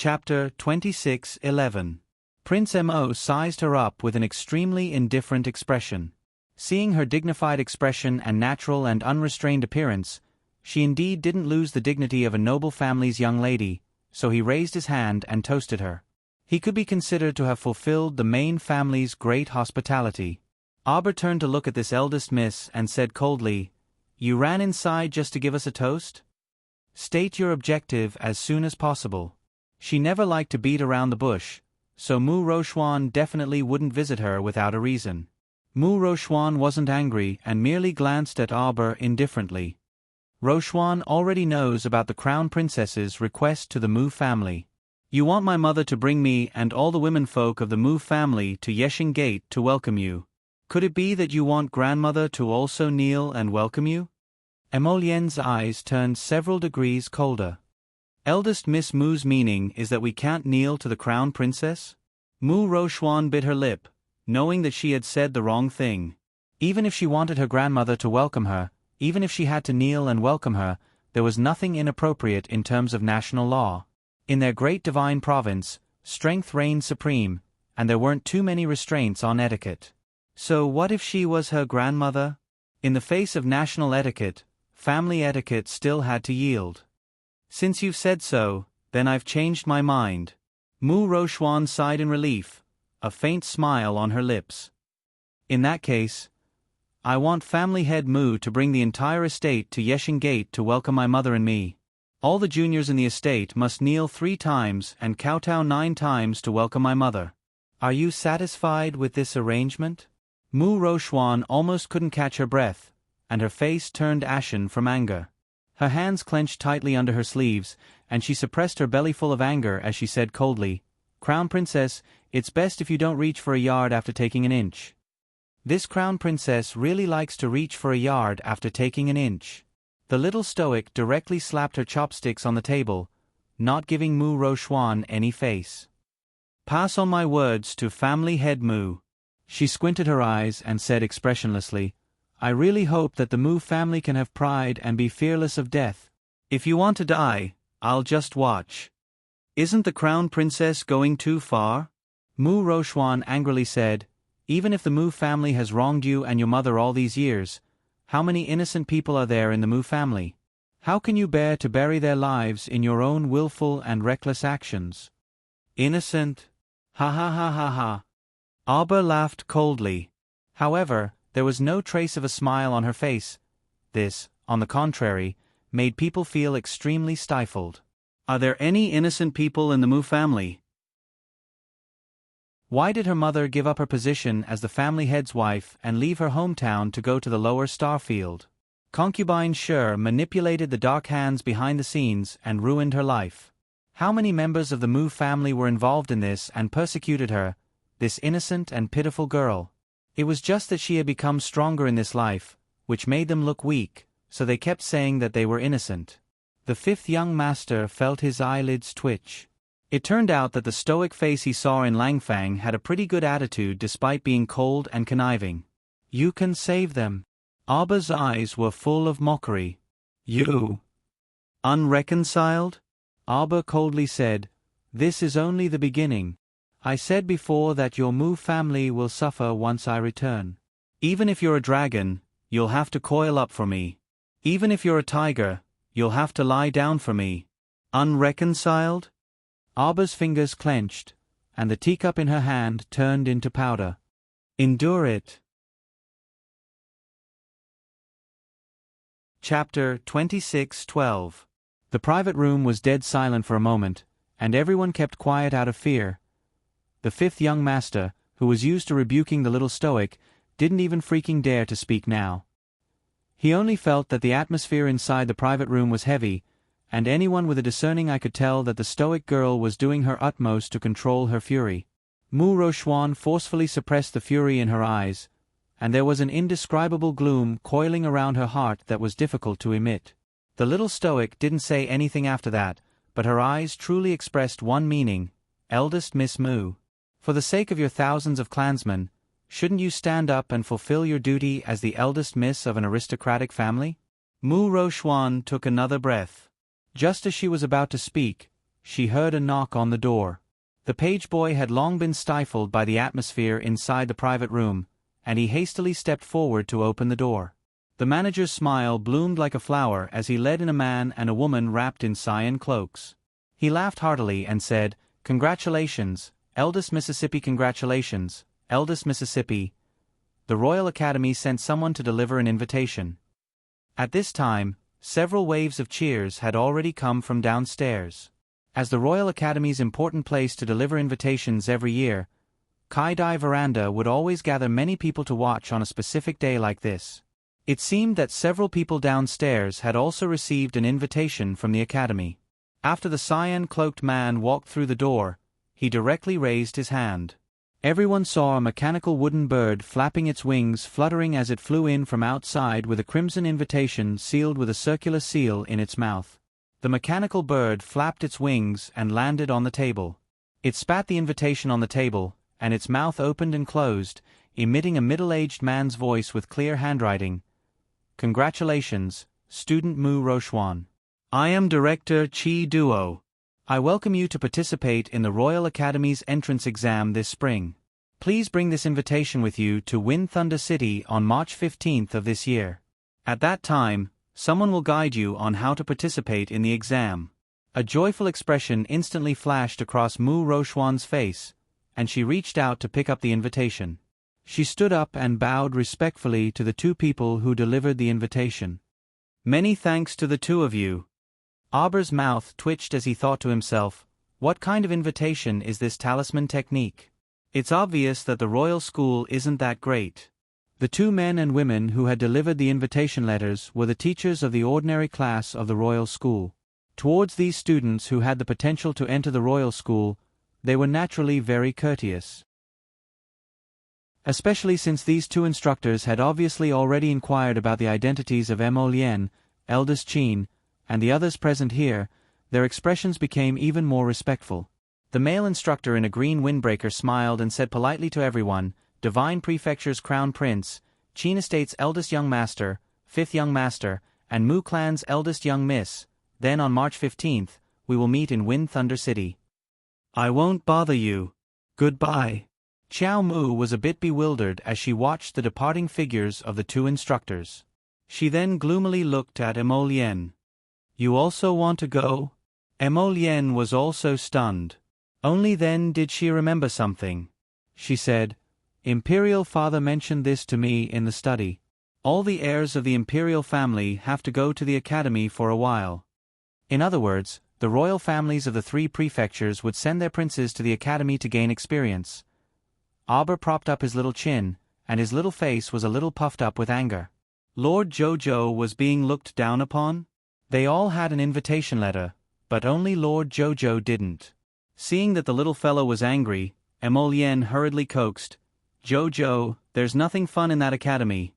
Chapter 26:11. Prince Mo sized her up with an extremely indifferent expression. Seeing her dignified expression and natural and unrestrained appearance, she indeed didn't lose the dignity of a noble family's young lady, so he raised his hand and toasted her. He could be considered to have fulfilled the main family's great hospitality. Auber turned to look at this eldest miss and said coldly, "You ran inside just to give us a toast? State your objective as soon as possible." She never liked to beat around the bush, so Mu Rochuan definitely wouldn't visit her without a reason. Mu Rochuan wasn't angry and merely glanced at Auber indifferently. Rochuan already knows about the Crown Princess's request to the Mu family. "You want my mother to bring me and all the womenfolk of the Mu family to Yeshing Gate to welcome you. Could it be that you want grandmother to also kneel and welcome you?" Emolien's eyes turned several degrees colder. "Eldest Miss Mu's meaning is that we can't kneel to the Crown Princess?" Mu Rochuan bit her lip, knowing that she had said the wrong thing. Even if she wanted her grandmother to welcome her, even if she had to kneel and welcome her, there was nothing inappropriate in terms of national law. In their great divine province, strength reigned supreme, and there weren't too many restraints on etiquette. So what if she was her grandmother? In the face of national etiquette, family etiquette still had to yield. "Since you've said so, then I've changed my mind." Mu Rochuan sighed in relief, a faint smile on her lips. "In that case, I want family head Mu to bring the entire estate to Yeshing Gate to welcome my mother and me. All the juniors in the estate must kneel 3 times and kowtow 9 times to welcome my mother. Are you satisfied with this arrangement?" Mu Rochuan almost couldn't catch her breath, and her face turned ashen from anger. Her hands clenched tightly under her sleeves, and she suppressed her bellyful of anger as she said coldly, "Crown Princess, it's best if you don't reach for a yard after taking an inch." This Crown Princess really likes to reach for a yard after taking an inch. The little stoic directly slapped her chopsticks on the table, not giving Mu Rochuan any face. "Pass on my words to family head Mu." She squinted her eyes and said expressionlessly, "I really hope that the Mu family can have pride and be fearless of death. If you want to die, I'll just watch." "Isn't the Crown Princess going too far?" Mu Rochuan angrily said, "Even if the Mu family has wronged you and your mother all these years, how many innocent people are there in the Mu family? How can you bear to bury their lives in your own willful and reckless actions?" "Innocent? Ha ha ha ha ha." Auber laughed coldly. However, there was no trace of a smile on her face. This, on the contrary, made people feel extremely stifled. "Are there any innocent people in the Mu family?" Why did her mother give up her position as the family head's wife and leave her hometown to go to the lower Starfield? Concubine Sher manipulated the dark hands behind the scenes and ruined her life. How many members of the Mu family were involved in this and persecuted her, this innocent and pitiful girl? It was just that she had become stronger in this life, which made them look weak, so they kept saying that they were innocent. The 5th young master felt his eyelids twitch. It turned out that the stoic face he saw in Langfang had a pretty good attitude despite being cold and conniving. "You can save them." Auber's eyes were full of mockery. "You? Unreconciled?" Auber coldly said, "This is only the beginning. I said before that your Mu family will suffer once I return. Even if you're a dragon, you'll have to coil up for me. Even if you're a tiger, you'll have to lie down for me. Unreconciled?" Auber's fingers clenched, and the teacup in her hand turned into powder. "Endure it." Chapter 26:12. The private room was dead silent for a moment, and everyone kept quiet out of fear. The 5th young master, who was used to rebuking the little stoic, didn't even freaking dare to speak now. He only felt that the atmosphere inside the private room was heavy, and anyone with a discerning eye could tell that the stoic girl was doing her utmost to control her fury. Mu Rochuan forcefully suppressed the fury in her eyes, and there was an indescribable gloom coiling around her heart that was difficult to emit. The little stoic didn't say anything after that, but her eyes truly expressed one meaning: "Eldest Miss Mu, for the sake of your thousands of clansmen, shouldn't you stand up and fulfill your duty as the eldest miss of an aristocratic family?" Mu Rochuan took another breath. Just as she was about to speak, she heard a knock on the door. The page boy had long been stifled by the atmosphere inside the private room, and he hastily stepped forward to open the door. The manager's smile bloomed like a flower as he led in a man and a woman wrapped in cyan cloaks. He laughed heartily and said, "Congratulations, Eldest Mississippi, congratulations, Eldest Mississippi. The Royal Academy sent someone to deliver an invitation." At this time, several waves of cheers had already come from downstairs. As the Royal Academy's important place to deliver invitations every year, Kai-Dai Veranda would always gather many people to watch on a specific day like this. It seemed that several people downstairs had also received an invitation from the Academy. After the cyan-cloaked man walked through the door, he directly raised his hand. Everyone saw a mechanical wooden bird flapping its wings, fluttering as it flew in from outside with a crimson invitation sealed with a circular seal in its mouth. The mechanical bird flapped its wings and landed on the table. It spat the invitation on the table, and its mouth opened and closed, emitting a middle-aged man's voice with clear handwriting. "Congratulations, Student Mu Rochuan. I am Director Chi Duo. I welcome you to participate in the Royal Academy's entrance exam this spring. Please bring this invitation with you to Wind Thunder City on March 15th of this year. At that time, someone will guide you on how to participate in the exam." A joyful expression instantly flashed across Mu Rochuan's face, and she reached out to pick up the invitation. She stood up and bowed respectfully to the two people who delivered the invitation. "Many thanks to the two of you." Auber's mouth twitched as he thought to himself, what kind of invitation is this talisman technique? It's obvious that the royal school isn't that great. The two men and women who had delivered the invitation letters were the teachers of the ordinary class of the royal school. Towards these students who had the potential to enter the royal school, they were naturally very courteous. Especially since these two instructors had obviously already inquired about the identities of Mo Lien, eldest Qin, and the others present here, their expressions became even more respectful. The male instructor in a green windbreaker smiled and said politely to everyone, "Divine Prefecture's Crown Prince, Qin Estate's eldest young master, fifth young master, and Mu Clan's eldest young miss. Then on March 15th, we will meet in Wind Thunder City. I won't bother you. Goodbye." Xiao Mu was a bit bewildered as she watched the departing figures of the two instructors. She then gloomily looked at Mo Lien. "You also want to go?" Mo Lien was also stunned. Only then did she remember something. She said, "Imperial Father mentioned this to me in the study. All the heirs of the imperial family have to go to the academy for a while." In other words, the royal families of the three prefectures would send their princes to the academy to gain experience. Auber propped up his little chin, and his little face was a little puffed up with anger. Lord Jojo was being looked down upon? They all had an invitation letter, but only Lord Jojo didn't. Seeing that the little fellow was angry, Mo Lien hurriedly coaxed, "Jojo, there's nothing fun in that academy."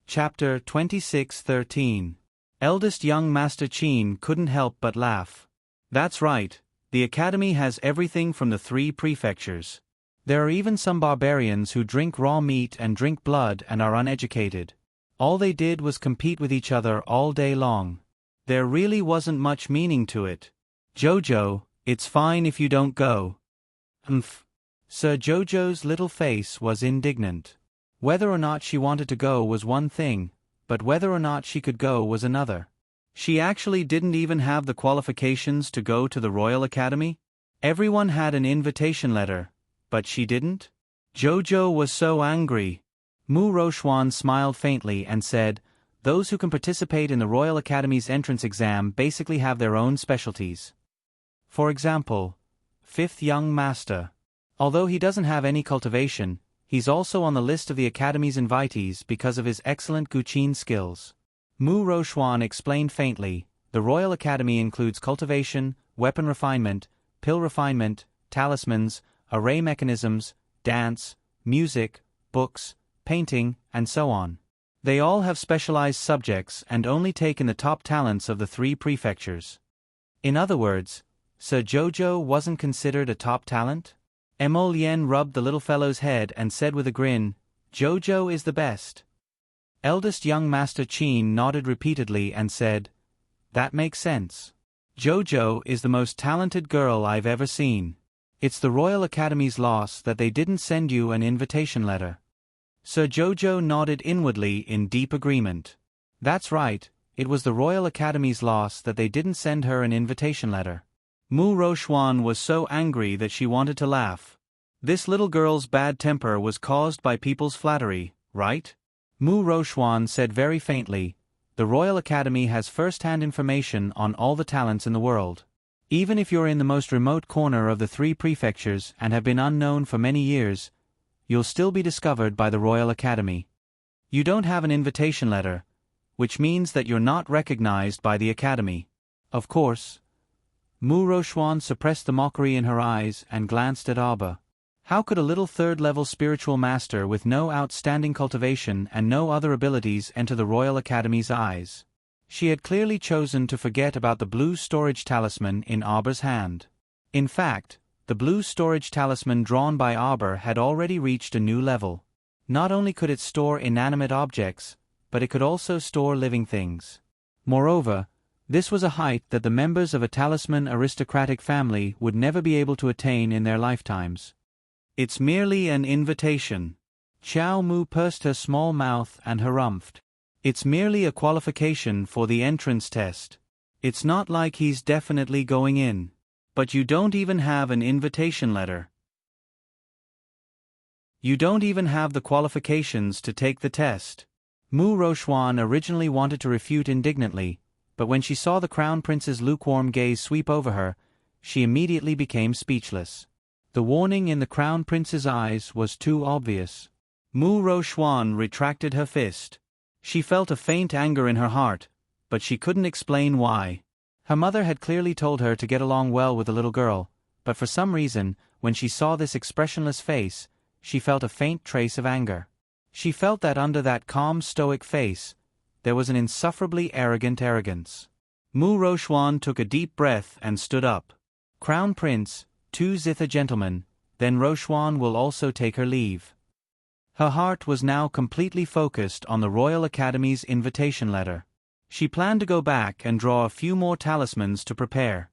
Chapter 26:13. Eldest young Master Qin couldn't help but laugh. "That's right. The academy has everything from the three prefectures. There are even some barbarians who drink raw meat and drink blood and are uneducated. All they did was compete with each other all day long. There really wasn't much meaning to it. Jojo, it's fine if you don't go." "Umph." Sir Jojo's little face was indignant. Whether or not she wanted to go was one thing, but whether or not she could go was another. She actually didn't even have the qualifications to go to the Royal Academy? Everyone had an invitation letter, but she didn't? Jojo was so angry. Mu Rochuan smiled faintly and said, "Those who can participate in the Royal Academy's entrance exam basically have their own specialties. For example, fifth young master. Although he doesn't have any cultivation, he's also on the list of the Academy's invitees because of his excellent Guqin skills." Mu Rochuan explained faintly, "The Royal Academy includes cultivation, weapon refinement, pill refinement, talismans, array mechanisms, dance, music, books, painting, and so on. They all have specialized subjects and only take in the top talents of the three prefectures." In other words, Sir Jojo wasn't considered a top talent? Mo Lien rubbed the little fellow's head and said with a grin, "Jojo is the best." Eldest young Master Qin nodded repeatedly and said, That makes sense. Jojo is the most talented girl I've ever seen. It's the Royal Academy's loss that they didn't send you an invitation letter. Sir Jojo nodded inwardly in deep agreement. That's right, it was the Royal Academy's loss that they didn't send her an invitation letter. Mu Rochuan was so angry that she wanted to laugh. This little girl's bad temper was caused by people's flattery, right? Mu Rochuan said very faintly, the Royal Academy has first-hand information on all the talents in the world. Even if you're in the most remote corner of the 3 prefectures and have been unknown for many years, you'll still be discovered by the Royal Academy. You don't have an invitation letter, which means that you're not recognized by the Academy. Of course. Mu Rochuan suppressed the mockery in her eyes and glanced at Arba. How could a little third-level spiritual master with no outstanding cultivation and no other abilities enter the Royal Academy's eyes? She had clearly chosen to forget about the blue storage talisman in Arba's hand. In fact, the blue storage talisman drawn by Arba had already reached a new level. Not only could it store inanimate objects, but it could also store living things. Moreover, this was a height that the members of a talisman aristocratic family would never be able to attain in their lifetimes. It's merely an invitation. Xiao Mu pursed her small mouth and harumphed. It's merely a qualification for the entrance test. It's not like he's definitely going in. But you don't even have an invitation letter. You don't even have the qualifications to take the test. Mu Rochuan originally wanted to refute indignantly, but when she saw the Crown Prince's lukewarm gaze sweep over her, she immediately became speechless. The warning in the Crown Prince's eyes was too obvious. Mu Rochuan retracted her fist. She felt a faint anger in her heart, but she couldn't explain why. Her mother had clearly told her to get along well with the little girl, but for some reason, when she saw this expressionless face, she felt a faint trace of anger. She felt that under that calm stoic face, there was an insufferably arrogant arrogance. Mu Rochuan took a deep breath and stood up. Crown Prince, 2 Zitha gentlemen, then Rochuan will also take her leave. Her heart was now completely focused on the Royal Academy's invitation letter. She planned to go back and draw a few more talismans to prepare.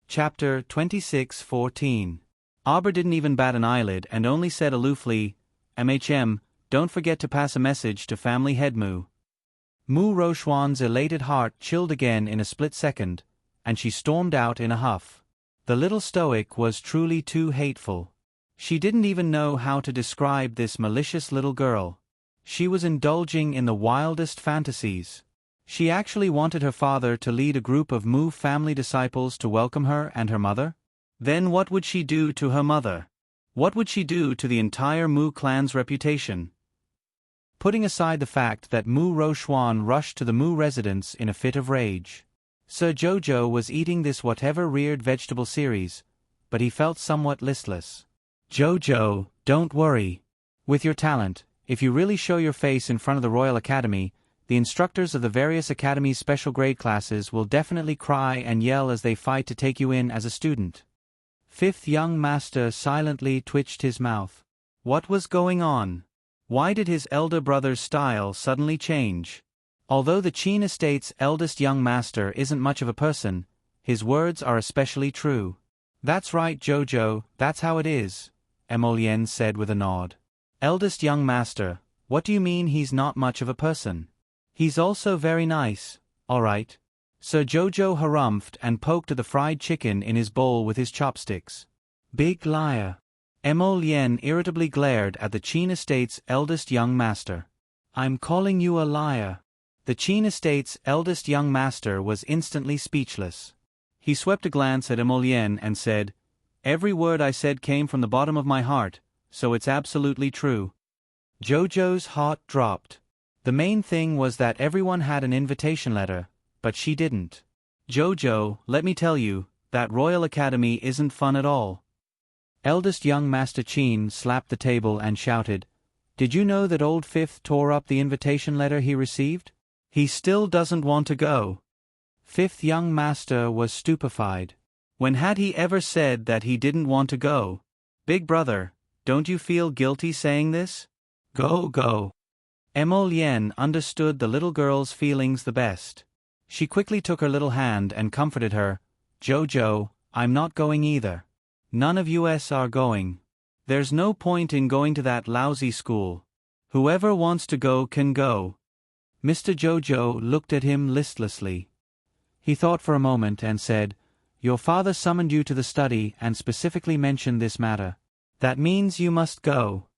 Chapter 26:14. Arba didn't even bat an eyelid and only said aloofly, don't forget to pass a message to family head Mu. Mu Rochuan's elated heart chilled again in a split second, and she stormed out in a huff. The little stoic was truly too hateful. She didn't even know how to describe this malicious little girl. She was indulging in the wildest fantasies. She actually wanted her father to lead a group of Mu family disciples to welcome her and her mother. Then what would she do to her mother? What would she do to the entire Mu clan's reputation? Putting aside the fact that Mu Rochuan rushed to the Mu residence in a fit of rage. Sir Jojo was eating this whatever reared vegetable series, but he felt somewhat listless. Jojo, don't worry. With your talent, if you really show your face in front of the Royal Academy, the instructors of the various Academy's special grade classes will definitely cry and yell as they fight to take you in as a student. Fifth young master silently twitched his mouth. What was going on? Why did his elder brother's style suddenly change? Although the Qin estate's eldest young master isn't much of a person, his words are especially true. That's right, Jojo, that's how it is, Emolien said with a nod. Eldest young master, what do you mean he's not much of a person? He's also very nice, all right. Sir Jojo harumphed and poked at the fried chicken in his bowl with his chopsticks. Big liar. Emolien irritably glared at the Qin estate's eldest young master. I'm calling you a liar. The Qin estate's eldest young master was instantly speechless. He swept a glance at Emolien and said, Every word I said came from the bottom of my heart, so it's absolutely true. Jojo's heart dropped. The main thing was that everyone had an invitation letter, but she didn't. Jojo, let me tell you, that Royal Academy isn't fun at all. Eldest young Master Qin slapped the table and shouted, Did you know that old Fifth tore up the invitation letter he received? He still doesn't want to go. Fifth young master was stupefied. When had he ever said that he didn't want to go? Big brother, don't you feel guilty saying this? Go. Emolien understood the little girl's feelings the best. She quickly took her little hand and comforted her. "Jojo, I'm not going either. None of us are going. There's no point in going to that lousy school. Whoever wants to go can go." Mr. Jojo looked at him listlessly. He thought for a moment and said, "Your father summoned you to the study and specifically mentioned this matter. That means you must go.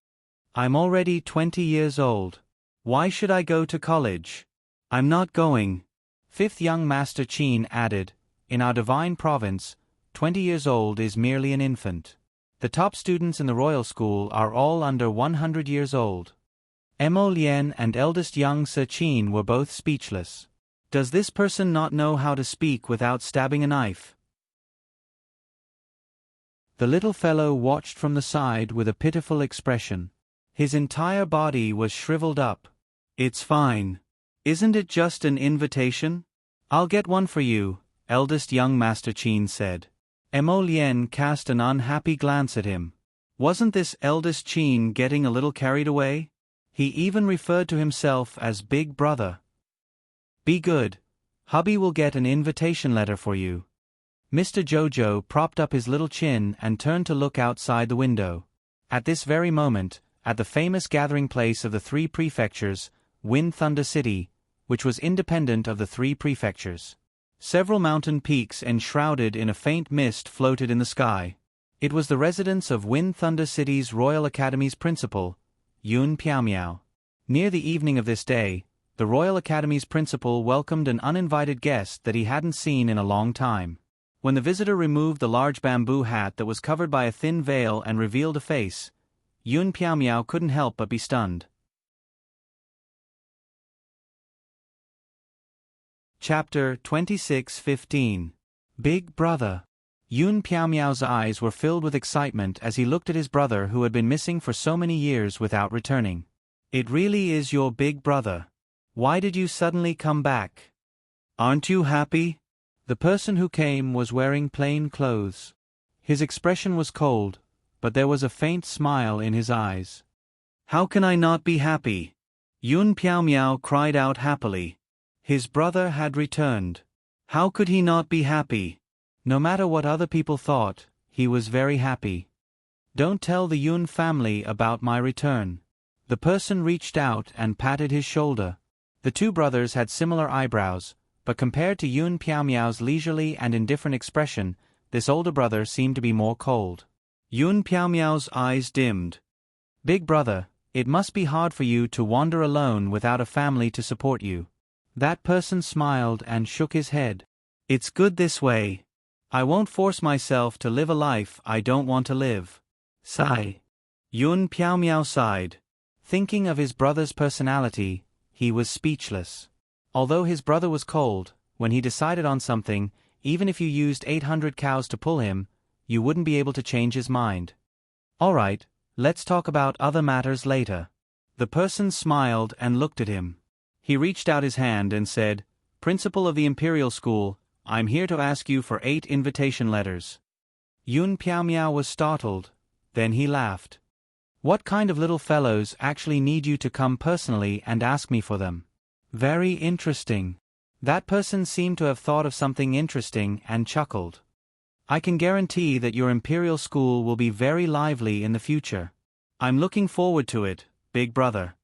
I'm already 20 years old. Why should I go to college? I'm not going." Fifth young Master Qin added, "In our divine province, 20 years old is merely an infant. The top students in the royal school are all under 100 years old." Emolien and eldest young Sir Qin were both speechless. Does this person not know how to speak without stabbing a knife? The little fellow watched from the side with a pitiful expression. His entire body was shriveled up. "It's fine. Isn't it just an invitation? I'll get one for you," eldest young Master Qin said. Emolien cast an unhappy glance at him. Wasn't this eldest Qin getting a little carried away? He even referred to himself as Big Brother. "Be good. Hubby will get an invitation letter for you." Mr. Jojo propped up his little chin and turned to look outside the window. At this very moment, at the famous gathering place of the three prefectures, Wind Thunder City, which was independent of the three prefectures, several mountain peaks enshrouded in a faint mist floated in the sky. It was the residence of Wind Thunder City's Royal Academy's principal, Yun Piaomiao. Near the evening of this day, the Royal Academy's principal welcomed an uninvited guest that he hadn't seen in a long time. When the visitor removed the large bamboo hat that was covered by a thin veil and revealed a face, Yun Piaomiao couldn't help but be stunned. Chapter 26:15. Big Brother. Yun Piaomiao's eyes were filled with excitement as he looked at his brother who had been missing for so many years without returning. "It really is your big brother. Why did you suddenly come back? Aren't you happy?" The person who came was wearing plain clothes. His expression was cold, but there was a faint smile in his eyes. "How can I not be happy?" Yun Piaomiao cried out happily. His brother had returned. How could he not be happy? No matter what other people thought, he was very happy. "Don't tell the Yun family about my return." The person reached out and patted his shoulder. The two brothers had similar eyebrows, but compared to Yun Piaomiao's leisurely and indifferent expression, this older brother seemed to be more cold. Yun Piaomiao's eyes dimmed. "Big brother, it must be hard for you to wander alone without a family to support you." That person smiled and shook his head. "It's good this way. I won't force myself to live a life I don't want to live." Sigh. Yun Piaomiao sighed. Thinking of his brother's personality, he was speechless. Although his brother was cold, when he decided on something, even if you used 800 cows to pull him, you wouldn't be able to change his mind. "All right, let's talk about other matters later." The person smiled and looked at him. He reached out his hand and said, "Principal of the Imperial School, I'm here to ask you for 8 invitation letters." Yun Piaomiao was startled. Then he laughed. "What kind of little fellows actually need you to come personally and ask me for them?" "Very interesting." That person seemed to have thought of something interesting and chuckled. "I can guarantee that your Imperial School will be very lively in the future. I'm looking forward to it, Big Brother."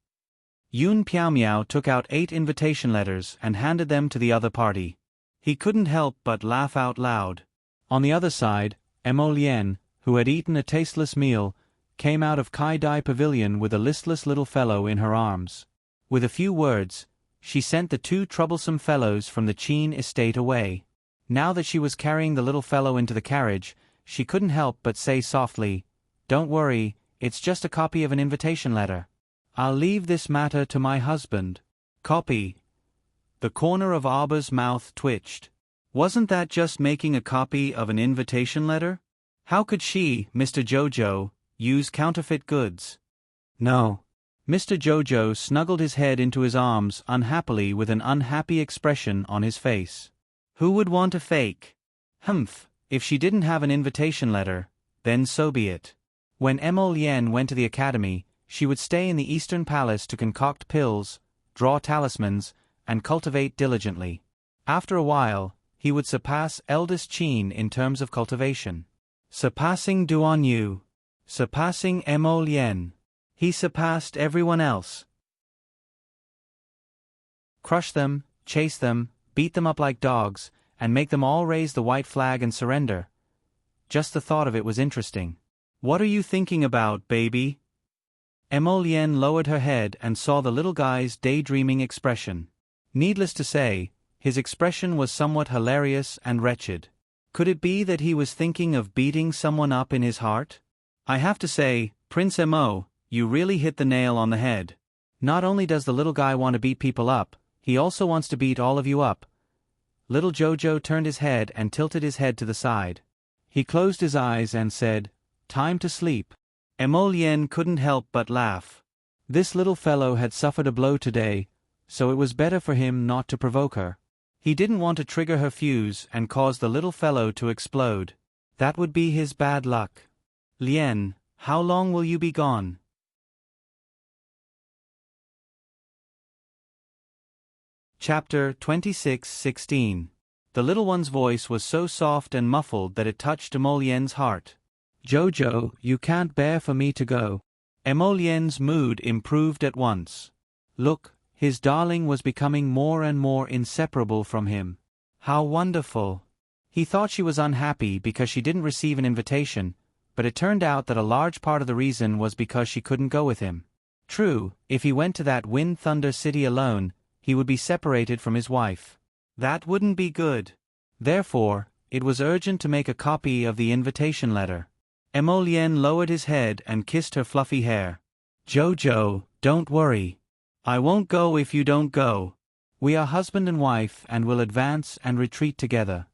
Yun Piaomiao took out 8 invitation letters and handed them to the other party. He couldn't help but laugh out loud. On the other side, Emolien, who had eaten a tasteless meal, came out of Kai Dai Pavilion with a listless little fellow in her arms. With a few words, she sent the 2 troublesome fellows from the Qin estate away. Now that she was carrying the little fellow into the carriage, she couldn't help but say softly, "Don't worry, it's just a copy of an invitation letter. I'll leave this matter to my husband." "Copy." The corner of Arba's mouth twitched. Wasn't that just making a copy of an invitation letter? How could she, Mr. Jojo, use counterfeit goods? No. Mr. Jojo snuggled his head into his arms unhappily with an unhappy expression on his face. Who would want a fake? Humph, if she didn't have an invitation letter, then so be it. When Emolien went to the academy, She would stay in the Eastern Palace to concoct pills, draw talismans, and cultivate diligently. After a while, he would surpass eldest Qin in terms of cultivation. Surpassing Duan Yu. Surpassing Mo Lien. He surpassed everyone else. Crush them, chase them, beat them up like dogs, and make them all raise the white flag and surrender. Just the thought of it was interesting. What are you thinking about, baby? Mo Lien lowered her head and saw the little guy's daydreaming expression. Needless to say, his expression was somewhat hilarious and wretched. Could it be that he was thinking of beating someone up in his heart? I have to say, Prince Mo, you really hit the nail on the head. Not only does the little guy want to beat people up, he also wants to beat all of you up. Little Jojo turned his head and tilted his head to the side. He closed his eyes and said, "Time to sleep." Mo Lien couldn't help but laugh. This little fellow had suffered a blow today, so it was better for him not to provoke her. He didn't want to trigger her fuse and cause the little fellow to explode. That would be his bad luck. Lien, how long will you be gone? Chapter 26:16. The little one's voice was so soft and muffled that it touched Mo Lien's heart. Jojo, you can't bear for me to go. Mo Lien's mood improved at once. Look, his darling was becoming more and more inseparable from him. How wonderful! He thought she was unhappy because she didn't receive an invitation, but it turned out that a large part of the reason was because she couldn't go with him. True, if he went to that Wind Thunder City alone, he would be separated from his wife. That wouldn't be good. Therefore, it was urgent to make a copy of the invitation letter. Mo Lien lowered his head and kissed her fluffy hair. Jojo, don't worry. I won't go if you don't go. We are husband and wife and will advance and retreat together.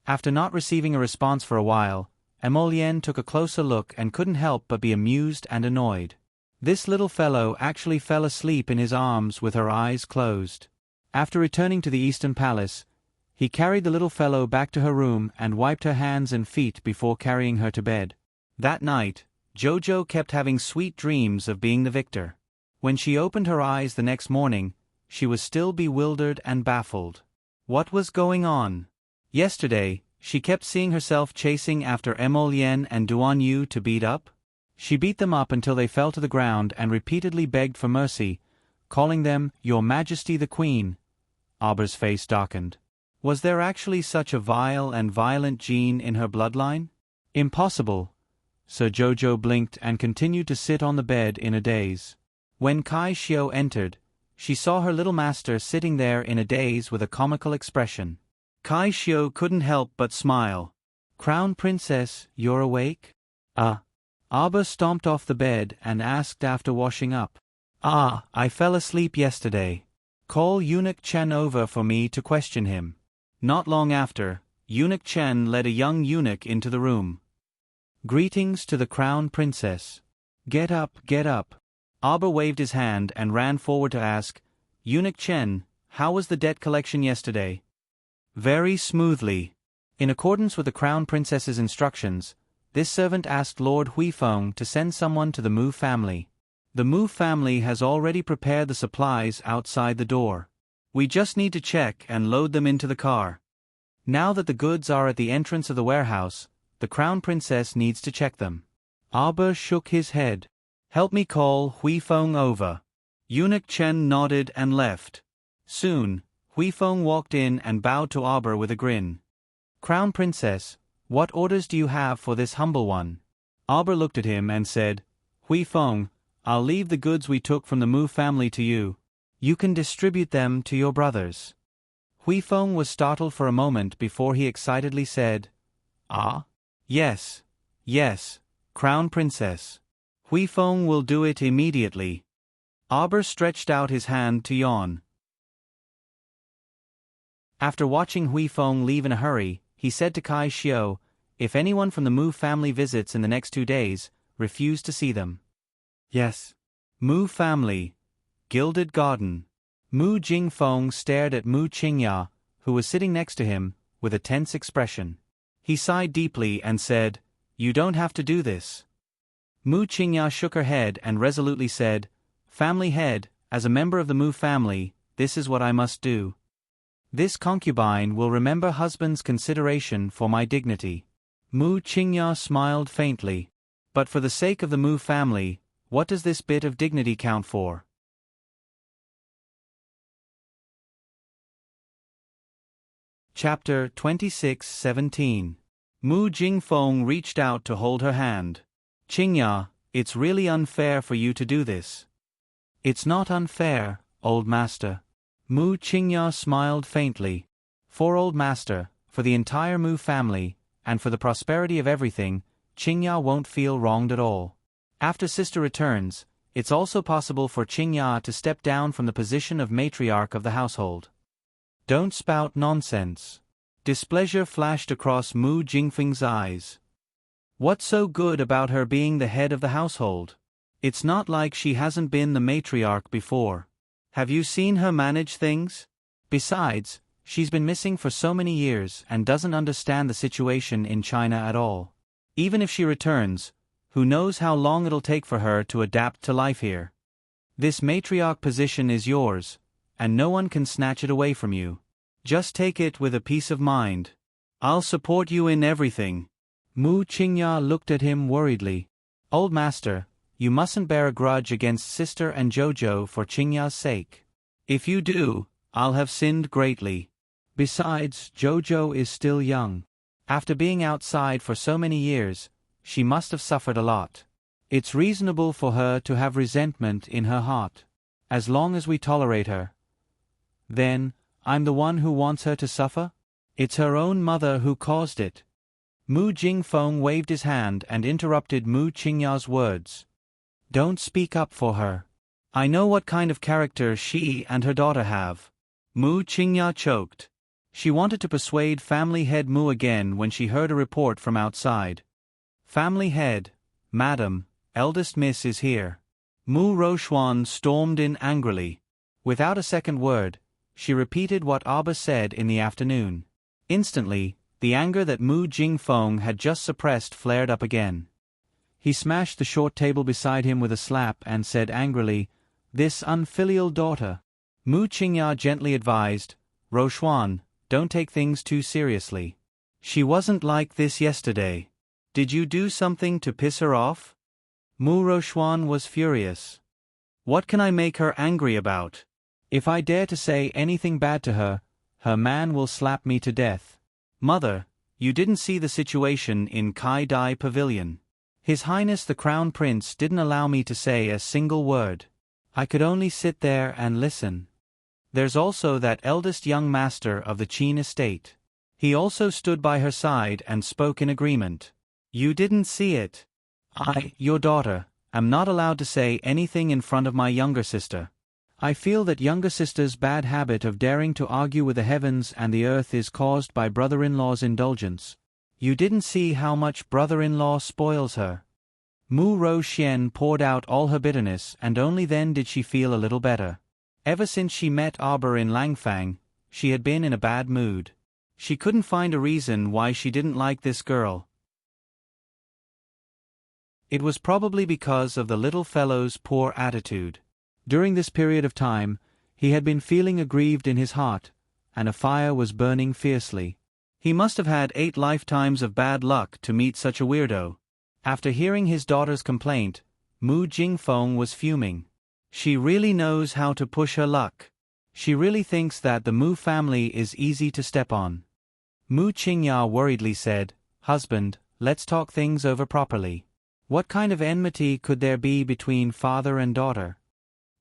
After not receiving a response for a while, Mo Lien took a closer look and couldn't help but be amused and annoyed. This little fellow actually fell asleep in his arms with her eyes closed. After returning to the Eastern Palace, he carried the little fellow back to her room and wiped her hands and feet before carrying her to bed. That night, Jojo kept having sweet dreams of being the victor. When she opened her eyes the next morning, she was still bewildered and baffled. What was going on? Yesterday, she kept seeing herself chasing after Mo Lien and Duan Yu to beat up. She beat them up until they fell to the ground and repeatedly begged for mercy, calling them, "Your Majesty the Queen." Aber's face darkened. Was there actually such a vile and violent gene in her bloodline? Impossible. Sir Jojo blinked and continued to sit on the bed in a daze. When Kai Xiu entered, she saw her little master sitting there in a daze with a comical expression. Kai Xiu couldn't help but smile. "Crown Princess, you're awake?" Aber stomped off the bed and asked after washing up. I fell asleep yesterday. Call Eunuch Chen over for me to question him." Not long after, Eunuch Chen led a young eunuch into the room. "Greetings to the Crown Princess." Get up, get up." Aber waved his hand and ran forward to ask, "Eunuch Chen, how was the debt collection yesterday?" "Very smoothly." In accordance with the Crown Princess's instructions, this servant asked Lord Huifeng to send someone to the Mu family. "The Mu family has already prepared the supplies outside the door. We just need to check and load them into the car. Now that the goods are at the entrance of the warehouse, the Crown Princess needs to check them." Aber shook his head. "Help me call Huifeng over." Eunuch Chen nodded and left. Soon, Huifeng walked in and bowed to Aber with a grin. "Crown Princess, what orders do you have for this humble one?" Aber looked at him and said, "Huifeng, I'll leave the goods we took from the Mu family to you. You can distribute them to your brothers." Huifeng was startled for a moment before he excitedly said, "Ah? Yes, yes, Crown Princess. Huifeng will do it immediately." Aber stretched out his hand to yawn. After watching Huifeng leave in a hurry, he said to Kai Xiu, "If anyone from the Mu family visits in the next 2 days, refuse to see them." "Yes." Mu family. Gilded garden. Mu Jingfeng stared at Mu Qingya, who was sitting next to him, with a tense expression. He sighed deeply and said, "You don't have to do this." Mu Qingya shook her head and resolutely said, "Family head, as a member of the Mu family, this is what I must do. This concubine will remember husband's consideration for my dignity." Mu Qingya smiled faintly. "But for the sake of the Mu family, what does this bit of dignity count for?" Chapter 26:17. Mu Jingfeng reached out to hold her hand. "Qingya, it's really unfair for you to do this." "It's not unfair, old master." Mu Qingya smiled faintly. "For old master, for the entire Mu family, and for the prosperity of everything, Qingya won't feel wronged at all. After sister returns, it's also possible for Qingya to step down from the position of matriarch of the household." "Don't spout nonsense." Displeasure flashed across Mu Jingfeng's eyes. "What's so good about her being the head of the household? It's not like she hasn't been the matriarch before. Have you seen her manage things? Besides, she's been missing for so many years and doesn't understand the situation in China at all. Even if she returns, who knows how long it'll take for her to adapt to life here. This matriarch position is yours, and no one can snatch it away from you. Just take it with a peace of mind. I'll support you in everything." Mu Qingya looked at him worriedly. "Old master, you mustn't bear a grudge against sister and Jojo for Qingya's sake. If you do, I'll have sinned greatly. Besides, Jojo is still young. After being outside for so many years, she must have suffered a lot. It's reasonable for her to have resentment in her heart. As long as we tolerate her, then, I'm the one who wants her to suffer? It's her own mother who caused it." Mu Jingfeng waved his hand and interrupted Mu Qingya's words. "Don't speak up for her. I know what kind of character she and her daughter have." Mu Qingya choked. She wanted to persuade family head Mu again when she heard a report from outside. "Family head, madam, eldest miss is here." Mu Rochuan stormed in angrily. Without a second word, she repeated what Abba said in the afternoon. Instantly, the anger that Mu Jingfeng had just suppressed flared up again. He smashed the short table beside him with a slap and said angrily, "This unfilial daughter." Mu Qingya gently advised, "Rochuan, don't take things too seriously. She wasn't like this yesterday. Did you do something to piss her off?" Mu Rochuan was furious. "What can I make her angry about? If I dare to say anything bad to her, her man will slap me to death. Mother, you didn't see the situation in Kai Dai Pavilion. His Highness the Crown Prince didn't allow me to say a single word. I could only sit there and listen. There's also that eldest young master of the Qin estate. He also stood by her side and spoke in agreement. You didn't see it. I, your daughter, am not allowed to say anything in front of my younger sister. I feel that younger sister's bad habit of daring to argue with the heavens and the earth is caused by brother-in-law's indulgence. You didn't see how much brother-in-law spoils her." Mu Roxian poured out all her bitterness, and only then did she feel a little better. Ever since she met Arbor in Langfang, she had been in a bad mood. She couldn't find a reason why she didn't like this girl. It was probably because of the little fellow's poor attitude. During this period of time, he had been feeling aggrieved in his heart, and a fire was burning fiercely. He must have had 8 lifetimes of bad luck to meet such a weirdo. After hearing his daughter's complaint, Mu Jingfeng was fuming. She really knows how to push her luck. She really thinks that the Mu family is easy to step on. Mu Qingya worriedly said, "Husband, let's talk things over properly. What kind of enmity could there be between father and daughter?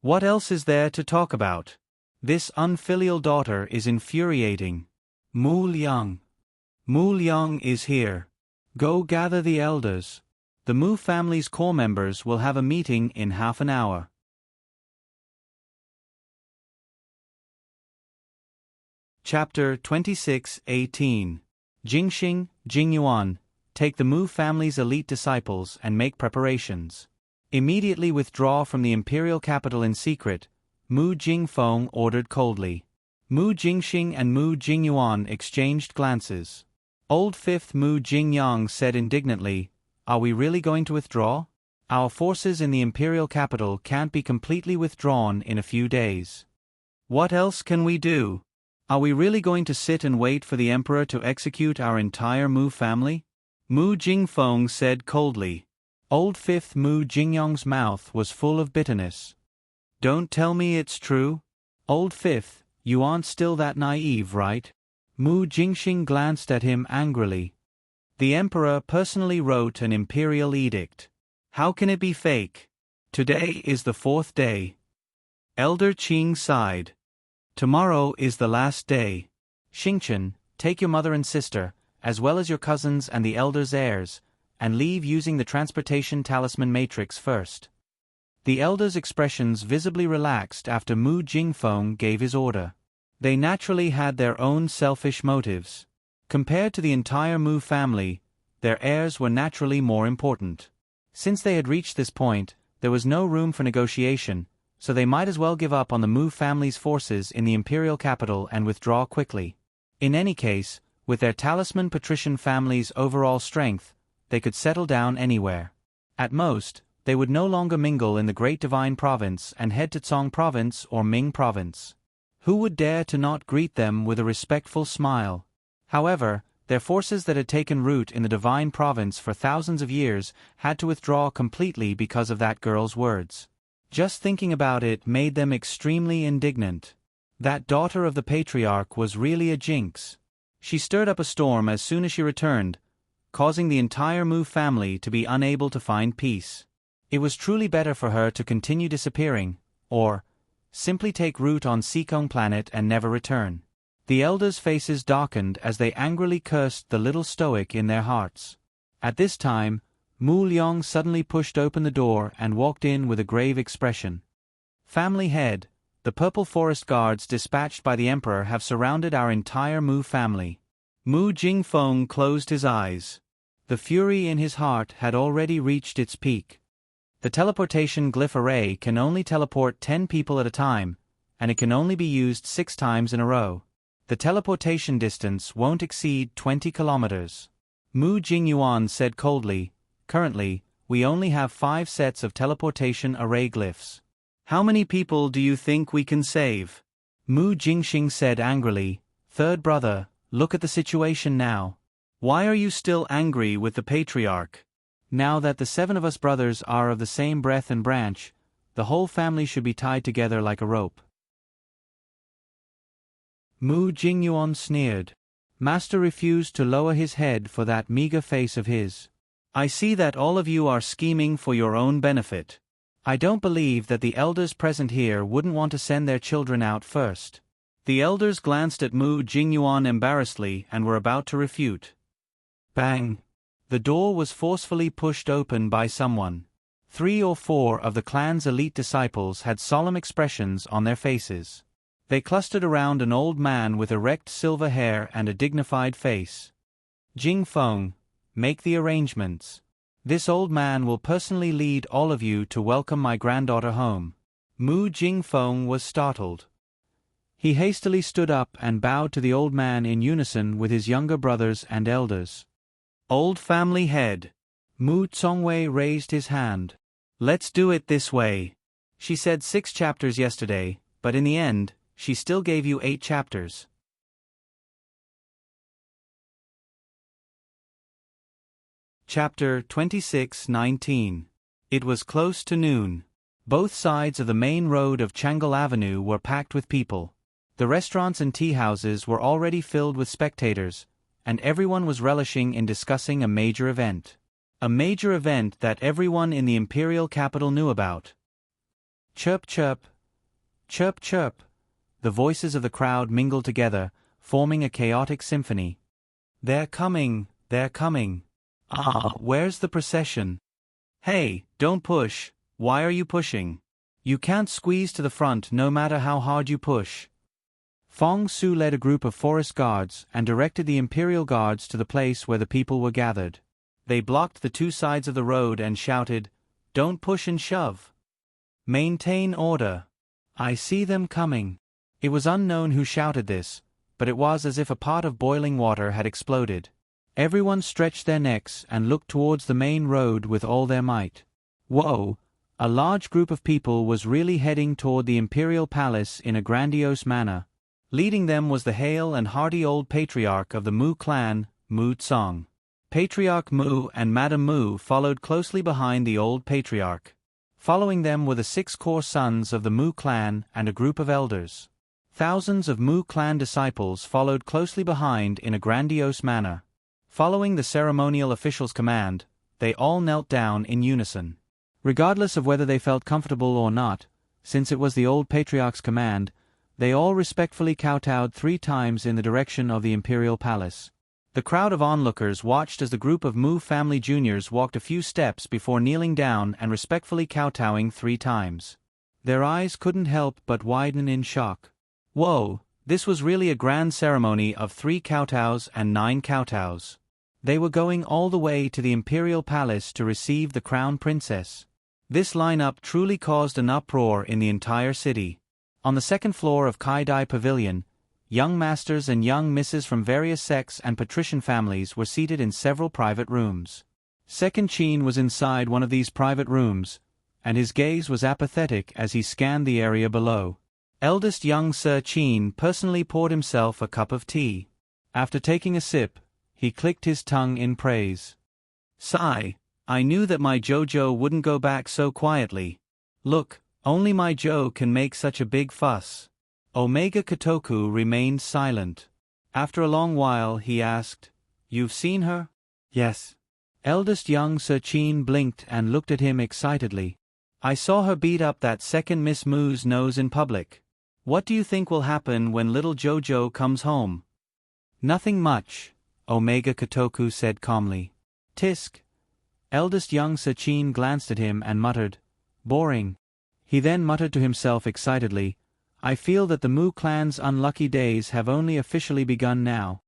What else is there to talk about? This unfilial daughter is infuriating. Mu Liang. Mu Liang is here. Go gather the elders. The Mu family's core members will have a meeting in half an hour." Chapter 26:18. Jingxing, Jingyuan, take the Mu family's elite disciples and make preparations. Immediately withdraw from the imperial capital in secret, Mu Jingfeng ordered coldly. Mu Jingxing and Mu Jingyuan exchanged glances. Old Fifth Mu Jingyang said indignantly, "Are we really going to withdraw? Our forces in the imperial capital can't be completely withdrawn in a few days. What else can we do? Are we really going to sit and wait for the emperor to execute our entire Mu family? Mu Jingfeng said coldly. Old Fifth Mu Jingyong's mouth was full of bitterness. Don't tell me it's true? Old Fifth, you aren't still that naive, right? Mu Jingxing glanced at him angrily. The emperor personally wrote an imperial edict. How can it be fake? Today is the 4th day. Elder Qing sighed. Tomorrow is the last day. Xingchen, take your mother and sister, as well as your cousins and the elder's heirs, and leave using the transportation talisman matrix first. The elder's expressions visibly relaxed after Mu Jingfeng gave his order. They naturally had their own selfish motives. Compared to the entire Mu family, their heirs were naturally more important. Since they had reached this point, there was no room for negotiation, so they might as well give up on the Mu family's forces in the imperial capital and withdraw quickly. In any case, with their talisman patrician family's overall strength, they could settle down anywhere. At most, they would no longer mingle in the Great Divine Province and head to Tsong Province or Ming Province. Who would dare to not greet them with a respectful smile? However, their forces that had taken root in the Divine Province for thousands of years had to withdraw completely because of that girl's words. Just thinking about it made them extremely indignant. That daughter of the patriarch was really a jinx. She stirred up a storm as soon as she returned, causing the entire Mu family to be unable to find peace. It was truly better for her to continue disappearing, or simply take root on Seekong planet and never return. The elders' faces darkened as they angrily cursed the little stoic in their hearts. At this time, Mu Liang suddenly pushed open the door and walked in with a grave expression. Family head, the Purple Forest Guards dispatched by the Emperor have surrounded our entire Mu family. Mu Jingfeng closed his eyes. The fury in his heart had already reached its peak. The teleportation glyph array can only teleport 10 people at a time, and it can only be used 6 times in a row. The teleportation distance won't exceed 20 kilometers. Mu Jingyuan said coldly, currently, we only have 5 sets of teleportation array glyphs. How many people do you think we can save? Mu Jingxing said angrily, third brother, look at the situation now. Why are you still angry with the patriarch? Now that the 7 of us brothers are of the same breath and branch, the whole family should be tied together like a rope. Mu Jingyuan sneered. Master refused to lower his head for that meager face of his. I see that all of you are scheming for your own benefit. I don't believe that the elders present here wouldn't want to send their children out first. The elders glanced at Mu Jingyuan embarrassedly and were about to refute. Bang! The door was forcefully pushed open by someone. 3 or 4 of the clan's elite disciples had solemn expressions on their faces. They clustered around an old man with erect silver hair and a dignified face. Jingfeng, make the arrangements. This old man will personally lead all of you to welcome my granddaughter home. Mu Jingfeng was startled. He hastily stood up and bowed to the old man in unison with his younger brothers and elders. Old family head. Mu Zongwei raised his hand. Let's do it this way. She said 6 chapters yesterday, but in the end, she still gave you 8 chapters. Chapter 26:19. It was close to noon. Both sides of the main road of Changal Avenue were packed with people. The restaurants and tea houses were already filled with spectators, and everyone was relishing in discussing a major event. A major event that everyone in the imperial capital knew about. Chirp chirp. Chirp chirp. The voices of the crowd mingled together, forming a chaotic symphony. They're coming, they're coming. Ah, where's the procession? Hey, don't push. Why are you pushing? You can't squeeze to the front no matter how hard you push. Fong Su led a group of forest guards and directed the imperial guards to the place where the people were gathered. They blocked the 2 sides of the road and shouted, "Don't push and shove. Maintain order. I see them coming." It was unknown who shouted this, but it was as if a pot of boiling water had exploded. Everyone stretched their necks and looked towards the main road with all their might. Whoa! A large group of people was really heading toward the imperial palace in a grandiose manner. Leading them was the hale and hearty old patriarch of the Mu clan, Mu Tsang. Patriarch Mu and Madame Mu followed closely behind the old patriarch. Following them were the 6 core sons of the Mu clan and a group of elders. Thousands of Mu clan disciples followed closely behind in a grandiose manner. Following the ceremonial official's command, they all knelt down in unison. Regardless of whether they felt comfortable or not, since it was the old patriarch's command, they all respectfully kowtowed 3 times in the direction of the imperial palace. The crowd of onlookers watched as the group of Mu family juniors walked a few steps before kneeling down and respectfully kowtowing 3 times. Their eyes couldn't help but widen in shock. Whoa, this was really a grand ceremony of 3 kowtows and 9 kowtows. They were going all the way to the imperial palace to receive the crown princess. This lineup truly caused an uproar in the entire city. On the 2nd floor of Kai-Dai Pavilion, young masters and young misses from various sects and patrician families were seated in several private rooms. Second Qin was inside one of these private rooms, and his gaze was apathetic as he scanned the area below. Eldest young Sir Qin personally poured himself a cup of tea. After taking a sip, he clicked his tongue in praise. Sigh, I knew that my Jojo wouldn't go back so quietly. Look, only my Jo can make such a big fuss. Omega Kotoku remained silent. After a long while he asked, You've seen her? Yes. Eldest young Sir Qin blinked and looked at him excitedly. I saw her beat up that second Miss Mu's nose in public. What do you think will happen when little Jojo comes home? Nothing much, Omega Kotoku said calmly. Tisk. Eldest young Sir Qin glanced at him and muttered, Boring. He then muttered to himself excitedly, I feel that the Mu clan's unlucky days have only officially begun now.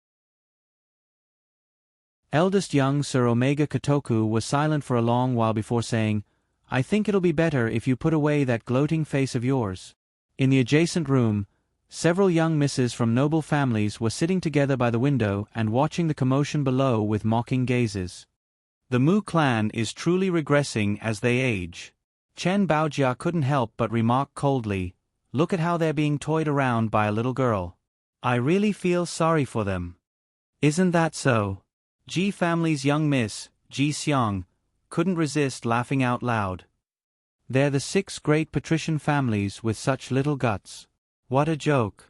Eldest young Sir Omega Kotoku was silent for a long while before saying, I think it'll be better if you put away that gloating face of yours. In the adjacent room, several young misses from noble families were sitting together by the window and watching the commotion below with mocking gazes. The Mu clan is truly regressing as they age. Chen Baojia couldn't help but remark coldly, Look at how they're being toyed around by a little girl. I really feel sorry for them. Isn't that so? Ji family's young miss, Ji Xiang, couldn't resist laughing out loud. They're the 6 great patrician families with such little guts. What a joke.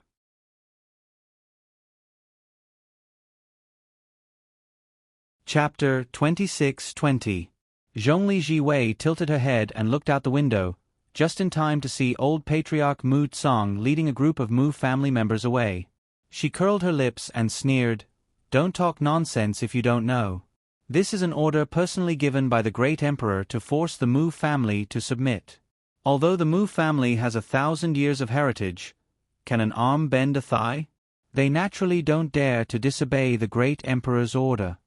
Chapter 26-20. Zhongli Jiwei tilted her head and looked out the window, just in time to see old patriarch Mu Tsang leading a group of Mu family members away. She curled her lips and sneered, Don't talk nonsense if you don't know. This is an order personally given by the great emperor to force the Mu family to submit. Although the Mu family has 1,000 years of heritage, can an arm bend a thigh? They naturally don't dare to disobey the great emperor's order.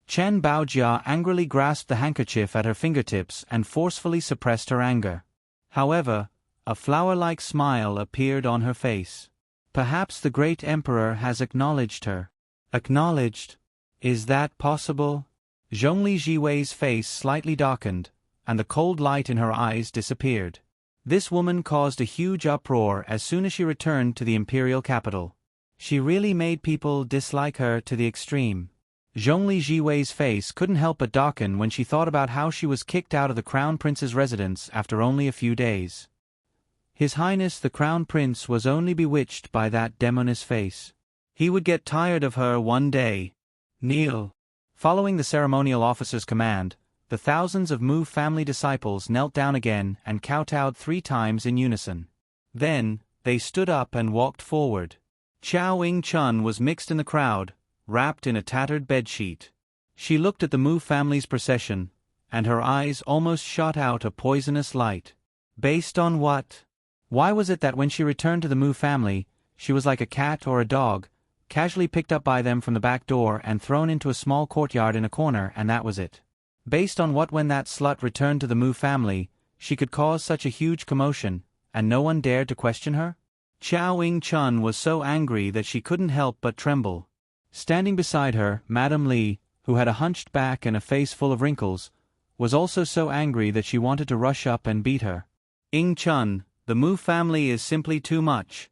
Chen Baojia angrily grasped the handkerchief at her fingertips and forcefully suppressed her anger. However, a flower-like smile appeared on her face. Perhaps the great emperor has acknowledged her. Acknowledged? Is that possible? Zhongli Jiwei's face slightly darkened, and the cold light in her eyes disappeared. This woman caused a huge uproar as soon as she returned to the imperial capital. She really made people dislike her to the extreme. Zhongli Jiwei's face couldn't help but darken when she thought about how she was kicked out of the Crown Prince's residence after only a few days. His Highness the Crown Prince was only bewitched by that demoness face. He would get tired of her one day. Kneel. Following the ceremonial officer's command, the thousands of Mu family disciples knelt down again and kowtowed 3 times in unison. Then, they stood up and walked forward. Qiao Ying-chun was mixed in the crowd, wrapped in a tattered bedsheet. She looked at the Mu family's procession, and her eyes almost shot out a poisonous light. Based on what? Why was it that when she returned to the Mu family, she was like a cat or a dog, casually picked up by them from the back door and thrown into a small courtyard in a corner, and that was it? Based on what, when that slut returned to the Mu family, she could cause such a huge commotion, and no one dared to question her? Qiao Ying-chun was so angry that she couldn't help but tremble. Standing beside her, Madame Li, who had a hunched back and a face full of wrinkles, was also so angry that she wanted to rush up and beat her. Chun, the Mu family is simply too much.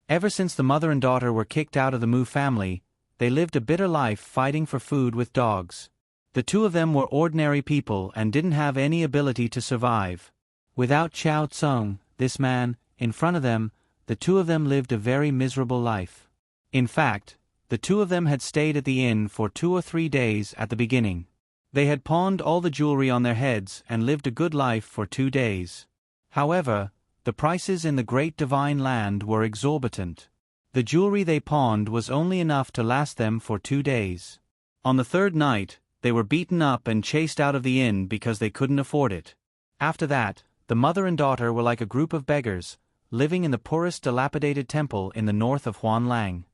Ever since the mother and daughter were kicked out of the Mu family, they lived a bitter life fighting for food with dogs. The two of them were ordinary people and didn't have any ability to survive. Without Qiao Tsung, this man, in front of them, the two of them lived a very miserable life. In fact, the two of them had stayed at the inn for 2 or 3 days at the beginning. They had pawned all the jewelry on their heads and lived a good life for 2 days. However, the prices in the great divine land were exorbitant. The jewelry they pawned was only enough to last them for 2 days. On the 3rd night, they were beaten up and chased out of the inn because they couldn't afford it. After that, the mother and daughter were like a group of beggars, living in the poorest dilapidated temple in the north of Huanlang.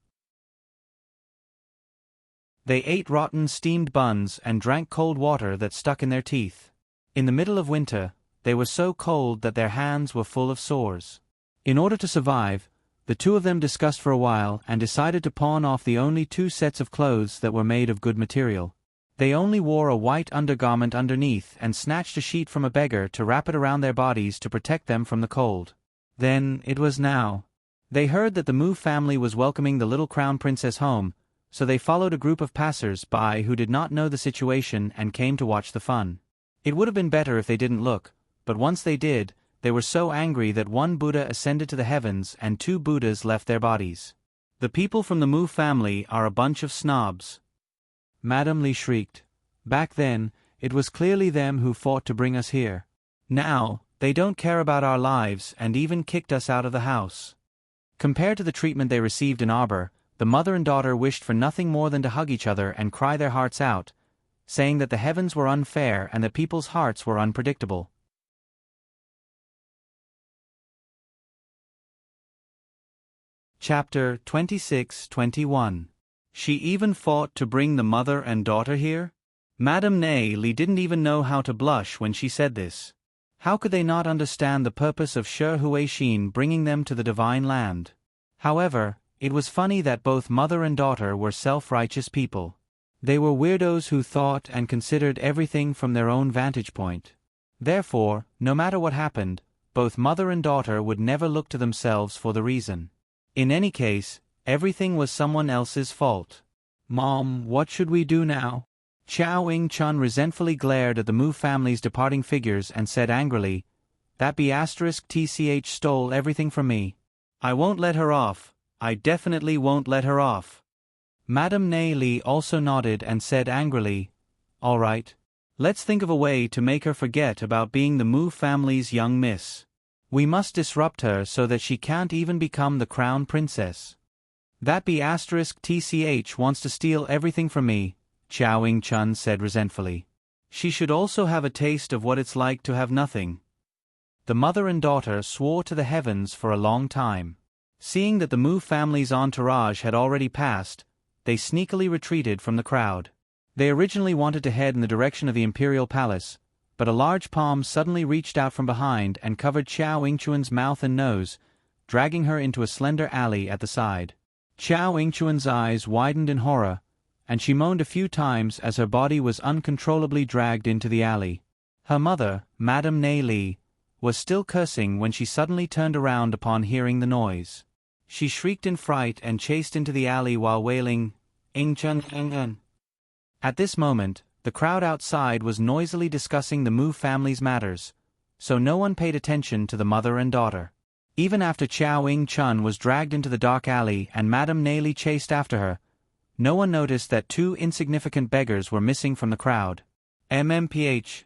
They ate rotten steamed buns and drank cold water that stuck in their teeth. In the middle of winter, they were so cold that their hands were full of sores. In order to survive, the two of them discussed for a while and decided to pawn off the only 2 sets of clothes that were made of good material. They only wore a white undergarment underneath and snatched a sheet from a beggar to wrap it around their bodies to protect them from the cold. Then, it was now. They heard that the Mu family was welcoming the little crown princess home, so they followed a group of passers-by who did not know the situation and came to watch the fun. It would have been better if they didn't look, but once they did, they were so angry that 1 Buddha ascended to the heavens and 2 Buddhas left their bodies. The people from the Mu family are a bunch of snobs. Madame Li shrieked. Back then, it was clearly them who fought to bring us here. Now, they don't care about our lives and even kicked us out of the house. Compared to the treatment they received in Arbor, the mother and daughter wished for nothing more than to hug each other and cry their hearts out, saying that the heavens were unfair and that people's hearts were unpredictable. Chapter 26-21. She even fought to bring the mother and daughter here? Madame Li didn't even know how to blush when she said this. How could they not understand the purpose of Shi Huixin bringing them to the divine land? However, it was funny that both mother and daughter were self-righteous people. They were weirdos who thought and considered everything from their own vantage point. Therefore, no matter what happened, both mother and daughter would never look to themselves for the reason. In any case, everything was someone else's fault. Mom, what should we do now? Qiao Chun resentfully glared at the Mu family's departing figures and said angrily, That B*TCH stole everything from me. I won't let her off. I definitely won't let her off. Madame Li also nodded and said angrily, All right. Let's think of a way to make her forget about being the Mu family's young miss. We must disrupt her so that she can't even become the crown princess. That B*TCH wants to steal everything from me, Qiao Chun said resentfully. She should also have a taste of what it's like to have nothing. The mother and daughter swore to the heavens for a long time. Seeing that the Mu family's entourage had already passed, they sneakily retreated from the crowd. They originally wanted to head in the direction of the imperial palace, but a large palm suddenly reached out from behind and covered Qiao Chun's mouth and nose, dragging her into a slender alley at the side. Qiao Chun's eyes widened in horror, and she moaned a few times as her body was uncontrollably dragged into the alley. Her mother, Madame Li, was still cursing when she suddenly turned around upon hearing the noise. She shrieked in fright and chased into the alley while wailing, Chun. At this moment, the crowd outside was noisily discussing the Mu family's matters, so no one paid attention to the mother and daughter. Even after Qiao Chun was dragged into the dark alley and Madame Li chased after her, no one noticed that 2 insignificant beggars were missing from the crowd. MMPH.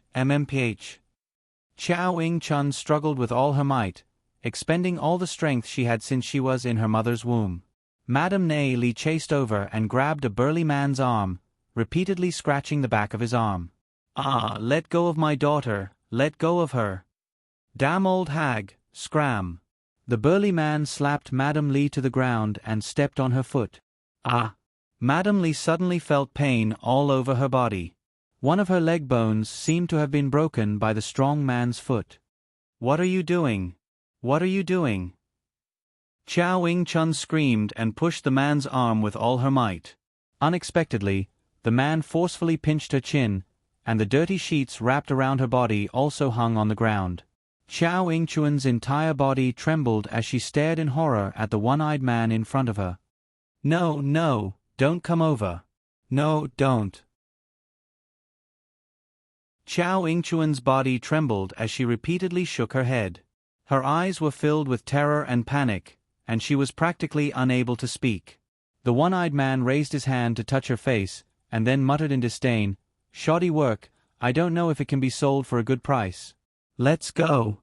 Qiao Chun struggled with all her might, expending all the strength she had since she was in her mother's womb. Madame Li chased over and grabbed a burly man's arm, repeatedly scratching the back of his arm. Let go of my daughter, let go of her. Damn old hag, scram. The burly man slapped Madame Li to the ground and stepped on her foot. Madame Li suddenly felt pain all over her body. One of her leg bones seemed to have been broken by the strong man's foot. What are you doing? What are you doing? Qiao Chun screamed and pushed the man's arm with all her might. Unexpectedly, the man forcefully pinched her chin, and the dirty sheets wrapped around her body also hung on the ground. Chao Yingchuan's entire body trembled as she stared in horror at the one-eyed man in front of her. "No, no, don't come over. No, don't." Chao Yingchuan's body trembled as she repeatedly shook her head. Her eyes were filled with terror and panic, and she was practically unable to speak. The one-eyed man raised his hand to touch her face, and then muttered in disdain, "Shoddy work, I don't know if it can be sold for a good price. Let's go."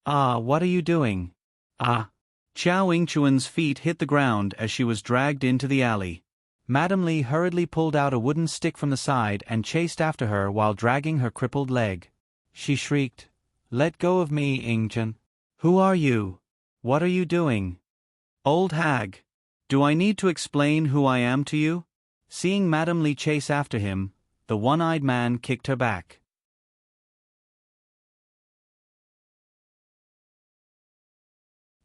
"Ah, what are you doing?" "Ah." Chao Yingchuan's feet hit the ground as she was dragged into the alley. Madame Li hurriedly pulled out a wooden stick from the side and chased after her while dragging her crippled leg. She shrieked, "Let go of me, Yingchuan. Who are you? What are you doing? Old hag. Do I need to explain who I am to you?" Seeing Madame Li chase after him, the one-eyed man kicked her back.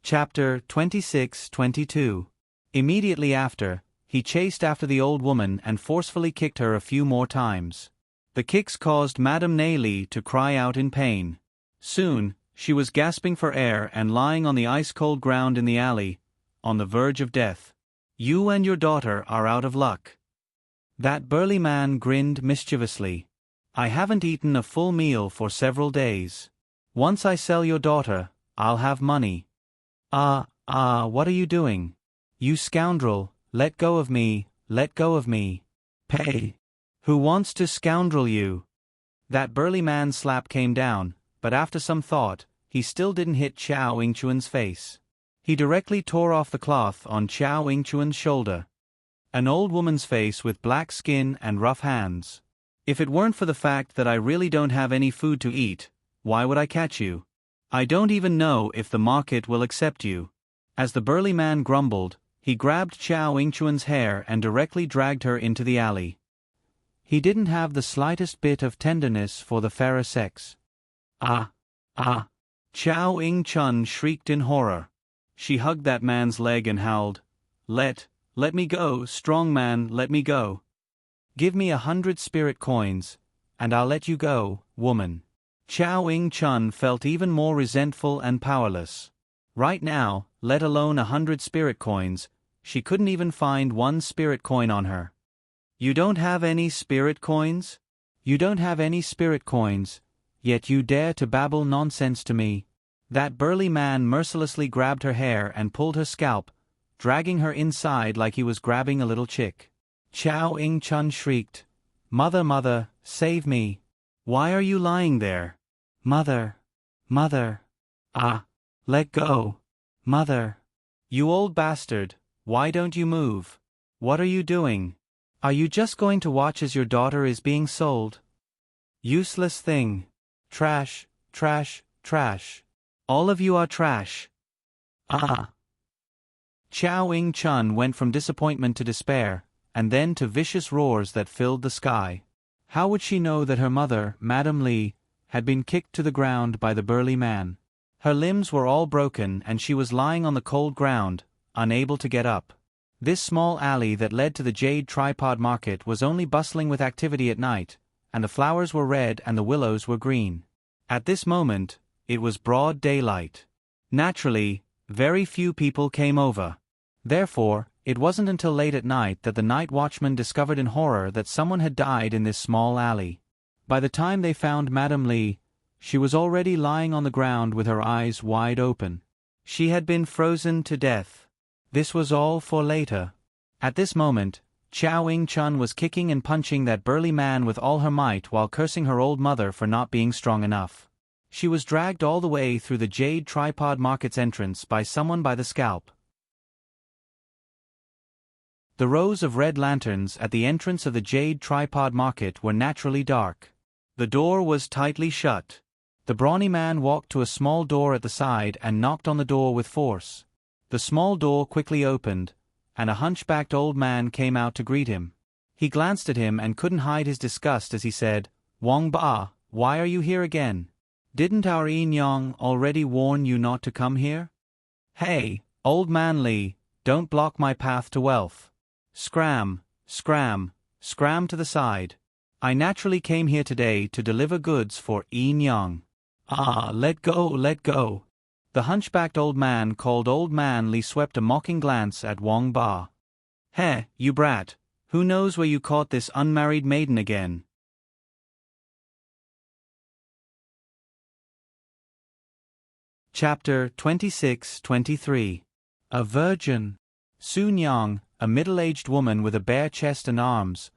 Chapter 26-22. Immediately after, he chased after the old woman and forcefully kicked her a few more times. The kicks caused Madame Li to cry out in pain. Soon, she was gasping for air and lying on the ice-cold ground in the alley, on the verge of death. "You and your daughter are out of luck." That burly man grinned mischievously. "I haven't eaten a full meal for several days. Once I sell your daughter, I'll have money." What are you doing? You scoundrel, let go of me, let go of me. Pay. Who wants to scoundrel you?" That burly man's slap came down, but after some thought, he still didn't hit Chao Yingchuan's face. He directly tore off the cloth on Chao Yingchuan's shoulder. An old woman's face with black skin and rough hands. "If it weren't for the fact that I really don't have any food to eat, why would I catch you? I don't even know if the market will accept you." As the burly man grumbled, he grabbed Chao Yingchuan's hair and directly dragged her into the alley. He didn't have the slightest bit of tenderness for the fairer sex. Ah! Chao Yingchuan shrieked in horror. She hugged that man's leg and howled, Let me go, strong man, let me go. Give me 100 spirit coins, and I'll let you go, woman." Chao Yingchuan felt even more resentful and powerless. Right now, let alone 100 spirit coins, she couldn't even find 1 spirit coin on her. "You don't have any spirit coins? You don't have any spirit coins, yet you dare to babble nonsense to me." That burly man mercilessly grabbed her hair and pulled her scalp, dragging her inside like he was grabbing a little chick. Chao Yingchuan shrieked, Mother, save me. Why are you lying there? Mother. Let go. Mother. You old bastard, why don't you move? What are you doing? Are you just going to watch as your daughter is being sold? Useless thing. Trash. All of you are trash. Chao Yingchuan went from disappointment to despair, and then to vicious roars that filled the sky. How would she know that her mother, Madame Li, had been kicked to the ground by the burly man? Her limbs were all broken and she was lying on the cold ground, unable to get up. This small alley that led to the Jade Tripod Market was only bustling with activity at night, and the flowers were red and the willows were green. At this moment, it was broad daylight. Naturally, very few people came over. Therefore, it wasn't until late at night that the night watchman discovered in horror that someone had died in this small alley. By the time they found Madame Li, she was already lying on the ground with her eyes wide open. She had been frozen to death. This was all for later. At this moment, Chao Yingchuan was kicking and punching that burly man with all her might while cursing her old mother for not being strong enough. She was dragged all the way through the Jade Tripod Market's entrance by someone by the scalp. The rows of red lanterns at the entrance of the Jade Tripod Market were naturally dark. The door was tightly shut. The brawny man walked to a small door at the side and knocked on the door with force. The small door quickly opened, and a hunchbacked old man came out to greet him. He glanced at him and couldn't hide his disgust as he said, "Wang Ba, why are you here again? Didn't our Yin Yang already warn you not to come here? Hey, old man Li, don't block my path to wealth. Scram to the side." I naturally came here today to deliver goods for Yin Yang. Ah, let go, let go. The hunchbacked old man called Old Man Li swept a mocking glance at Wang Ba. Heh, you brat, who knows where you caught this unmarried maiden again? Chapter 26-23. A Virgin. Su Nyang, a middle-aged woman with a bare chest and arms,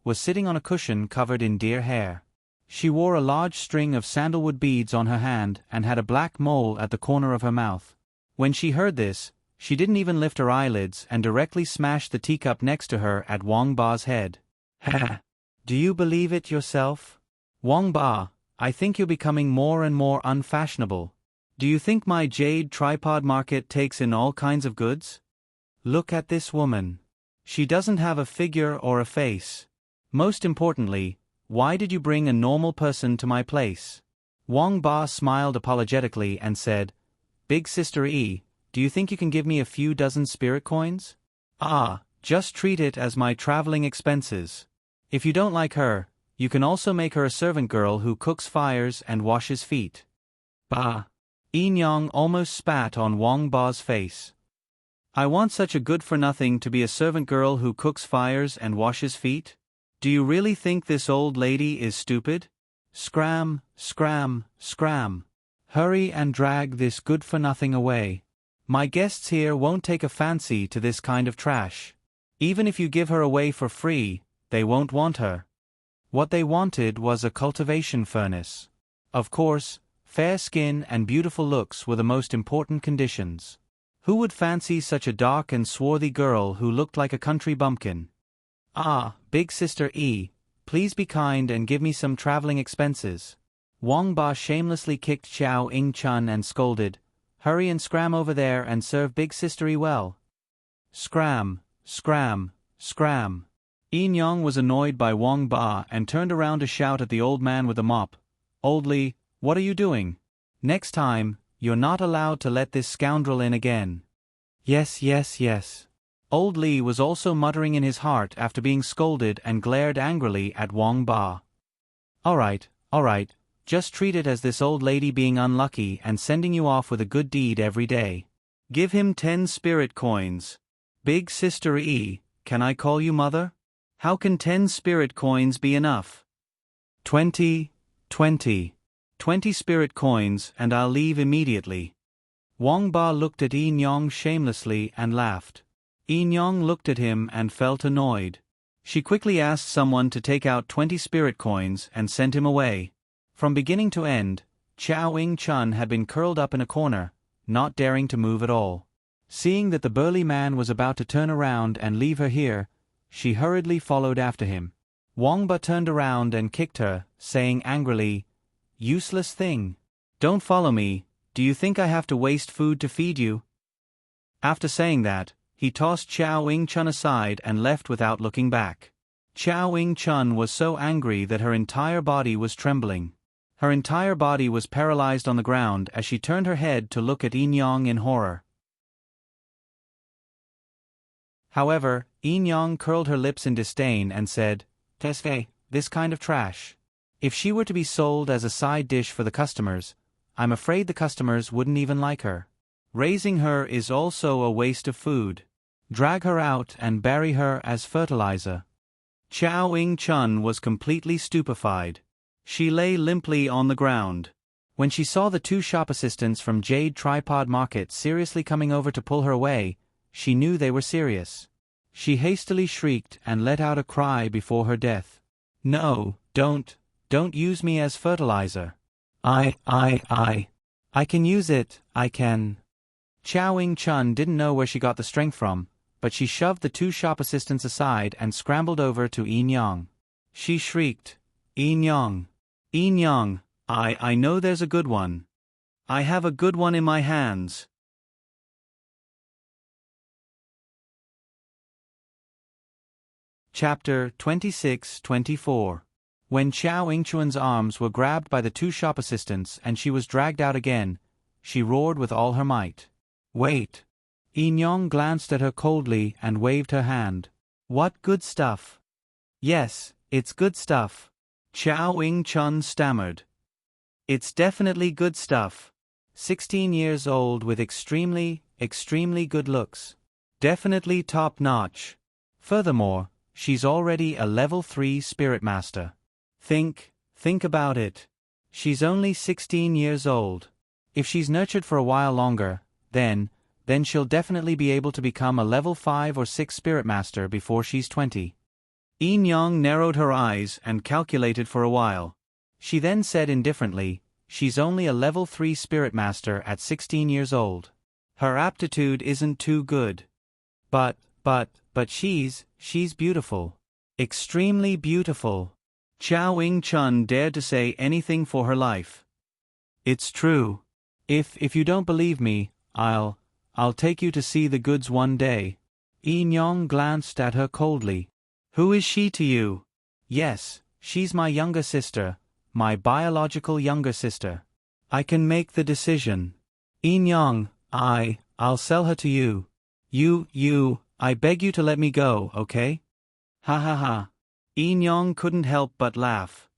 was sitting on a cushion covered in deer hair. She wore a large string of sandalwood beads on her hand and had a black mole at the corner of her mouth. When she heard this, she didn't even lift her eyelids and directly smashed the teacup next to her at Wang Ba's head. Ha! Do you believe it yourself? Wang Ba, I think you're becoming more and more unfashionable. Do you think my jade tripod market takes in all kinds of goods? Look at this woman. She doesn't have a figure or a face. Most importantly, why did you bring a normal person to my place? Wang Ba smiled apologetically and said, Big Sister E, do you think you can give me a few dozen spirit coins? Ah, just treat it as my traveling expenses. If you don't like her, you can also make her a servant girl who cooks fires and washes feet. Bah! Yin Yang almost spat on Wang Ba's face. I want such a good-for-nothing to be a servant girl who cooks fires and washes feet? Do you really think this old lady is stupid? Scram, scram, scram. Hurry and drag this good-for-nothing away. My guests here won't take a fancy to this kind of trash. Even if you give her away for free, they won't want her. What they wanted was a cultivation furnace. Of course, fair skin and beautiful looks were the most important conditions. Who would fancy such a dark and swarthy girl who looked like a country bumpkin? Ah, Big Sister E, please be kind and give me some traveling expenses. Wang Ba shamelessly kicked Xiao Ying Chun and scolded, Hurry and scram over there and serve Big Sister E well. Scram, scram, scram. Yin Yang was annoyed by Wang Ba and turned around to shout at the old man with the mop, Old Li, what are you doing? Next time, you're not allowed to let this scoundrel in again. Yes, yes, yes. Old Li was also muttering in his heart after being scolded and glared angrily at Wang Ba. All right, just treat it as this old lady being unlucky and sending you off with a good deed every day. Give him 10 spirit coins. Big Sister E, can I call you mother? How can 10 spirit coins be enough? 20 spirit coins and I'll leave immediately. Wang Ba looked at Yin Yang shamelessly and laughed. Yin Yang looked at him and felt annoyed. She quickly asked someone to take out 20 spirit coins and sent him away. From beginning to end, Xiao Ying Chun had been curled up in a corner, not daring to move at all. Seeing that the burly man was about to turn around and leave her here, she hurriedly followed after him. Wang Ba turned around and kicked her, saying angrily, Useless thing. Don't follow me, do you think I have to waste food to feed you? After saying that, he tossed Xiao Ying Chun aside and left without looking back. Xiao Ying Chun was so angry that her entire body was trembling. Her entire body was paralyzed on the ground as she turned her head to look at Yin Yang in horror. However, Yin Yang curled her lips in disdain and said, Tesfe, this kind of trash. If she were to be sold as a side dish for the customers, I'm afraid the customers wouldn't even like her. Raising her is also a waste of food. Drag her out and bury her as fertilizer. Xiao Ying Chun was completely stupefied. She lay limply on the ground. When she saw the 2 shop assistants from Jade Tripod Market seriously coming over to pull her away, she knew they were serious. She hastily shrieked and let out a cry before her death. No, don't use me as fertilizer. I can use it, I can. Xiao Ying Chun didn't know where she got the strength from, but she shoved the 2 shop assistants aside and scrambled over to Yin Yang. She shrieked, Yin Yang, I know there's a good one. I have a good one in my hands. Chapter 26-24. When Xiao Yingchuan's arms were grabbed by the 2 shop assistants and she was dragged out again, she roared with all her might. Wait. Yin Yang glanced at her coldly and waved her hand. What good stuff. Yes, It's good stuff. Chow Wing-chun stammered. It's definitely good stuff. 16 years old with extremely good looks. Definitely top-notch. Furthermore, she's already a level 3 spirit master. Think about it. She's only 16 years old. If she's nurtured for a while longer, then she'll definitely be able to become a level 5 or 6 spirit master before she's 20. Yin Yang narrowed her eyes and calculated for a while. She then said indifferently, she's only a level 3 spirit master at 16 years old. Her aptitude isn't too good. But she's beautiful. Extremely beautiful. Chow Wing-chun dared to say anything for her life. It's true. If you don't believe me, I'll take you to see the goods one day. Yin Yang glanced at her coldly. Who is she to you? Yes, she's my younger sister, my biological younger sister. I can make the decision. Yin Yang, I'll sell her to you. I beg you to let me go, okay? Ha ha ha. Yin Yang couldn't help but laugh.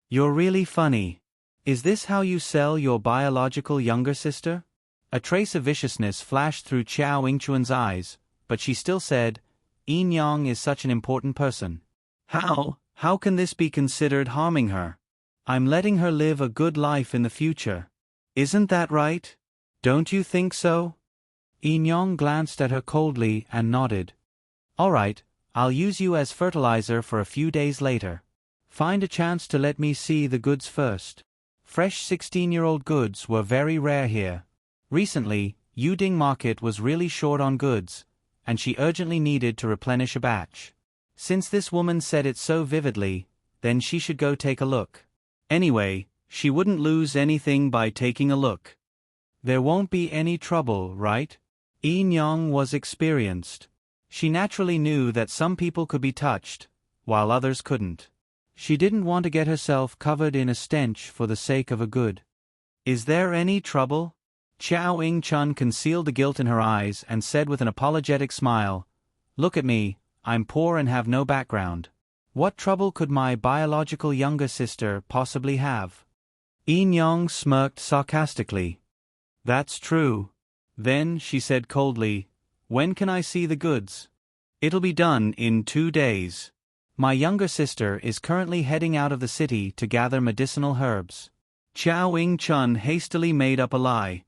You're really funny. Is this how you sell your biological younger sister? A trace of viciousness flashed through Chow Wing-chun's eyes, but she still said, Yin Yang is such an important person. How can this be considered harming her? I'm letting her live a good life in the future. Isn't that right? Don't you think so? Yin Yang glanced at her coldly and nodded. All right, I'll use you as fertilizer for a few days later. Find a chance to let me see the goods first. Fresh 16-year-old goods were very rare here. Recently, Yuding Market was really short on goods, and she urgently needed to replenish a batch. Since this woman said it so vividly, then she should go take a look. Anyway, she wouldn't lose anything by taking a look. There won't be any trouble, right? Yin Yang was experienced. She naturally knew that some people could be touched, while others couldn't. She didn't want to get herself covered in a stench for the sake of a good. Is there any trouble? Chow Wing-chun concealed the guilt in her eyes and said with an apologetic smile, Look at me, I'm poor and have no background. What trouble could my biological younger sister possibly have? Yin Yang smirked sarcastically. That's true. Then, she said coldly, when can I see the goods? It'll be done in 2 days. My younger sister is currently heading out of the city to gather medicinal herbs. Chow Wing-chun hastily made up a lie.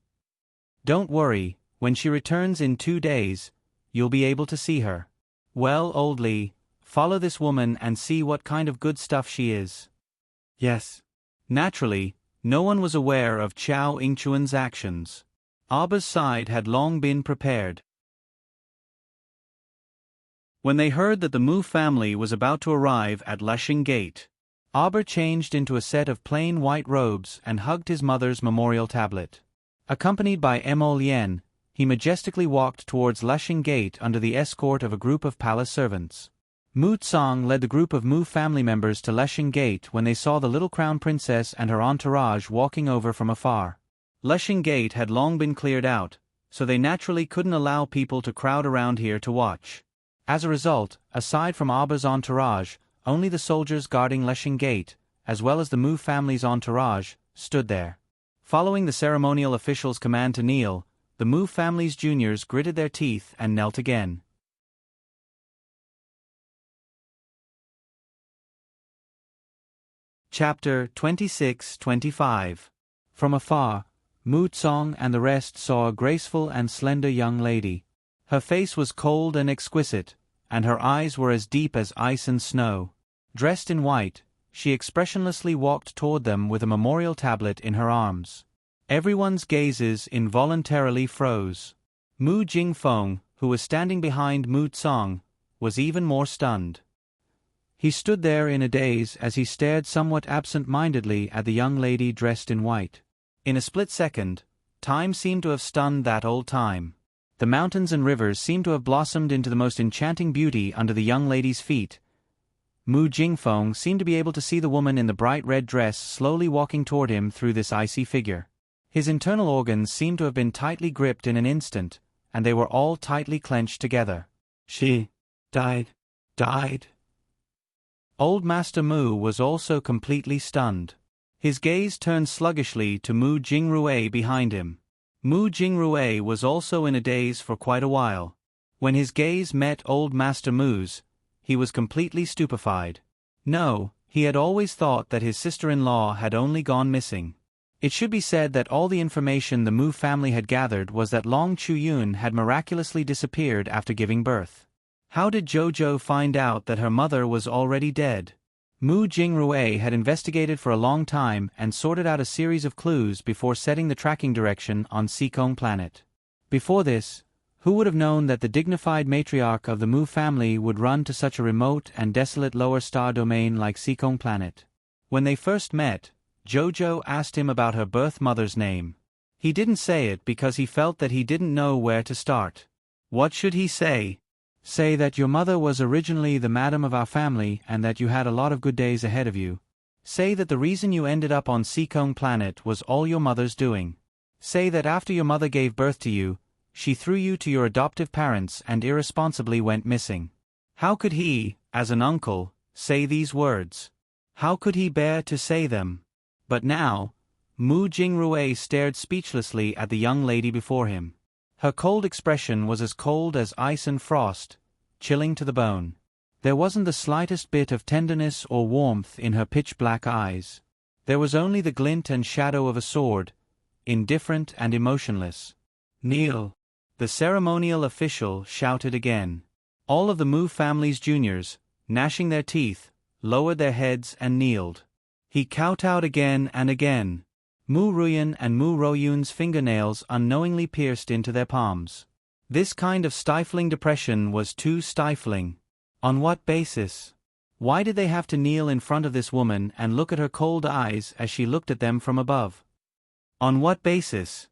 Don't worry, when she returns in 2 days, you'll be able to see her. Well, old Lee, follow this woman and see what kind of good stuff she is. Yes. Naturally, no one was aware of Chow Wing-chun's actions. Aba's side had long been prepared. When they heard that the Mu family was about to arrive at Lushing Gate, Aba changed into a set of plain white robes and hugged his mother's memorial tablet. Accompanied by Mo Lien, he majestically walked towards Lushing Gate under the escort of a group of palace servants. Mu Tsang led the group of Mu family members to Lushing Gate when they saw the little crown princess and her entourage walking over from afar. Lushing Gate had long been cleared out, so they naturally couldn't allow people to crowd around here to watch. As a result, aside from Aba's entourage, only the soldiers guarding Lushing Gate, as well as the Mu family's entourage, stood there. Following the ceremonial official's command to kneel, the Mu family's juniors gritted their teeth and knelt again. Chapter 26-25. From afar, Mu Tsang and the rest saw a graceful and slender young lady. Her face was cold and exquisite, and her eyes were as deep as ice and snow. Dressed in white, she expressionlessly walked toward them with a memorial tablet in her arms. Everyone's gazes involuntarily froze. Mu Jingfeng, who was standing behind Mu Tsang, was even more stunned. He stood there in a daze as he stared somewhat absent-mindedly at the young lady dressed in white. In a split second, time seemed to have stunned that old time. The mountains and rivers seemed to have blossomed into the most enchanting beauty under the young lady's feet. Mu Jingfeng seemed to be able to see the woman in the bright red dress slowly walking toward him through this icy figure. His internal organs seemed to have been tightly gripped in an instant, and they were all tightly clenched together. She died. Old Master Mu was also completely stunned. His gaze turned sluggishly to Mu Jingrui behind him. Mu Jingrui was also in a daze for quite a while. When his gaze met Old Master Mu's, he was completely stupefied. No, he had always thought that his sister-in-law had only gone missing. It should be said that all the information the Mu family had gathered was that Long Chuyun had miraculously disappeared after giving birth. How did Jojo find out that her mother was already dead? Mu Jingrui had investigated for a long time and sorted out a series of clues before setting the tracking direction on Seekong Planet. Before this, who would have known that the dignified matriarch of the Mu family would run to such a remote and desolate lower star domain like Seekong Planet? When they first met, Jojo asked him about her birth mother's name. He didn't say it because he felt that he didn't know where to start. What should he say? Say that your mother was originally the madam of our family and that you had a lot of good days ahead of you. Say that the reason you ended up on Seekong Planet was all your mother's doing. Say that after your mother gave birth to you, she threw you to your adoptive parents and irresponsibly went missing. How could he, as an uncle, say these words? How could he bear to say them? But now, Mu Jingrui stared speechlessly at the young lady before him. Her cold expression was as cold as ice and frost, chilling to the bone. There wasn't the slightest bit of tenderness or warmth in her pitch-black eyes. There was only the glint and shadow of a sword, indifferent and emotionless. Kneel! The ceremonial official shouted again. All of the Mu family's juniors, gnashing their teeth, lowered their heads and kneeled. He kowtowed again and again. Mu Ruyan and Mu Royun's fingernails unknowingly pierced into their palms. This kind of stifling depression was too stifling. On what basis? Why did they have to kneel in front of this woman and look at her cold eyes as she looked at them from above? On what basis?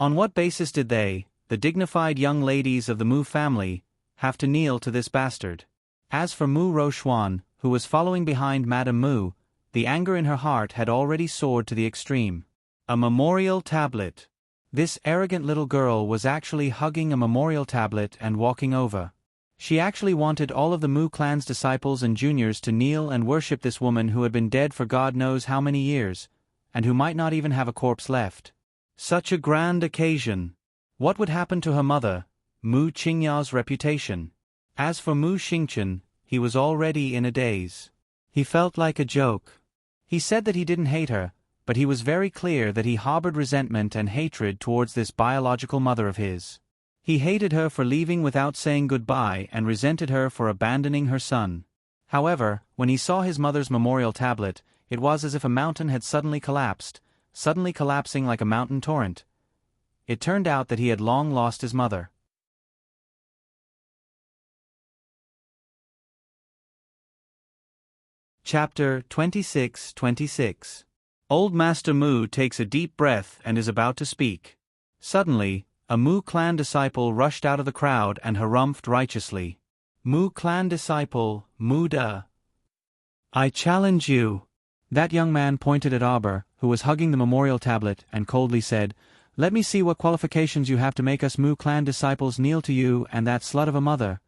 On what basis did they, the dignified young ladies of the Mu family, have to kneel to this bastard? As for Mu Roxuan, who was following behind Madame Mu, the anger in her heart had already soared to the extreme. A memorial tablet. This arrogant little girl was actually hugging a memorial tablet and walking over. She actually wanted all of the Mu clan's disciples and juniors to kneel and worship this woman who had been dead for God knows how many years, and who might not even have a corpse left. Such a grand occasion. What would happen to her mother, Mu Qingya's reputation? As for Mu Xingchen, he was already in a daze. He felt like a joke. He said that he didn't hate her, but he was very clear that he harbored resentment and hatred towards this biological mother of his. He hated her for leaving without saying goodbye and resented her for abandoning her son. However, when he saw his mother's memorial tablet, it was as if a mountain had suddenly collapsing like a mountain torrent. It turned out that he had long lost his mother. Chapter 26:26. Old Master Mu takes a deep breath and is about to speak. Suddenly, a Mu clan disciple rushed out of the crowd and harumphed righteously. Mu clan disciple, Mu Da. I challenge you. That young man pointed at Arbor, who was hugging the memorial tablet, and coldly said, Let me see what qualifications you have to make us Mu clan disciples kneel to you and that slut of a mother.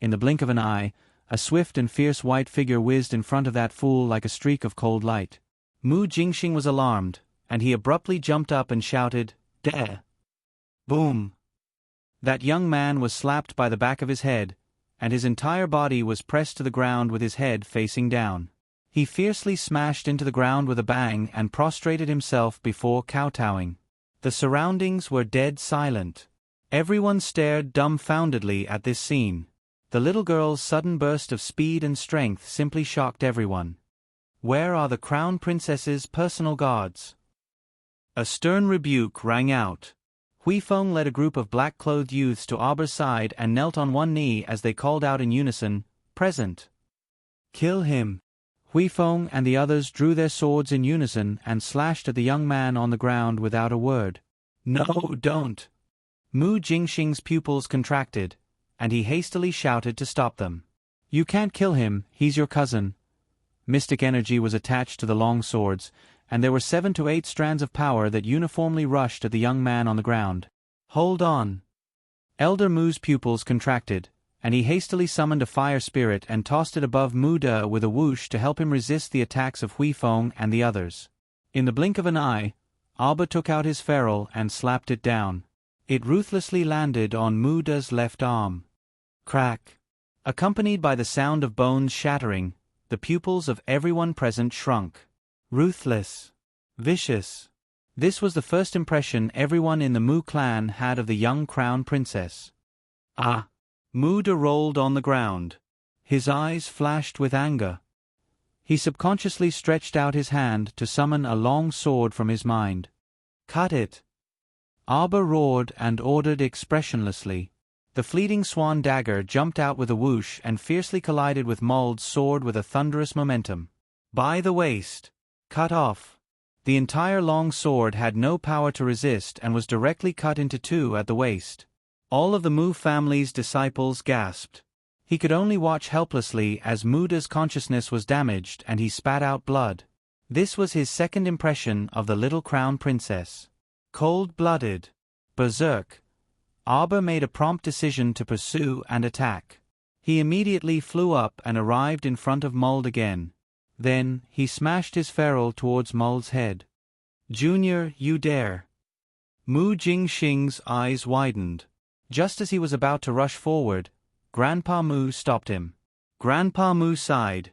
In the blink of an eye, a swift and fierce white figure whizzed in front of that fool like a streak of cold light. Mu Jingxing was alarmed, and he abruptly jumped up and shouted, Deh! Boom! That young man was slapped by the back of his head, and his entire body was pressed to the ground with his head facing down. He fiercely smashed into the ground with a bang and prostrated himself before kowtowing. The surroundings were dead silent. Everyone stared dumbfoundedly at this scene. The little girl's sudden burst of speed and strength simply shocked everyone. Where are the Crown Princess's personal guards? A stern rebuke rang out. Huifeng led a group of black-clothed youths to Arbor's side and knelt on one knee as they called out in unison, Present. Kill him. Huifeng and the others drew their swords in unison and slashed at the young man on the ground without a word. No, don't. Mu Jingxing's pupils contracted, and he hastily shouted to stop them. You can't kill him, he's your cousin. Mystic energy was attached to the long swords, and there were 7 to 8 strands of power that uniformly rushed at the young man on the ground. Hold on. Elder Mu's pupils contracted, and he hastily summoned a fire spirit and tossed it above Mu De with a whoosh to help him resist the attacks of Hui Feng and the others. In the blink of an eye, Alba took out his ferrule and slapped it down. It ruthlessly landed on Mu De's left arm. Crack! Accompanied by the sound of bones shattering, the pupils of everyone present shrunk. Ruthless. Vicious. This was the first impression everyone in the Mu clan had of the young crown princess. Ah! Mu De rolled on the ground. His eyes flashed with anger. He subconsciously stretched out his hand to summon a long sword from his mind. Cut it! Alba roared and ordered expressionlessly. The fleeting swan dagger jumped out with a whoosh and fiercely collided with Muld's sword with a thunderous momentum. By the waist. Cut off. The entire long sword had no power to resist and was directly cut into two at the waist. All of the Mu family's disciples gasped. He could only watch helplessly as Mu De's consciousness was damaged and he spat out blood. This was his second impression of the little crown princess. Cold-blooded. Berserk. Alba made a prompt decision to pursue and attack. He immediately flew up and arrived in front of Muld again. Then, he smashed his ferrule towards Muld's head. Junior, you dare! Mu Jingxing's eyes widened. Just as he was about to rush forward, Grandpa Mu stopped him. Grandpa Mu sighed.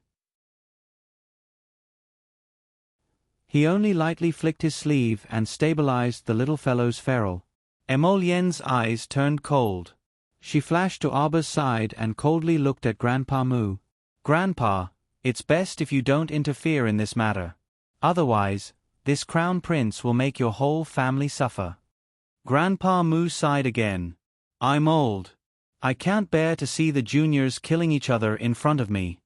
He only lightly flicked his sleeve and stabilized the little fellow's ferrule. Emolyen's eyes turned cold. She flashed to Alba's side and coldly looked at Grandpa Mu. Grandpa, it's best if you don't interfere in this matter. Otherwise, this crown prince will make your whole family suffer. Grandpa Mu sighed again. I'm old. I can't bear to see the juniors killing each other in front of me.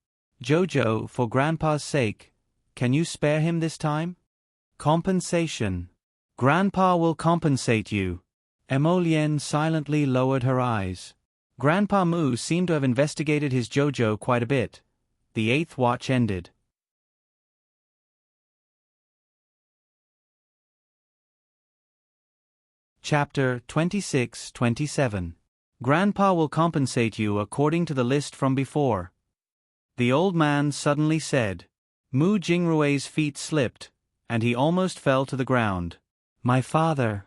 Jojo, for Grandpa's sake, can you spare him this time? Compensation. Grandpa will compensate you. Emolyen silently lowered her eyes. Grandpa Mu seemed to have investigated his Jojo quite a bit. The 8th watch ended. Chapter 26-27. Grandpa will compensate you according to the list from before. The old man suddenly said. Mu Jingrue's feet slipped, and he almost fell to the ground. My father.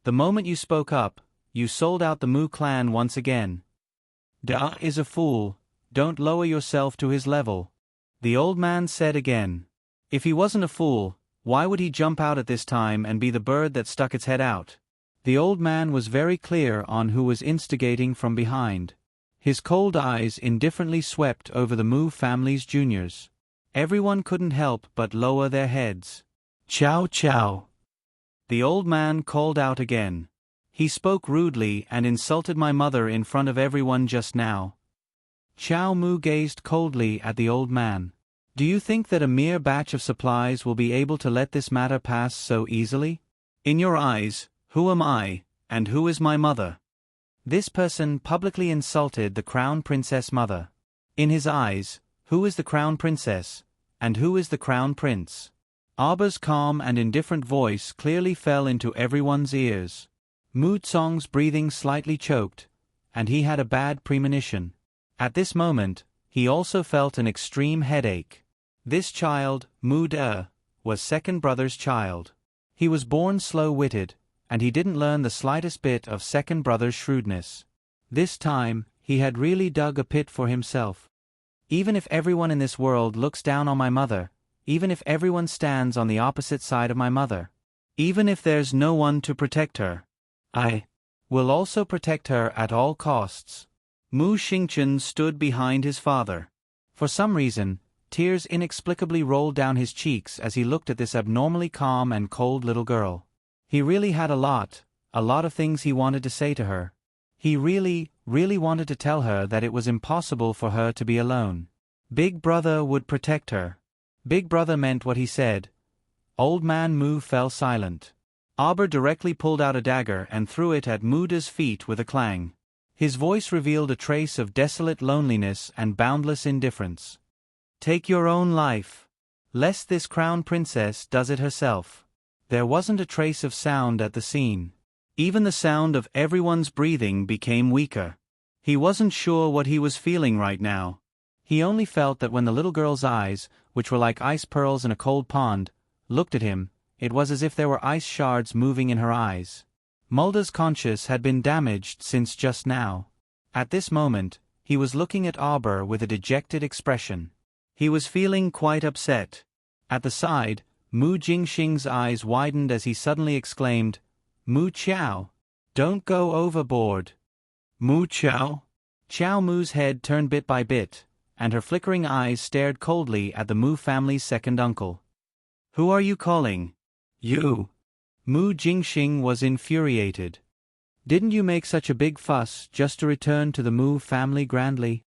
The moment you spoke up, you sold out the Mu clan once again. Da is a fool, don't lower yourself to his level. The old man said again. If he wasn't a fool, why would he jump out at this time and be the bird that stuck its head out? The old man was very clear on who was instigating from behind. His cold eyes indifferently swept over the Mu family's juniors. Everyone couldn't help but lower their heads. Chow chow. The old man called out again. He spoke rudely and insulted my mother in front of everyone just now. Chow Mu gazed coldly at the old man. Do you think that a mere batch of supplies will be able to let this matter pass so easily? In your eyes, who am I, and who is my mother? This person publicly insulted the crown princess mother. In his eyes, who is the crown princess, and who is the crown prince? Alba's calm and indifferent voice clearly fell into everyone's ears. Mu Tsong's breathing slightly choked, and he had a bad premonition. At this moment, he also felt an extreme headache. This child, Mu De, was second brother's child. He was born slow-witted, and he didn't learn the slightest bit of second brother's shrewdness. This time, he had really dug a pit for himself. Even if everyone in this world looks down on my mother, even if everyone stands on the opposite side of my mother, even if there's no one to protect her, I will also protect her at all costs. Mu Xingchen stood behind his father. For some reason, tears inexplicably rolled down his cheeks as he looked at this abnormally calm and cold little girl. He really had a lot of things he wanted to say to her. He really wanted to tell her that it was impossible for her to be alone. Big Brother would protect her. Big Brother meant what he said. Old man Mu fell silent. Alba directly pulled out a dagger and threw it at Mu De's feet with a clang. His voice revealed a trace of desolate loneliness and boundless indifference. Take your own life. Lest this crown princess does it herself. There wasn't a trace of sound at the scene. Even the sound of everyone's breathing became weaker. He wasn't sure what he was feeling right now. He only felt that when the little girl's eyes, which were like ice pearls in a cold pond, looked at him, it was as if there were ice shards moving in her eyes. Mulder's conscience had been damaged since just now. At this moment, he was looking at Arbor with a dejected expression. He was feeling quite upset. At the side, Mu Jingxing's eyes widened as he suddenly exclaimed, "Mu Qiao! Don't go overboard!" "Mu Qiao?" Qiao Mu's head turned bit by bit, and her flickering eyes stared coldly at the Mu family's second uncle. "Who are you calling?" "You." Mu Jingxing was infuriated. "Didn't you make such a big fuss just to return to the Mu family grandly?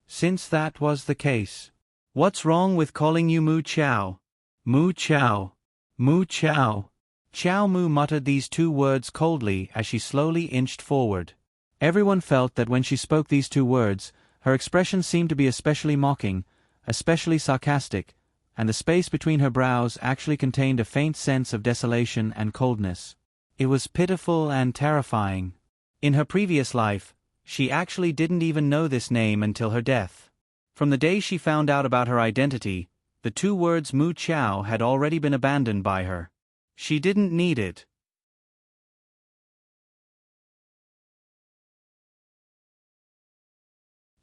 Since that was the case, what's wrong with calling you Mu Qiao? Mu Qiao. Mu Qiao." Qiao Mu muttered these two words coldly as she slowly inched forward. Everyone felt that when she spoke these two words, her expression seemed to be especially mocking, especially sarcastic, and the space between her brows actually contained a faint sense of desolation and coldness. It was pitiful and terrifying. In her previous life, she actually didn't even know this name until her death. From the day she found out about her identity, the two words Mu Qiao had already been abandoned by her. She didn't need it.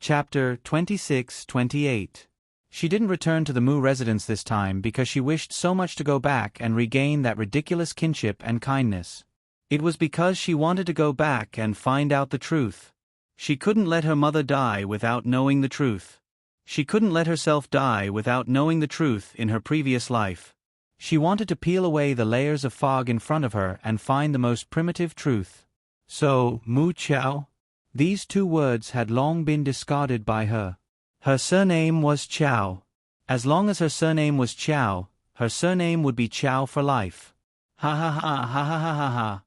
Chapter 26-28. She didn't return to the Mu residence this time because she wished so much to go back and regain that ridiculous kinship and kindness. It was because she wanted to go back and find out the truth. She couldn't let her mother die without knowing the truth. She couldn't let herself die without knowing the truth in her previous life. She wanted to peel away the layers of fog in front of her and find the most primitive truth. So, Mu Qiao? These two words had long been discarded by her. Her surname was Qiao. As long as her surname was Qiao, her surname would be Qiao for life. Ha ha ha ha ha ha ha ha.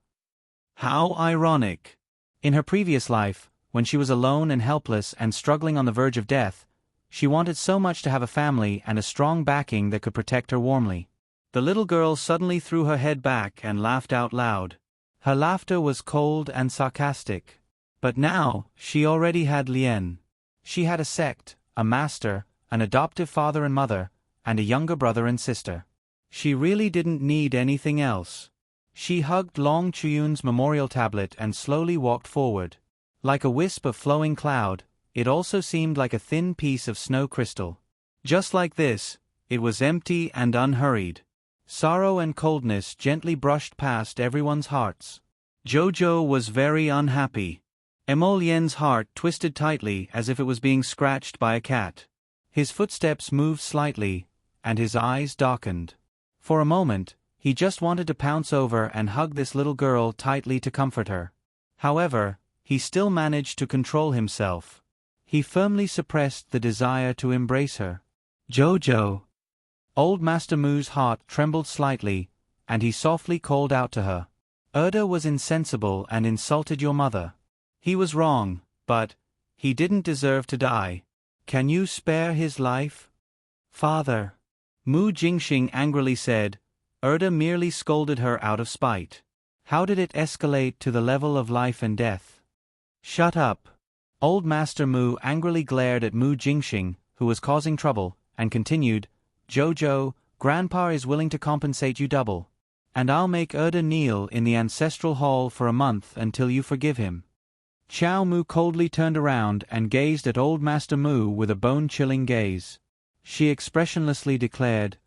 How ironic. In her previous life, when she was alone and helpless and struggling on the verge of death, she wanted so much to have a family and a strong backing that could protect her warmly. The little girl suddenly threw her head back and laughed out loud. Her laughter was cold and sarcastic. But now, she already had Lien. She had a sect, a master, an adoptive father and mother, and a younger brother and sister. She really didn't need anything else. She hugged Long Chuyun's memorial tablet and slowly walked forward. Like a wisp of flowing cloud, it also seemed like a thin piece of snow crystal. Just like this, it was empty and unhurried. Sorrow and coldness gently brushed past everyone's hearts. Jojo was very unhappy. Emolien's heart twisted tightly as if it was being scratched by a cat. His footsteps moved slightly, and his eyes darkened. For a moment, he just wanted to pounce over and hug this little girl tightly to comfort her. However, he still managed to control himself. He firmly suppressed the desire to embrace her. "Jojo." Old Master Mu's heart trembled slightly, and he softly called out to her. "Erda was insensible and insulted your mother. He was wrong, but he didn't deserve to die. Can you spare his life?" "Father," Mu Jingxing angrily said, "Erda merely scolded her out of spite. How did it escalate to the level of life and death?" "Shut up." Old Master Mu angrily glared at Mu Jingxing, who was causing trouble, and continued, "Jojo, Grandpa is willing to compensate you double. And I'll make Erda kneel in the ancestral hall for a month until you forgive him." Qiao Mu coldly turned around and gazed at Old Master Mu with a bone-chilling gaze. She expressionlessly declared,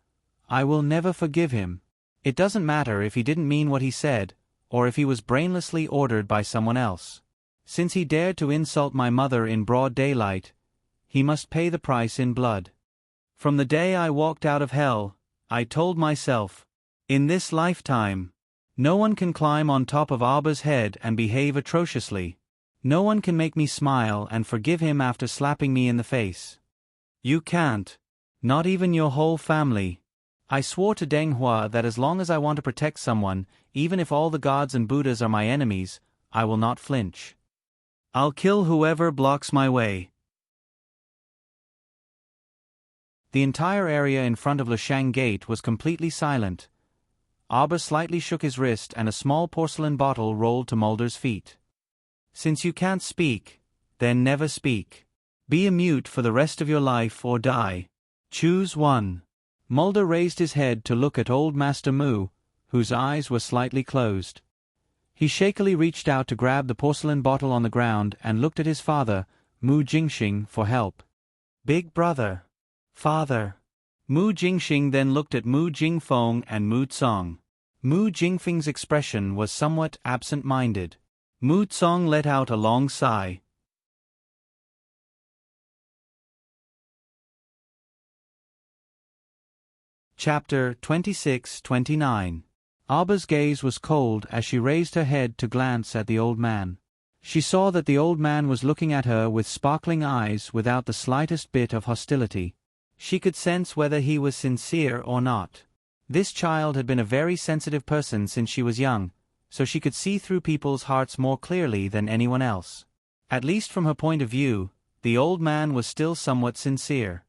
"I will never forgive him. It doesn't matter if he didn't mean what he said, or if he was brainlessly ordered by someone else. Since he dared to insult my mother in broad daylight, he must pay the price in blood. From the day I walked out of hell, I told myself, in this lifetime, no one can climb on top of Arba's head and behave atrociously. No one can make me smile and forgive him after slapping me in the face. You can't. Not even your whole family. I swore to Deng Hua that as long as I want to protect someone, even if all the gods and Buddhas are my enemies, I will not flinch. I'll kill whoever blocks my way." The entire area in front of Leshang Gate was completely silent. Arba slightly shook his wrist and a small porcelain bottle rolled to Mulder's feet. Since you can't speak, then never speak. Be a mute for the rest of your life or die. Choose one. Mulder raised his head to look at old Master Moo, whose eyes were slightly closed. He shakily reached out to grab the porcelain bottle on the ground and looked at his father, Mu Jingxing, for help. Big brother. Father. Mu Jingxing then looked at Mu Jingfeng and Mu Tsong. Mu Jingfeng's expression was somewhat absent-minded. Mu Tsong let out a long sigh. Chapter 26-29. Aba's gaze was cold as she raised her head to glance at the old man. She saw that the old man was looking at her with sparkling eyes without the slightest bit of hostility. She could sense whether he was sincere or not. This child had been a very sensitive person since she was young, so she could see through people's hearts more clearly than anyone else. At least from her point of view, the old man was still somewhat sincere.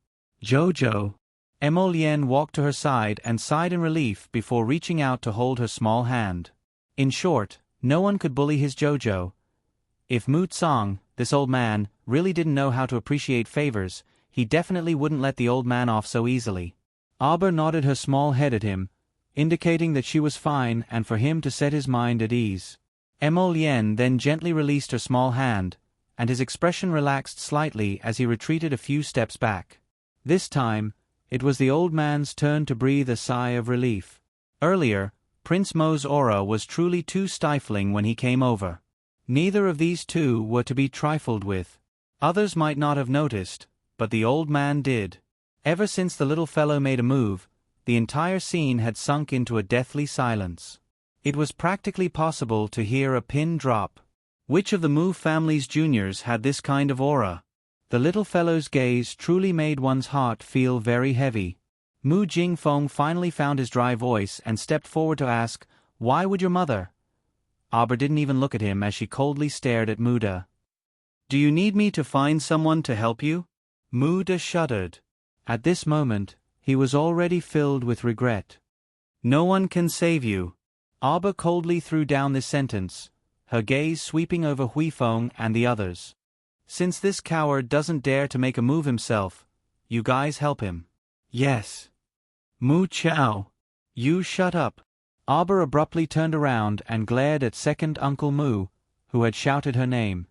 Jojo. Emolien walked to her side and sighed in relief before reaching out to hold her small hand. In short, no one could bully his Jojo. If Mu Tsong, this old man, really didn't know how to appreciate favors, he definitely wouldn't let the old man off so easily. Aba nodded her small head at him, indicating that she was fine and for him to set his mind at ease. Emolien then gently released her small hand, and his expression relaxed slightly as he retreated a few steps back. This time, it was the old man's turn to breathe a sigh of relief. Earlier, Prince Mo's aura was truly too stifling when he came over. Neither of these two were to be trifled with. Others might not have noticed, but the old man did. Ever since the little fellow made a move, the entire scene had sunk into a deathly silence. It was practically possible to hear a pin drop. Which of the Mu family's juniors had this kind of aura? The little fellow's gaze truly made one's heart feel very heavy. Mu Jingfeng finally found his dry voice and stepped forward to ask, "Why would your mother?" Aba didn't even look at him as she coldly stared at Muda. "Do you need me to find someone to help you?" Muda shuddered. At this moment, he was already filled with regret. "No one can save you." Aba coldly threw down this sentence, her gaze sweeping over Huifeng and the others. "Since this coward doesn't dare to make a move himself, you guys help him." "Yes." "Mu Chao. You shut up." Aba abruptly turned around and glared at second Uncle Mu, who had shouted her name.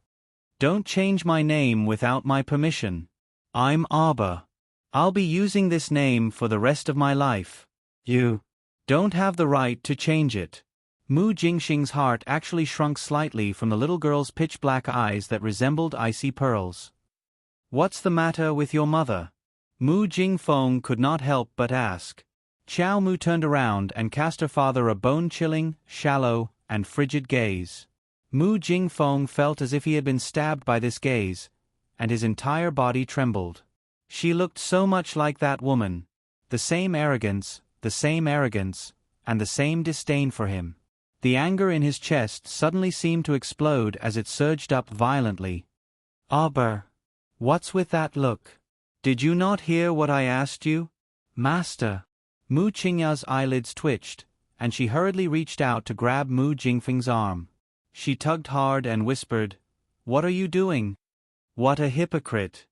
"Don't change my name without my permission. I'm Aba. I'll be using this name for the rest of my life. You don't have the right to change it." Mu Jingxing's heart actually shrunk slightly from the little girl's pitch-black eyes that resembled icy pearls. "What's the matter with your mother?" Mu Jingfeng could not help but ask. Xiao Mu turned around and cast her father a bone-chilling, shallow, and frigid gaze. Mu Jingfeng felt as if he had been stabbed by this gaze, and his entire body trembled. She looked so much like that woman. The same arrogance, and the same disdain for him. The anger in his chest suddenly seemed to explode as it surged up violently. "Aba, what's with that look? Did you not hear what I asked you?" "Master." Mu Qingya's eyelids twitched, and she hurriedly reached out to grab Mu Jingfeng's arm. She tugged hard and whispered, "What are you doing? What a hypocrite."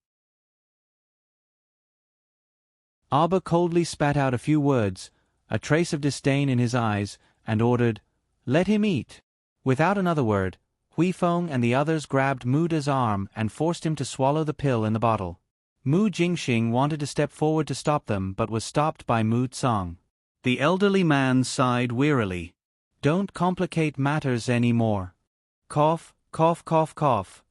Aba coldly spat out a few words, a trace of disdain in his eyes, and ordered, "Let him eat." Without another word, Huifeng and the others grabbed Muda's arm and forced him to swallow the pill in the bottle. Mu Jingxing wanted to step forward to stop them but was stopped by Mu Tsong. The elderly man sighed wearily. "Don't complicate matters any more. Cough, cough, cough, cough."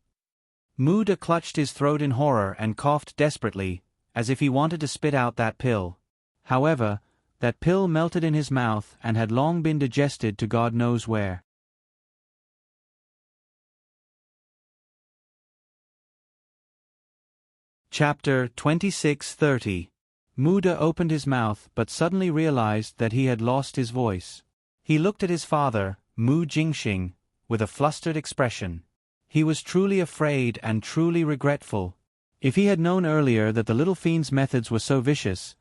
Muda clutched his throat in horror and coughed desperately, as if he wanted to spit out that pill. However, that pill melted in his mouth and had long been digested to God knows where. Chapter 26-30. Muda opened his mouth but suddenly realized that he had lost his voice. He looked at his father, Mu Jingxing, with a flustered expression. He was truly afraid and truly regretful. If he had known earlier that the little fiend's methods were so vicious,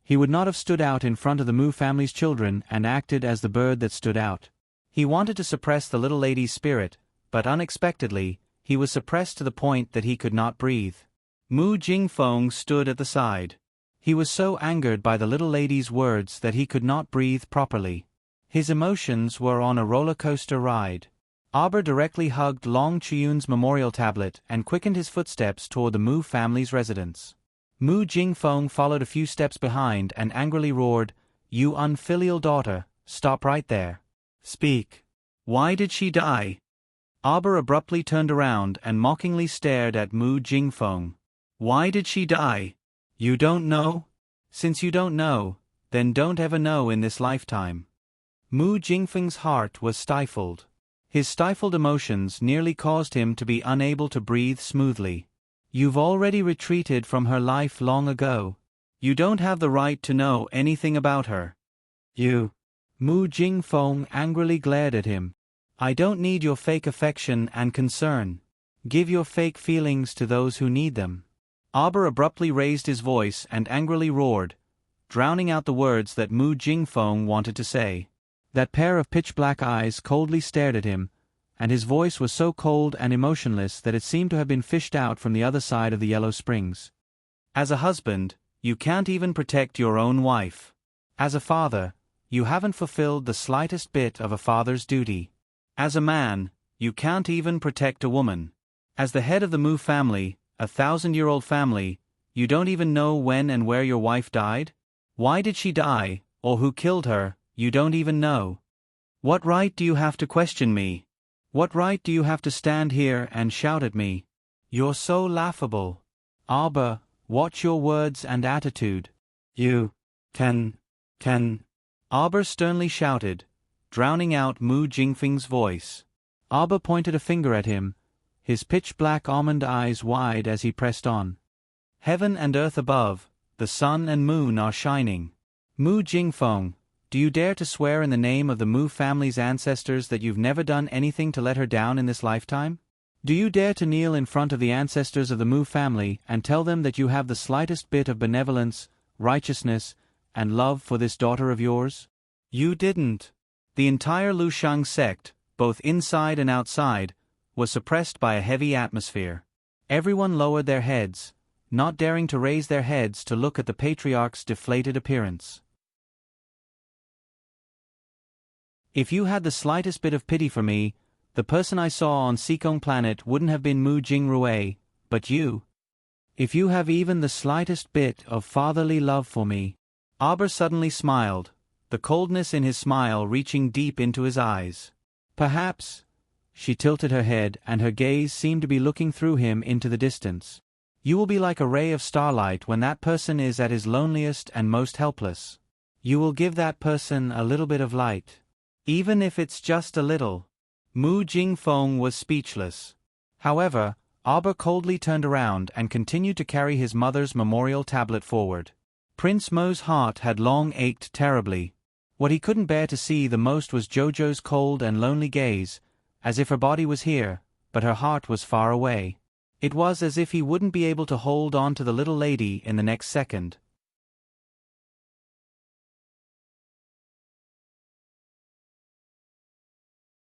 he would not have stood out in front of the Mu family's children and acted as the bird that stood out. He wanted to suppress the little lady's spirit, but unexpectedly, he was suppressed to the point that he could not breathe. Mu Jingfeng stood at the side. He was so angered by the little lady's words that he could not breathe properly. His emotions were on a roller coaster ride. Arbor directly hugged Long Chiyun's memorial tablet and quickened his footsteps toward the Mu family's residence. Mu Jingfeng followed a few steps behind and angrily roared, "You unfilial daughter, stop right there. Speak. Why did she die?" Arbor abruptly turned around and mockingly stared at Mu Jingfeng. "Why did she die? You don't know? Since you don't know, then don't ever know in this lifetime." Mu Jingfeng's heart was stifled. His stifled emotions nearly caused him to be unable to breathe smoothly. "You've already retreated from her life long ago. You don't have the right to know anything about her. You." Mu Jingfeng angrily glared at him. "I don't need your fake affection and concern. Give your fake feelings to those who need them." Arbor abruptly raised his voice and angrily roared, drowning out the words that Mu Jingfeng wanted to say. That pair of pitch-black eyes coldly stared at him, and his voice was so cold and emotionless that it seemed to have been fished out from the other side of the Yellow Springs. "As a husband, you can't even protect your own wife. As a father, you haven't fulfilled the slightest bit of a father's duty. As a man, you can't even protect a woman. As the head of the Mu family, a 1,000-year-old family, you don't even know when and where your wife died? Why did she die, or who killed her, you don't even know. What right do you have to question me? What right do you have to stand here and shout at me? You're so laughable. Arbor, watch your words and attitude. You can. Arbor sternly shouted, drowning out Mu Jingfeng's voice. Arbor pointed a finger at him, his pitch-black almond eyes wide as he pressed on. "Heaven and earth above, the sun and moon are shining. Mu Jingfeng, do you dare to swear in the name of the Mu family's ancestors that you've never done anything to let her down in this lifetime? Do you dare to kneel in front of the ancestors of the Mu family and tell them that you have the slightest bit of benevolence, righteousness, and love for this daughter of yours? You didn't." The entire Lushang sect, both inside and outside, was suppressed by a heavy atmosphere. Everyone lowered their heads, not daring to raise their heads to look at the patriarch's deflated appearance. "If you had the slightest bit of pity for me, the person I saw on Sikong planet wouldn't have been Mu Jingrui, but you. If you have even the slightest bit of fatherly love for me." Arbor suddenly smiled, the coldness in his smile reaching deep into his eyes. "Perhaps." She tilted her head and her gaze seemed to be looking through him into the distance. "You will be like a ray of starlight when that person is at his loneliest and most helpless. You will give that person a little bit of light. Even if it's just a little." Mu Jingfeng was speechless. However, Arbor coldly turned around and continued to carry his mother's memorial tablet forward. Prince Mo's heart had long ached terribly. What he couldn't bear to see the most was Jojo's cold and lonely gaze, as if her body was here, but her heart was far away. It was as if he wouldn't be able to hold on to the little lady in the next second.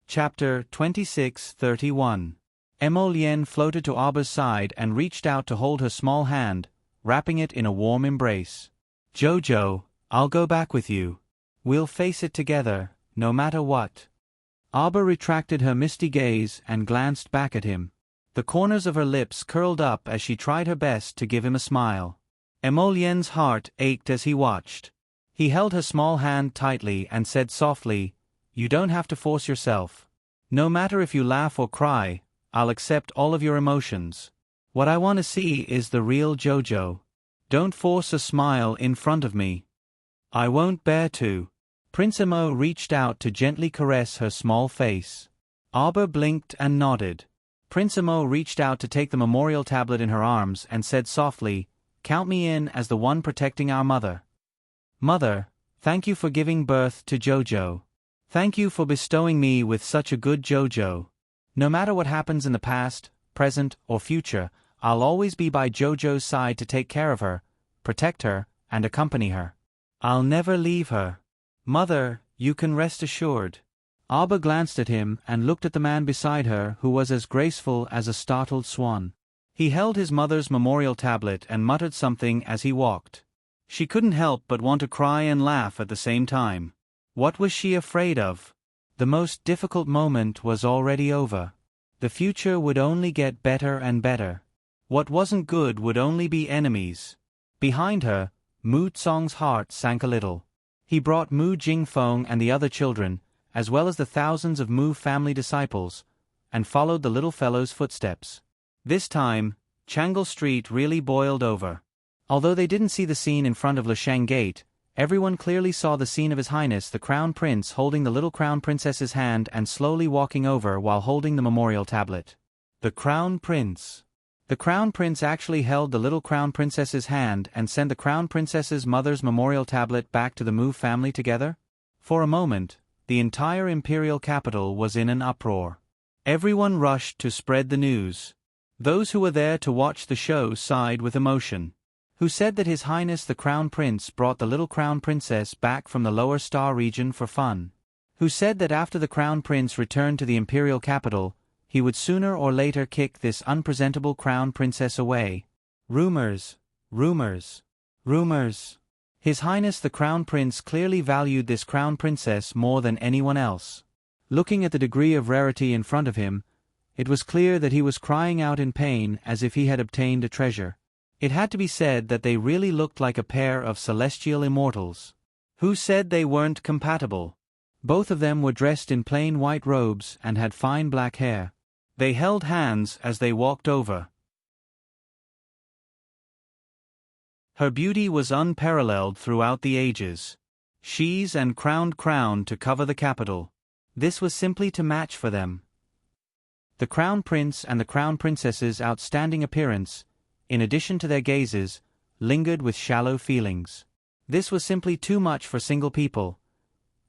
Chapter 26:31. Emolien floated to Arbor's side and reached out to hold her small hand, wrapping it in a warm embrace. "Jojo, I'll go back with you. We'll face it together, no matter what." Arbor retracted her misty gaze and glanced back at him. The corners of her lips curled up as she tried her best to give him a smile. Emolien's heart ached as he watched. He held her small hand tightly and said softly, "You don't have to force yourself. No matter if you laugh or cry, I'll accept all of your emotions. What I want to see is the real Jojo. Don't force a smile in front of me. I won't bear to." Prince Mo reached out to gently caress her small face. Arbor blinked and nodded. Prince Mo reached out to take the memorial tablet in her arms and said softly, "Count me in as the one protecting our mother. Mother, thank you for giving birth to Jojo. Thank you for bestowing me with such a good Jojo. No matter what happens in the past, present, or future, I'll always be by Jojo's side to take care of her, protect her, and accompany her. I'll never leave her. Mother, you can rest assured. Aba glanced at him and looked at the man beside her who was as graceful as a startled swan. He held his mother's memorial tablet and muttered something as he walked. She couldn't help but want to cry and laugh at the same time. What was she afraid of? The most difficult moment was already over. The future would only get better and better. What wasn't good would only be enemies. Behind her, Mu Tsong's heart sank a little. He brought Mu Jingfeng and the other children, as well as the thousands of Mu family disciples, and followed the little fellow's footsteps. This time, Changle Street really boiled over. Although they didn't see the scene in front of Lesheng Gate, everyone clearly saw the scene of His Highness the Crown Prince holding the little Crown Princess's hand and slowly walking over while holding the memorial tablet. The Crown Prince. The Crown Prince actually held the little Crown Princess's hand and sent the Crown Princess's mother's memorial tablet back to the Mu family together? For a moment, the entire imperial capital was in an uproar. Everyone rushed to spread the news. Those who were there to watch the show sighed with emotion. Who said that His Highness the Crown Prince brought the little Crown Princess back from the lower star region for fun? Who said that after the Crown Prince returned to the imperial capital, he would sooner or later kick this unpresentable Crown Princess away? Rumors, rumors, rumors. His Highness the Crown Prince clearly valued this Crown Princess more than anyone else. Looking at the degree of rarity in front of him, it was clear that he was crying out in pain as if he had obtained a treasure. It had to be said that they really looked like a pair of celestial immortals. Who said they weren't compatible? Both of them were dressed in plain white robes and had fine black hair. They held hands as they walked over. Her beauty was unparalleled throughout the ages. She's and crowned crown to cover the capital. This was simply to match for them. The Crown Prince and the Crown Princess's outstanding appearance, in addition to their gazes, lingered with shallow feelings. This was simply too much for single people.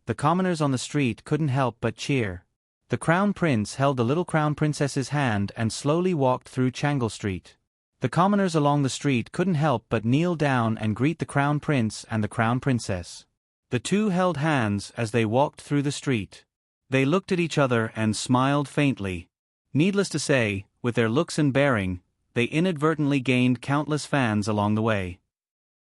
The commoners on the street couldn't help but cheer. The Crown Prince held the little Crown Princess's hand and slowly walked through Changle Street. The commoners along the street couldn't help but kneel down and greet the Crown Prince and the Crown Princess. The two held hands as they walked through the street. They looked at each other and smiled faintly. Needless to say, with their looks and bearing, they inadvertently gained countless fans along the way.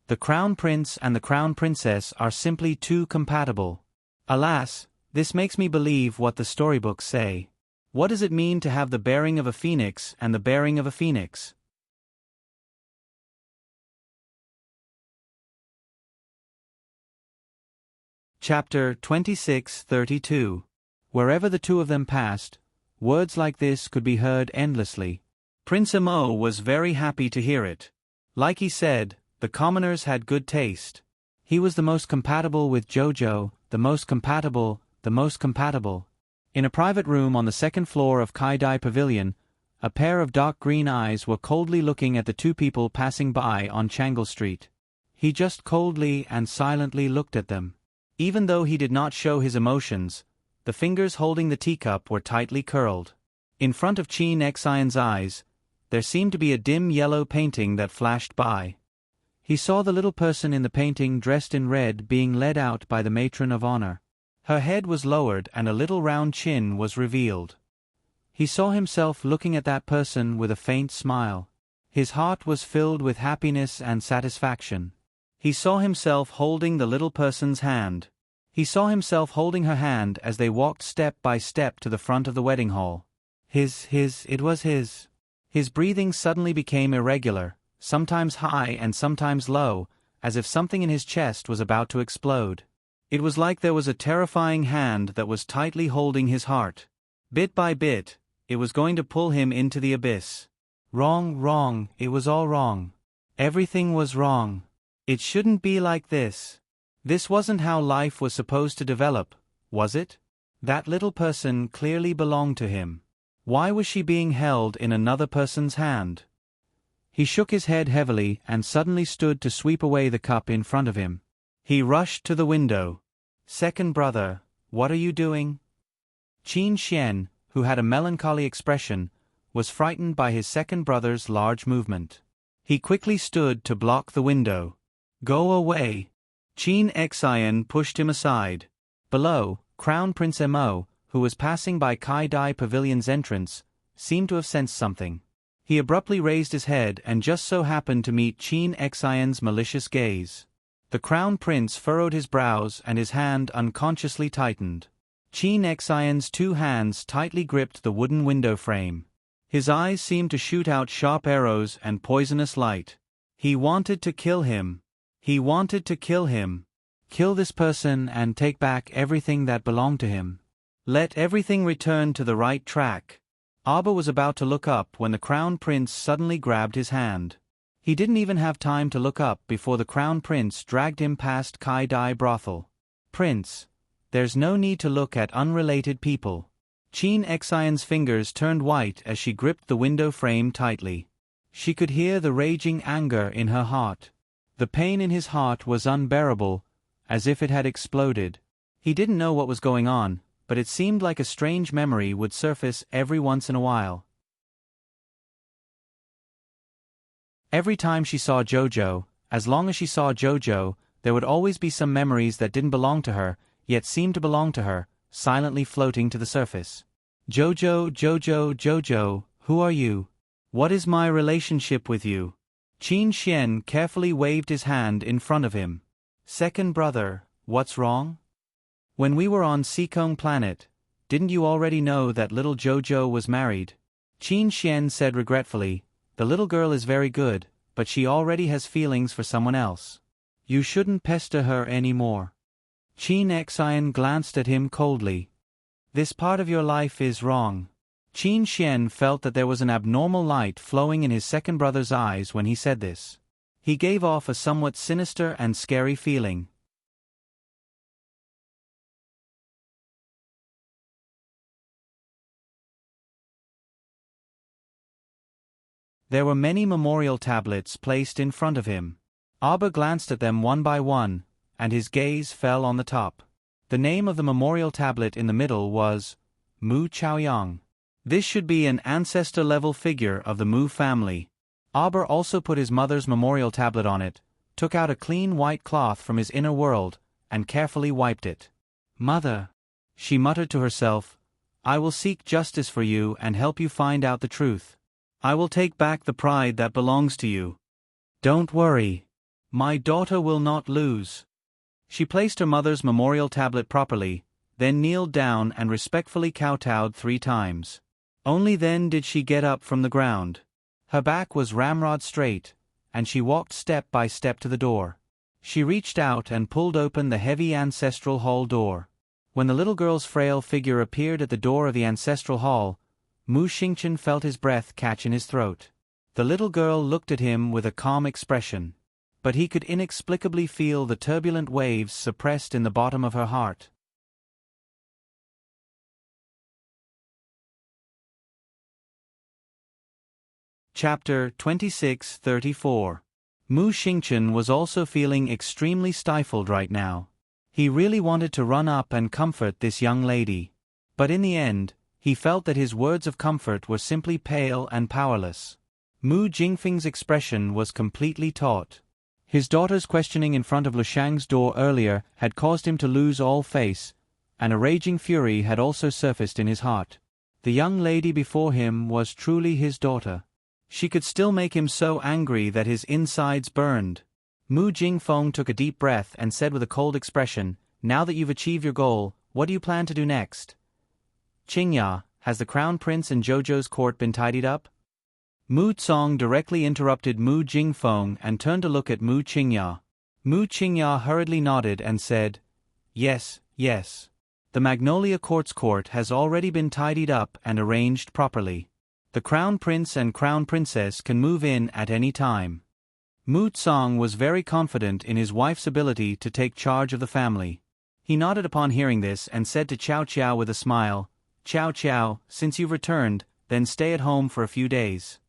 The Crown Prince and the Crown Princess are simply too compatible. Alas, this makes me believe what the storybooks say. What does it mean to have the bearing of a phoenix and the bearing of a phoenix? Chapter 26:32. Wherever the two of them passed, words like this could be heard endlessly. Prince Mo was very happy to hear it. Like he said, the commoners had good taste. He was the most compatible with Jojo, the most compatible. In a private room on the second floor of Kai Dai Pavilion, a pair of dark green eyes were coldly looking at the two people passing by on Changle Street. He just coldly and silently looked at them. Even though he did not show his emotions, the fingers holding the teacup were tightly curled. In front of Qin Xian's eyes, there seemed to be a dim yellow painting that flashed by. He saw the little person in the painting dressed in red being led out by the matron of honor. Her head was lowered and a little round chin was revealed. He saw himself looking at that person with a faint smile. His heart was filled with happiness and satisfaction. He saw himself holding the little person's hand. He saw himself holding her hand as they walked step by step to the front of the wedding hall. It was his. His breathing suddenly became irregular, sometimes high and sometimes low, as if something in his chest was about to explode. It was like there was a terrifying hand that was tightly holding his heart. Bit by bit, it was going to pull him into the abyss. Wrong, it was all wrong. Everything was wrong. It shouldn't be like this. This wasn't how life was supposed to develop, was it? That little person clearly belonged to him. Why was she being held in another person's hand? He shook his head heavily and suddenly stood to sweep away the cup in front of him. He rushed to the window. Second brother, what are you doing? Qin Xian, who had a melancholy expression, was frightened by his second brother's large movement. He quickly stood to block the window. Go away. Qin Xian pushed him aside. Below, Crown Prince Mo, who was passing by Kai Dai Pavilion's entrance, seemed to have sensed something. He abruptly raised his head and just so happened to meet Qin Xian's malicious gaze. The Crown Prince furrowed his brows and his hand unconsciously tightened. Qin Xian's two hands tightly gripped the wooden window frame. His eyes seemed to shoot out sharp arrows and poisonous light. He wanted to kill him. He wanted to kill him. Kill this person and take back everything that belonged to him. Let everything return to the right track. Abba was about to look up when the Crown Prince suddenly grabbed his hand. He didn't even have time to look up before the Crown Prince dragged him past Kai Dai brothel. Prince, there's no need to look at unrelated people. Qin Xian's fingers turned white as she gripped the window frame tightly. She could hear the raging anger in her heart. The pain in his heart was unbearable, as if it had exploded. He didn't know what was going on, but it seemed like a strange memory would surface every once in a while. Every time she saw Jojo, as long as she saw Jojo, there would always be some memories that didn't belong to her, yet seemed to belong to her, silently floating to the surface. Jojo, Jojo, Jojo, who are you? What is my relationship with you? Qin Xian carefully waved his hand in front of him. Second brother, what's wrong? When we were on Seikong planet, didn't you already know that little Jojo was married? Qin Xian said regretfully, the little girl is very good, but she already has feelings for someone else. You shouldn't pester her anymore. Qin Xian glanced at him coldly. This part of your life is wrong. Qin Xian felt that there was an abnormal light flowing in his second brother's eyes when he said this. He gave off a somewhat sinister and scary feeling. There were many memorial tablets placed in front of him. Abba glanced at them one by one, and his gaze fell on the top. The name of the memorial tablet in the middle was Mu Chaoyang. This should be an ancestor-level figure of the Mu family. Abba also put his mother's memorial tablet on it, took out a clean white cloth from his inner world, and carefully wiped it. Mother, she muttered to herself, I will seek justice for you and help you find out the truth. I will take back the pride that belongs to you. Don't worry. My daughter will not lose. She placed her mother's memorial tablet properly, then kneeled down and respectfully kowtowed 3 times. Only then did she get up from the ground. Her back was ramrod straight, and she walked step by step to the door. She reached out and pulled open the heavy ancestral hall door. When the little girl's frail figure appeared at the door of the ancestral hall, Mu Xingchen felt his breath catch in his throat. The little girl looked at him with a calm expression, but he could inexplicably feel the turbulent waves suppressed in the bottom of her heart. Chapter 26:34. Mu Xingchen was also feeling extremely stifled right now. He really wanted to run up and comfort this young lady. But in the end, he felt that his words of comfort were simply pale and powerless. Mu Jingfeng's expression was completely taut. His daughter's questioning in front of Lushang's door earlier had caused him to lose all face, and a raging fury had also surfaced in his heart. The young lady before him was truly his daughter. She could still make him so angry that his insides burned. Mu Jingfeng took a deep breath and said with a cold expression, Now that you've achieved your goal, what do you plan to do next? Qingya, has the Crown Prince and Jojo's court been tidied up? Mu Tsong directly interrupted Mu Jingfeng and turned to look at Mu Qingya. Mu Qingya hurriedly nodded and said, Yes, yes. The Magnolia Court's court has already been tidied up and arranged properly. The Crown Prince and Crown Princess can move in at any time. Mu Tsong was very confident in his wife's ability to take charge of the family. He nodded upon hearing this and said to Qiao Qiao with a smile, Qiao Qiao, since you've returned, then stay at home for a few days.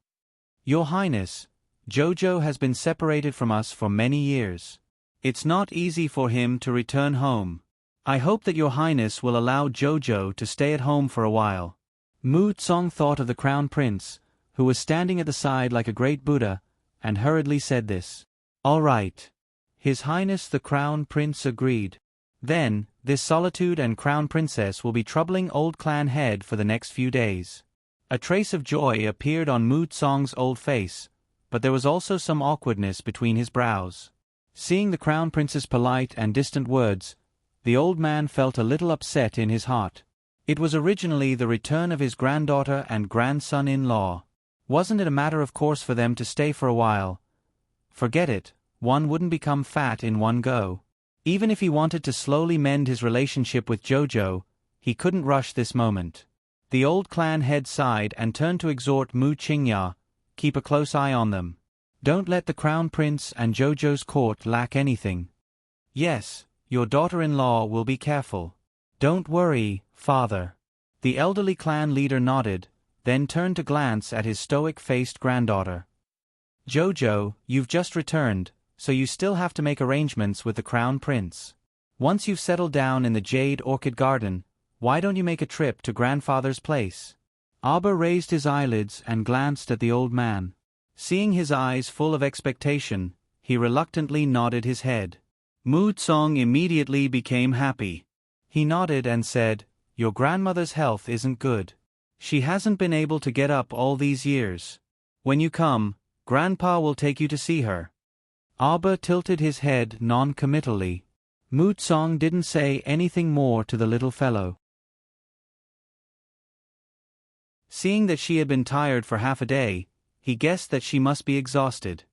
Your Highness, Jojo has been separated from us for many years. It's not easy for him to return home. I hope that Your Highness will allow Jojo to stay at home for a while. Mu Tsong thought of the Crown Prince, who was standing at the side like a great Buddha, and hurriedly said this. All right. His Highness the Crown Prince agreed. Then, this solitude and crown princess will be troubling old clan head for the next few days. A trace of joy appeared on Mu Tsong's old face, but there was also some awkwardness between his brows. Seeing the crown prince's polite and distant words, the old man felt a little upset in his heart. It was originally the return of his granddaughter and grandson-in-law. Wasn't it a matter of course for them to stay for a while? Forget it, one wouldn't become fat in one go. Even if he wanted to slowly mend his relationship with Jojo, he couldn't rush this moment. The old clan head sighed and turned to exhort Mu Qingya, keep a close eye on them. Don't let the crown prince and Jojo's court lack anything. Yes, your daughter-in-law will be careful. Don't worry, father. The elderly clan leader nodded, then turned to glance at his stoic-faced granddaughter. Jojo, you've just returned, so you still have to make arrangements with the crown prince. Once you've settled down in the Jade Orchid Garden, why don't you make a trip to grandfather's place? Abba raised his eyelids and glanced at the old man. Seeing his eyes full of expectation, he reluctantly nodded his head. Mu Tsong immediately became happy. He nodded and said, "Your grandmother's health isn't good. She hasn't been able to get up all these years. When you come, Grandpa will take you to see her." Abba tilted his head non-committally. Mu Tsong didn't say anything more to the little fellow. Seeing that she had been tired for half a day, he guessed that she must be exhausted.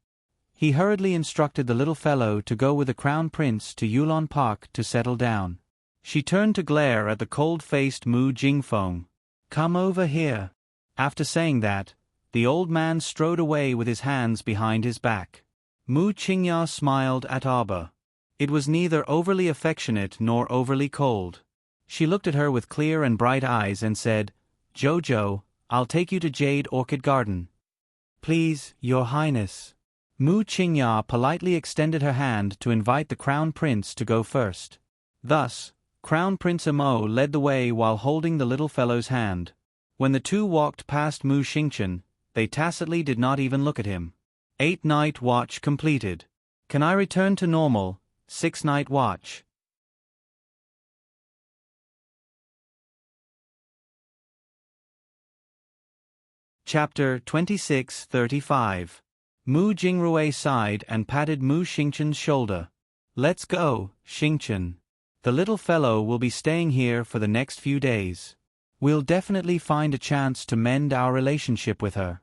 He hurriedly instructed the little fellow to go with the crown prince to Yulon Park to settle down. She turned to glare at the cold-faced Mu Jingfeng. "Come over here." After saying that, the old man strode away with his hands behind his back. Mu Qingya smiled at Abba. It was neither overly affectionate nor overly cold. She looked at her with clear and bright eyes and said, "Jojo, I'll take you to Jade Orchid Garden." "Please, Your Highness." Mu Qingya politely extended her hand to invite the crown prince to go first. Thus, Crown Prince Mo led the way while holding the little fellow's hand. When the two walked past Mu Xingchen, they tacitly did not even look at him. 8-night watch completed. Can I return to normal? 6-night watch. Chapter 26:35. Mu Jingrui sighed and patted Mu Xingchen's shoulder. "Let's go, Xingchen. The little fellow will be staying here for the next few days. We'll definitely find a chance to mend our relationship with her."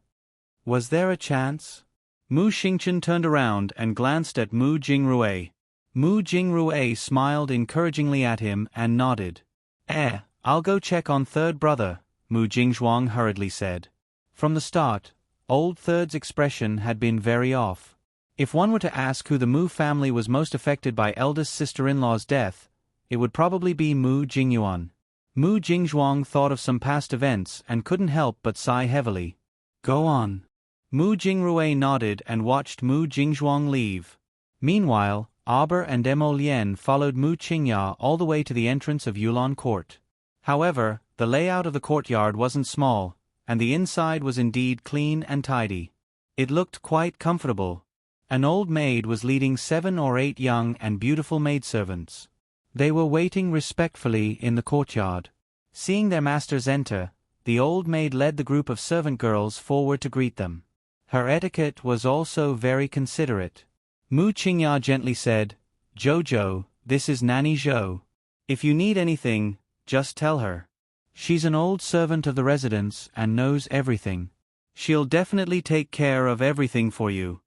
Was there a chance? Mu Xingchen turned around and glanced at Mu Jingrui. Mu Jingrui smiled encouragingly at him and nodded. I'll go check on third brother," Mu Jingzhuang hurriedly said. From the start, old third's expression had been very off. If one were to ask who the Mu family was most affected by eldest sister-in-law's death, it would probably be Mu Jingyuan. Mu Jingzhuang thought of some past events and couldn't help but sigh heavily. "Go on." Mu Jingrui nodded and watched Mu Jingzhuang leave. Meanwhile, Aber and Emo Lien followed Mu Qingya all the way to the entrance of Yulon Court. However, the layout of the courtyard wasn't small, and the inside was indeed clean and tidy. It looked quite comfortable. An old maid was leading 7 or 8 young and beautiful maidservants. They were waiting respectfully in the courtyard. Seeing their masters enter, the old maid led the group of servant girls forward to greet them. Her etiquette was also very considerate. Mu Qingya gently said, "Jojo, this is Nanny Zhou. If you need anything, just tell her. She's an old servant of the residence and knows everything. She'll definitely take care of everything for you."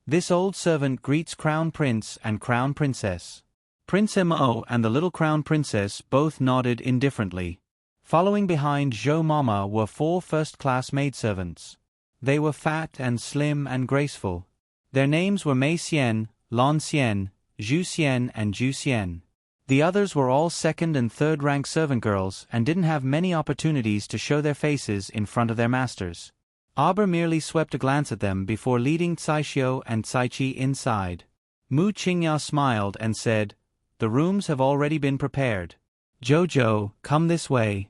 This old servant greets Crown Prince and Crown Princess. Prince Mo and the little Crown Princess both nodded indifferently. Following behind Zhou Mama were 4 first-class maidservants. They were fat and slim and graceful. Their names were Mei Xian, Lan Xian, Zhu Xian and Ju Xian. The others were all second- and third-rank servant girls and didn't have many opportunities to show their faces in front of their masters. Aber merely swept a glance at them before leading Caixiu and Caiqi inside. Mu Qingya smiled and said, "The rooms have already been prepared. Jojo, come this way."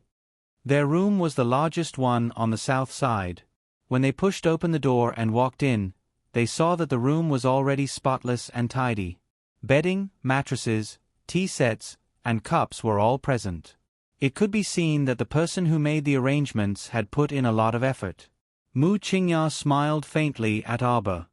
Their room was the largest one on the south side. When they pushed open the door and walked in, they saw that the room was already spotless and tidy. Bedding, mattresses, tea sets, and cups were all present. It could be seen that the person who made the arrangements had put in a lot of effort. Mu Qingya smiled faintly at Aba.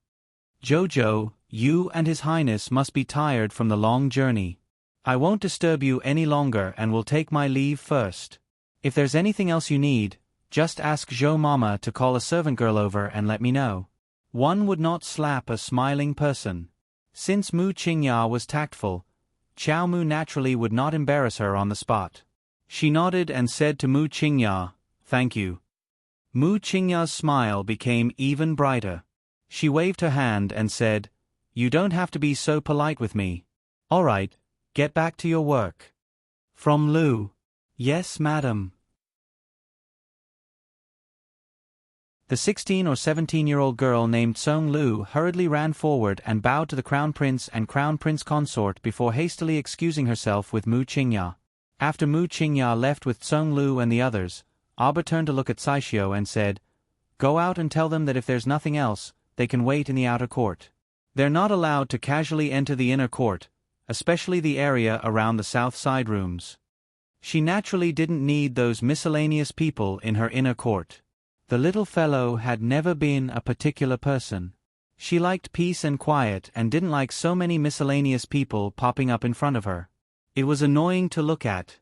"Jojo, you and His Highness must be tired from the long journey. I won't disturb you any longer and will take my leave first. If there's anything else you need, just ask Zhou Mama to call a servant girl over and let me know." One would not slap a smiling person. Since Mu Qingya was tactful, Qiao Mu naturally would not embarrass her on the spot. She nodded and said to Mu Qingya, "Thank you." Mu Qingya's smile became even brighter. She waved her hand and said, "You don't have to be so polite with me. All right, get back to your work." From Lu. "Yes, madam." The 16 or 17-year-old girl named Song Lu hurriedly ran forward and bowed to the Crown Prince and Crown Prince Consort before hastily excusing herself with Mu Qingya. After Mu Qingya left with Song Lu and the others, Aba turned to look at Saishio and said, "Go out and tell them that if there's nothing else, they can wait in the outer court. They're not allowed to casually enter the inner court, especially the area around the south side rooms." She naturally didn't need those miscellaneous people in her inner court. The little fellow had never been a particular person. She liked peace and quiet and didn't like so many miscellaneous people popping up in front of her. It was annoying to look at.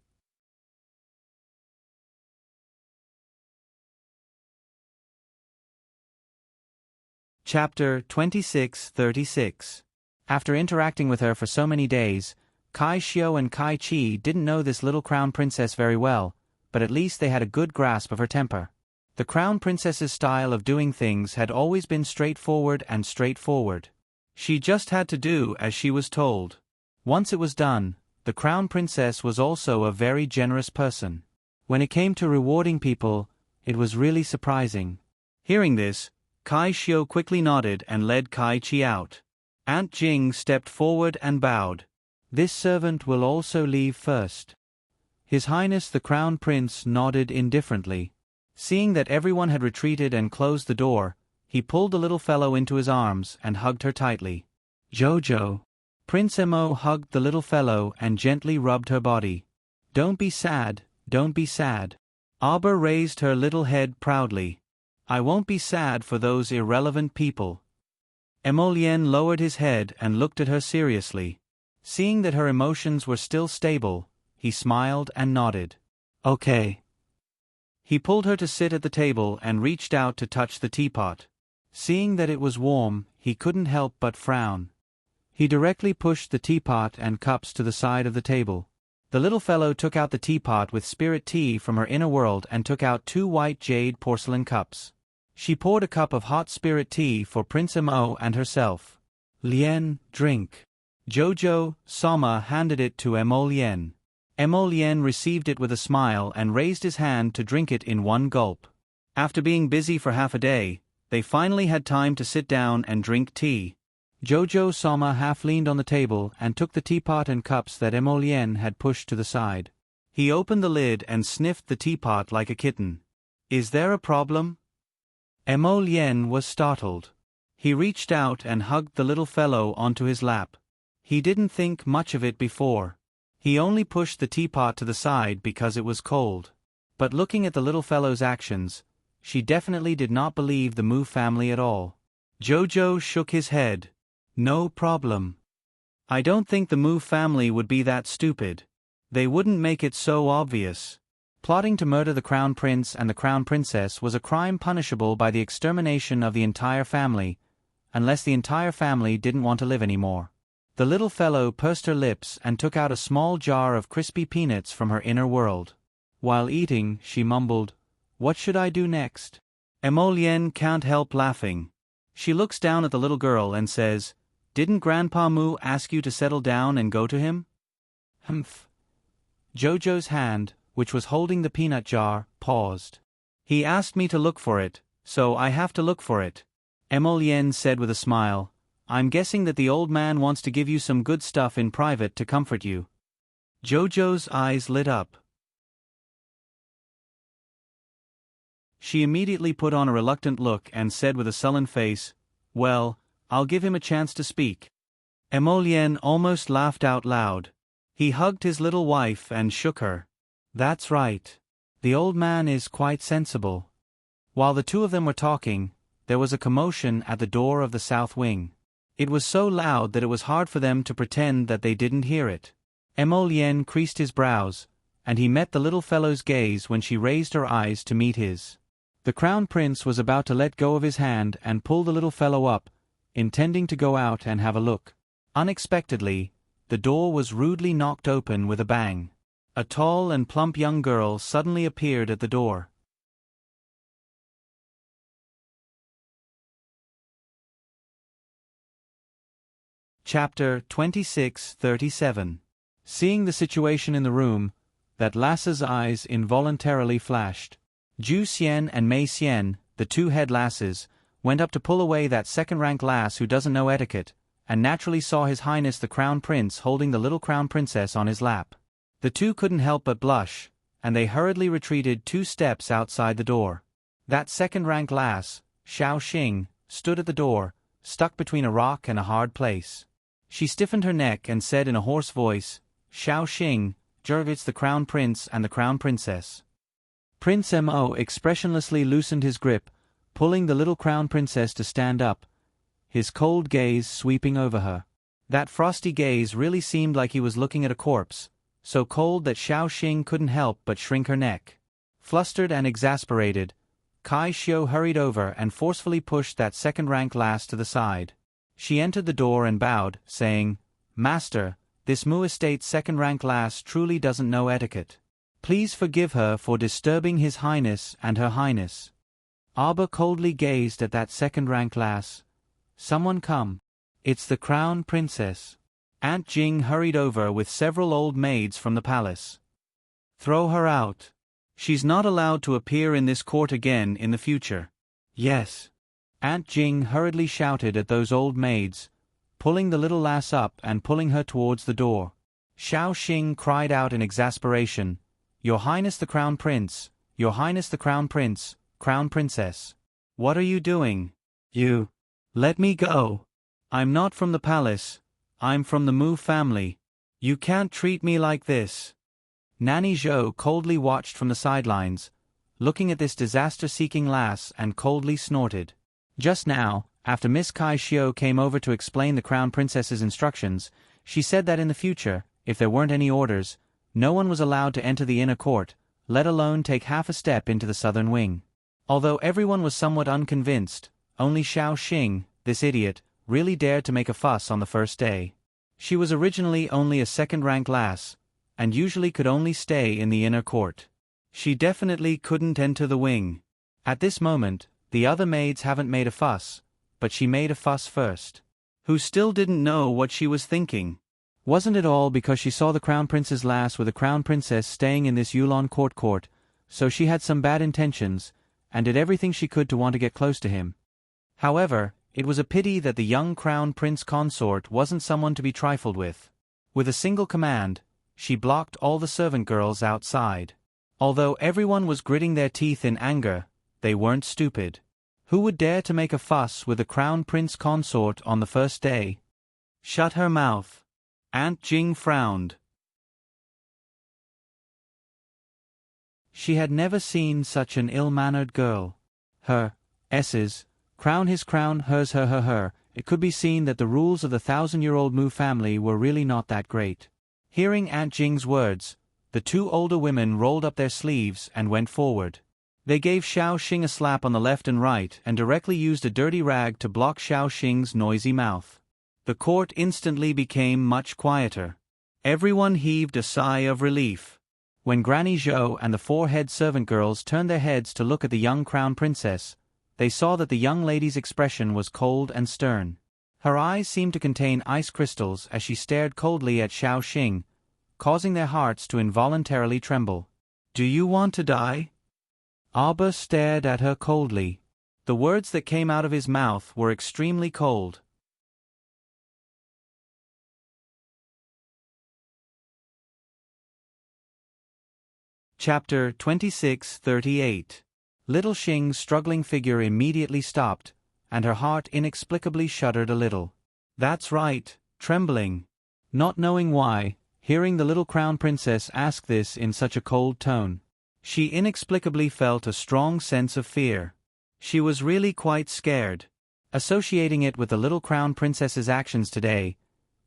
Chapter 26:36. After interacting with her for so many days, Kai Xiu and Kai Chi didn't know this little crown princess very well, but at least they had a good grasp of her temper. The crown princess's style of doing things had always been straightforward and straightforward. She just had to do as she was told. Once it was done, the crown princess was also a very generous person. When it came to rewarding people, it was really surprising. Hearing this, Kai Xiu quickly nodded and led Kai Chi out. Aunt Jing stepped forward and bowed. "This servant will also leave first." His Highness the Crown Prince nodded indifferently. Seeing that everyone had retreated and closed the door, he pulled the little fellow into his arms and hugged her tightly. "Jojo." Prince Mo hugged the little fellow and gently rubbed her body. "Don't be sad, don't be sad." Aba raised her little head proudly. "I won't be sad for those irrelevant people." Emolien lowered his head and looked at her seriously. Seeing that her emotions were still stable, he smiled and nodded. "Okay." He pulled her to sit at the table and reached out to touch the teapot. Seeing that it was warm, he couldn't help but frown. He directly pushed the teapot and cups to the side of the table. The little fellow took out the teapot with spirit tea from her inner world and took out 2 white jade porcelain cups. She poured a cup of hot spirit tea for Prince Mo and herself. "Lien, drink." Jojo, Soma handed it to Emolien. Emolien received it with a smile and raised his hand to drink it in one gulp. After being busy for half a day, they finally had time to sit down and drink tea. Jojo Soma half leaned on the table and took the teapot and cups that Emolien had pushed to the side. He opened the lid and sniffed the teapot like a kitten. "Is there a problem?" Emolien was startled. He reached out and hugged the little fellow onto his lap. He didn't think much of it before. He only pushed the teapot to the side because it was cold. But looking at the little fellow's actions, she definitely did not believe the Mu family at all. Jojo shook his head. "No problem. I don't think the Mu family would be that stupid. They wouldn't make it so obvious." Plotting to murder the Crown Prince and the Crown Princess was a crime punishable by the extermination of the entire family, unless the entire family didn't want to live anymore. The little fellow pursed her lips and took out a small jar of crispy peanuts from her inner world. While eating, she mumbled, "What should I do next?" Emolien can't help laughing. She looks down at the little girl and says, "Didn't Grandpa Mu ask you to settle down and go to him?" "Humph." Jojo's hand, which was holding the peanut jar, paused. "He asked me to look for it, so I have to look for it," Emolien said with a smile. "I'm guessing that the old man wants to give you some good stuff in private to comfort you." Jojo's eyes lit up. She immediately put on a reluctant look and said with a sullen face, "Well, I'll give him a chance to speak." Emolien almost laughed out loud. He hugged his little wife and shook her. That's right. The old man is quite sensible. While the two of them were talking, there was a commotion at the door of the south wing. It was so loud that it was hard for them to pretend that they didn't hear it. Emolien creased his brows, and he met the little fellow's gaze when she raised her eyes to meet his. The crown prince was about to let go of his hand and pull the little fellow up, intending to go out and have a look. Unexpectedly, the door was rudely knocked open with a bang. A tall and plump young girl suddenly appeared at the door. Chapter 26:37. Seeing the situation in the room, that lass's eyes involuntarily flashed. Ju Xian and Mei Xian, the two head lasses, went up to pull away that second-rank lass who doesn't know etiquette, and naturally saw His Highness the Crown Prince holding the little Crown Princess on his lap. The two couldn't help but blush, and they hurriedly retreated 2 steps outside the door. That second-rank lass, Xiao Xing, stood at the door, stuck between a rock and a hard place. She stiffened her neck and said in a hoarse voice, "Xiao Xing, Jervitz the Crown Prince and the Crown Princess." Prince Mo expressionlessly loosened his grip, pulling the little Crown Princess to stand up, his cold gaze sweeping over her. That frosty gaze really seemed like he was looking at a corpse, so cold that Xiao Xing couldn't help but shrink her neck. Flustered and exasperated, Kai Xiu hurried over and forcefully pushed that second-rank lass to the side. She entered the door and bowed, saying, "Master, this Mu Estate's second-rank lass truly doesn't know etiquette. Please forgive her for disturbing His Highness and Her Highness." Abba coldly gazed at that second-rank lass. "Someone come. It's the Crown Princess." Aunt Jing hurried over with several old maids from the palace. "Throw her out. She's not allowed to appear in this court again in the future." "Yes." Aunt Jing hurriedly shouted at those old maids, pulling the little lass up and pulling her towards the door. Xiao Xing cried out in exasperation, "Your Highness the Crown Prince, Your Highness the Crown Prince, Crown Princess. What are you doing? You. Let me go. I'm not from the palace, I'm from the Mu family. You can't treat me like this." Nanny Zhou coldly watched from the sidelines, looking at this disaster-seeking lass and coldly snorted. Just now, after Miss Kai Xiu came over to explain the Crown Princess's instructions, she said that in the future, if there weren't any orders, no one was allowed to enter the inner court, let alone take half a step into the southern wing. Although everyone was somewhat unconvinced, only Xiao Xing, this idiot, really dared to make a fuss on the first day. She was originally only a second-rank lass, and usually could only stay in the inner court. She definitely couldn't enter the wing. At this moment, the other maids haven't made a fuss, but she made a fuss first. Who still didn't know what she was thinking. Wasn't it all because she saw the Crown Prince's lass with the Crown Princess staying in this Yulon court, so she had some bad intentions, and did everything she could to want to get close to him. However, it was a pity that the young Crown Prince consort wasn't someone to be trifled with. With a single command, she blocked all the servant girls outside. Although everyone was gritting their teeth in anger, they weren't stupid. Who would dare to make a fuss with the Crown Prince consort on the first day? Shut her mouth. Aunt Jing frowned. She had never seen such an ill-mannered girl. Her S's, crown his crown, hers her, it could be seen that the rules of the 1,000-year-old Mu family were really not that great. Hearing Aunt Jing's words, the two older women rolled up their sleeves and went forward. They gave Xiao Xing a slap on the left and right and directly used a dirty rag to block Xiao Xing's noisy mouth. The court instantly became much quieter. Everyone heaved a sigh of relief. When Granny Zhou and the 4 head servant girls turned their heads to look at the young Crown Princess, they saw that the young lady's expression was cold and stern. Her eyes seemed to contain ice crystals as she stared coldly at Xiao Xing, causing their hearts to involuntarily tremble. "Do you want to die?" Abba stared at her coldly. The words that came out of his mouth were extremely cold. Chapter 26:38. Little Xing's struggling figure immediately stopped, and her heart inexplicably shuddered a little. That's right, trembling. Not knowing why, Hearing the little crown princess ask this in such a cold tone, she inexplicably felt a strong sense of fear. She was really quite scared. Associating it with the little crown princess's actions today,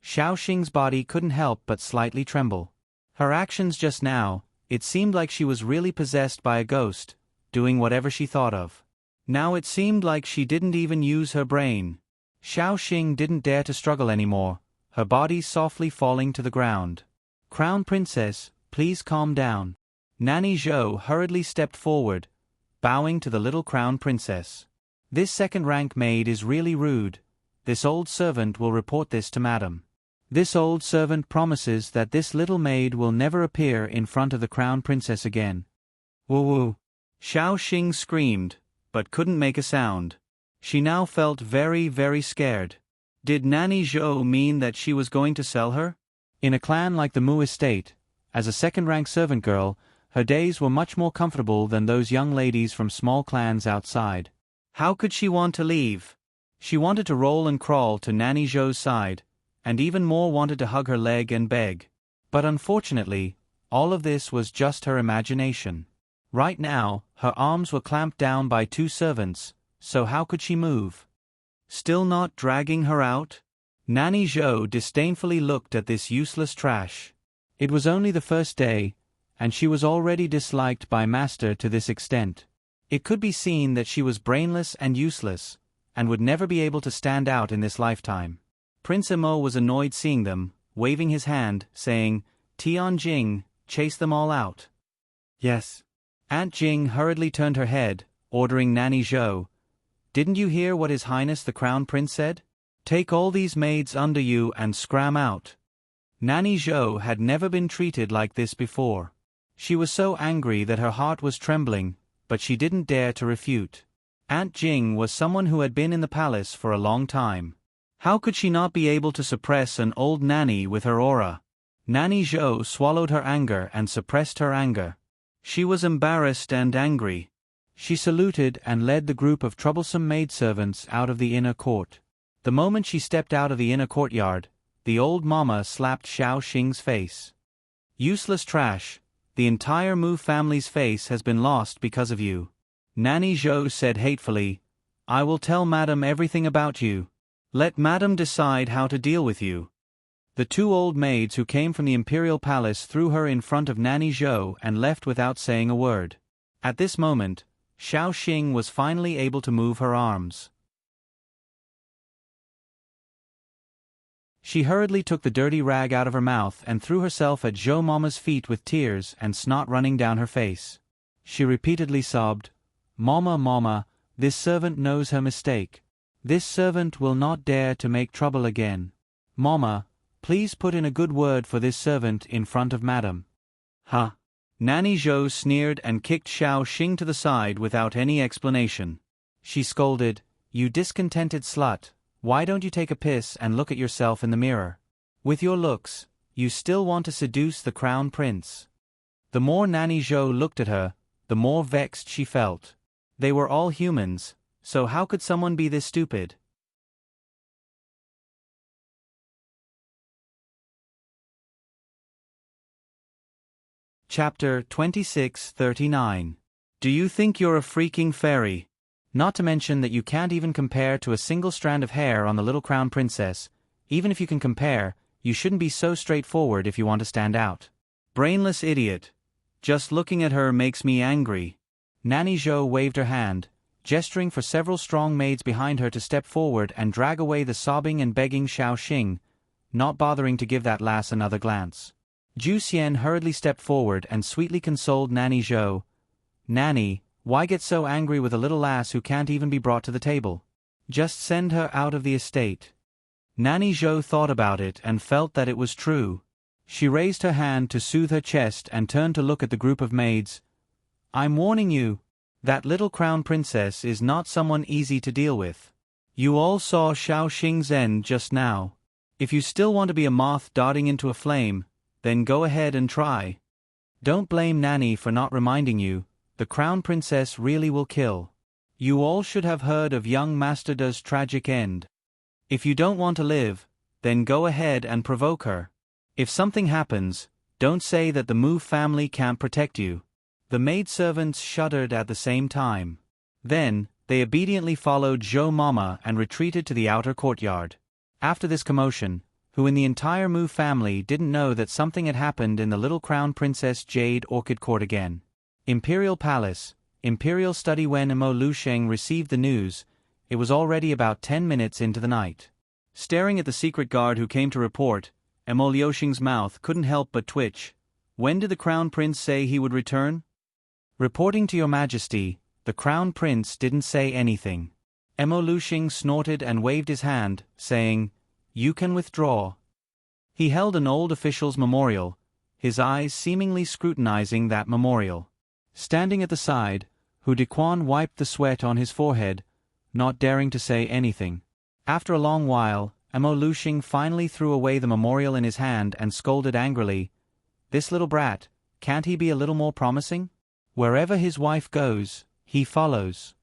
Xiaoxing's body couldn't help but slightly tremble. Her actions just now, it seemed like she was really possessed by a ghost, doing whatever she thought of. Now it seemed like she didn't even use her brain. Xiaoxing didn't dare to struggle anymore, her body softly falling to the ground. "Crown Princess, please calm down." Nanny Zhou hurriedly stepped forward, bowing to the little crown princess. "This second-rank maid is really rude. This old servant will report this to madam. This old servant promises that this little maid will never appear in front of the crown princess again." "Woo-woo!" Xiaoxing screamed, but couldn't make a sound. She now felt very, very scared. Did Nanny Zhou mean that she was going to sell her? In a clan like the Mu estate, as a second-rank servant girl, her days were much more comfortable than those young ladies from small clans outside. How could she want to leave? She wanted to roll and crawl to Nanny Zhou's side, and even more wanted to hug her leg and beg. But unfortunately, all of this was just her imagination. Right now, her arms were clamped down by two servants, so how could she move? Still not dragging her out? Nanny Zhou disdainfully looked at this useless trash. It was only the first day, and she was already disliked by Master to this extent. It could be seen that she was brainless and useless, and would never be able to stand out in this lifetime. Prince Emo was annoyed seeing them, waving his hand, saying, "Tian Jing, chase them all out." "Yes." Aunt Jing hurriedly turned her head, ordering Nanny Zhou, "Didn't you hear what His Highness the Crown Prince said? Take all these maids under you and scram out." Nanny Zhou had never been treated like this before. She was so angry that her heart was trembling, but she didn't dare to refute. Aunt Jing was someone who had been in the palace for a long time. How could she not be able to suppress an old nanny with her aura? Nanny Zhou swallowed her anger and suppressed her anger. She was embarrassed and angry. She saluted and led the group of troublesome maidservants out of the inner court. The moment she stepped out of the inner courtyard, the old mama slapped Xiaoxing's face. "Useless trash, the entire Mu family's face has been lost because of you." Nanny Zhou said hatefully, "I will tell madam everything about you. Let madam decide how to deal with you." The two old maids who came from the imperial palace threw her in front of Nanny Zhou and left without saying a word. At this moment, Xiaoxing was finally able to move her arms. She hurriedly took the dirty rag out of her mouth and threw herself at Zhou Mama's feet with tears and snot running down her face. She repeatedly sobbed, "Mama, Mama, this servant knows her mistake. This servant will not dare to make trouble again. Mama, please put in a good word for this servant in front of madam." "Huh." Nanny Zhou sneered and kicked Xiaoxing to the side without any explanation. She scolded, "You discontented slut, why don't you take a piss and look at yourself in the mirror? With your looks, you still want to seduce the crown prince." The more Nanny Zhou looked at her, the more vexed she felt. They were all humans, so how could someone be this stupid? Chapter 26:39. Do you think you're a freaking fairy? Not to mention that you can't even compare to a single strand of hair on the little crown princess. Even if you can compare, you shouldn't be so straightforward if you want to stand out. Brainless idiot. Just looking at her makes me angry. Nanny Zhou waved her hand, gesturing for several strong maids behind her to step forward and drag away the sobbing and begging Xiaoxing, not bothering to give that lass another glance. Zhu Xian hurriedly stepped forward and sweetly consoled Nanny Zhou. "Nanny, why get so angry with a little lass who can't even be brought to the table? Just send her out of the estate." Nanny Zhou thought about it and felt that it was true. She raised her hand to soothe her chest and turned to look at the group of maids. "I'm warning you. That little crown princess is not someone easy to deal with. You all saw Xiaoxing's end just now. If you still want to be a moth darting into a flame, then go ahead and try. Don't blame Nanny for not reminding you, the crown princess really will kill. You all should have heard of young Master Da's tragic end. If you don't want to live, then go ahead and provoke her. If something happens, don't say that the Mu family can't protect you." The maidservants shuddered at the same time. Then, they obediently followed Zhou Mama and retreated to the outer courtyard. After this commotion, who in the entire Mu family didn't know that something had happened in the little Crown Princess Jade Orchid Court again? Imperial Palace, Imperial Study. When Emo Lusheng received the news, it was already about 10 minutes into the night. Staring at the secret guard who came to report, Emo Liusheng's mouth couldn't help but twitch. When did the Crown Prince say he would return? "Reporting to your Majesty," the Crown Prince didn't say anything. Emo Lusheng snorted and waved his hand, saying, "You can withdraw." He held an old official's memorial, his eyes seemingly scrutinizing that memorial. Standing at the side, Hu Dequan wiped the sweat on his forehead, not daring to say anything. After a long while, Emo Lusheng finally threw away the memorial in his hand and scolded angrily, "This little brat, can't he be a little more promising? Wherever his wife goes, he follows."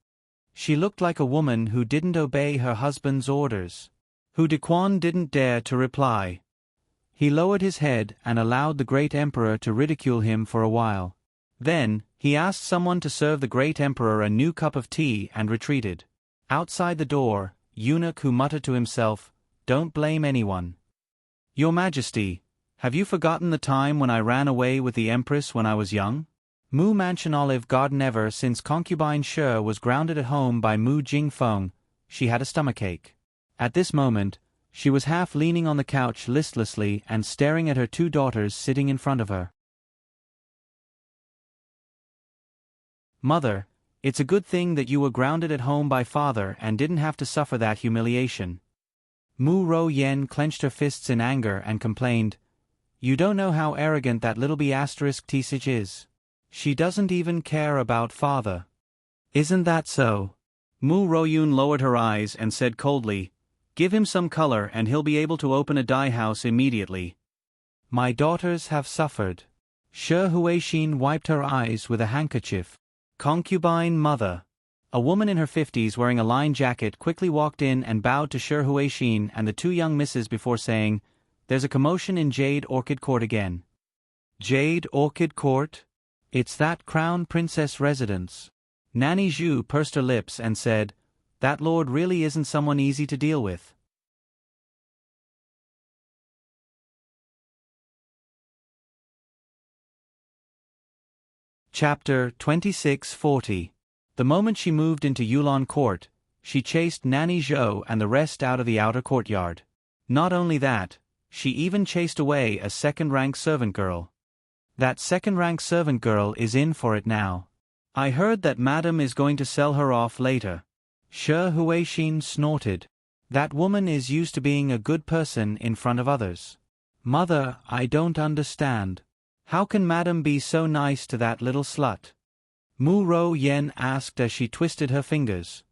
She looked like a woman who didn't obey her husband's orders. Hu Dequan didn't dare to reply. He lowered his head and allowed the great emperor to ridicule him for a while. Then, he asked someone to serve the great emperor a new cup of tea and retreated. Outside the door, Eunuch Hu muttered to himself, "Don't blame anyone." "Your Majesty, have you forgotten the time when I ran away with the Empress when I was young?" Mu Mansion Olive Garden. Ever since concubine Shi was grounded at home by Mu Jingfeng, she had a stomachache. At this moment, she was half leaning on the couch listlessly and staring at her two daughters sitting in front of her. "Mother, it's a good thing that you were grounded at home by father and didn't have to suffer that humiliation." Mu Ro Yen clenched her fists in anger and complained, "You don't know how arrogant that little T6 is. She doesn't even care about father." "Isn't that so?" Mu Royun lowered her eyes and said coldly, "Give him some color and he'll be able to open a dye house immediately." "My daughters have suffered." Shi Huixin wiped her eyes with a handkerchief. Concubine mother. A woman in her 50s wearing a lined jacket quickly walked in and bowed to Shi Huixin and the two young misses before saying, "There's a commotion in Jade Orchid Court again." "Jade Orchid Court? It's that Crown Princess residence." Nanny Zhu pursed her lips and said, "That lord really isn't someone easy to deal with." Chapter 2640. The moment she moved into Yulon Court, she chased Nanny Zhou and the rest out of the outer courtyard. Not only that, she even chased away a second-rank servant girl. That second-rank servant girl is in for it now. "I heard that Madam is going to sell her off later." Shi Huixin snorted. "That woman is used to being a good person in front of others." "Mother, I don't understand. How can Madam be so nice to that little slut?" Mu Ro Yen asked as she twisted her fingers.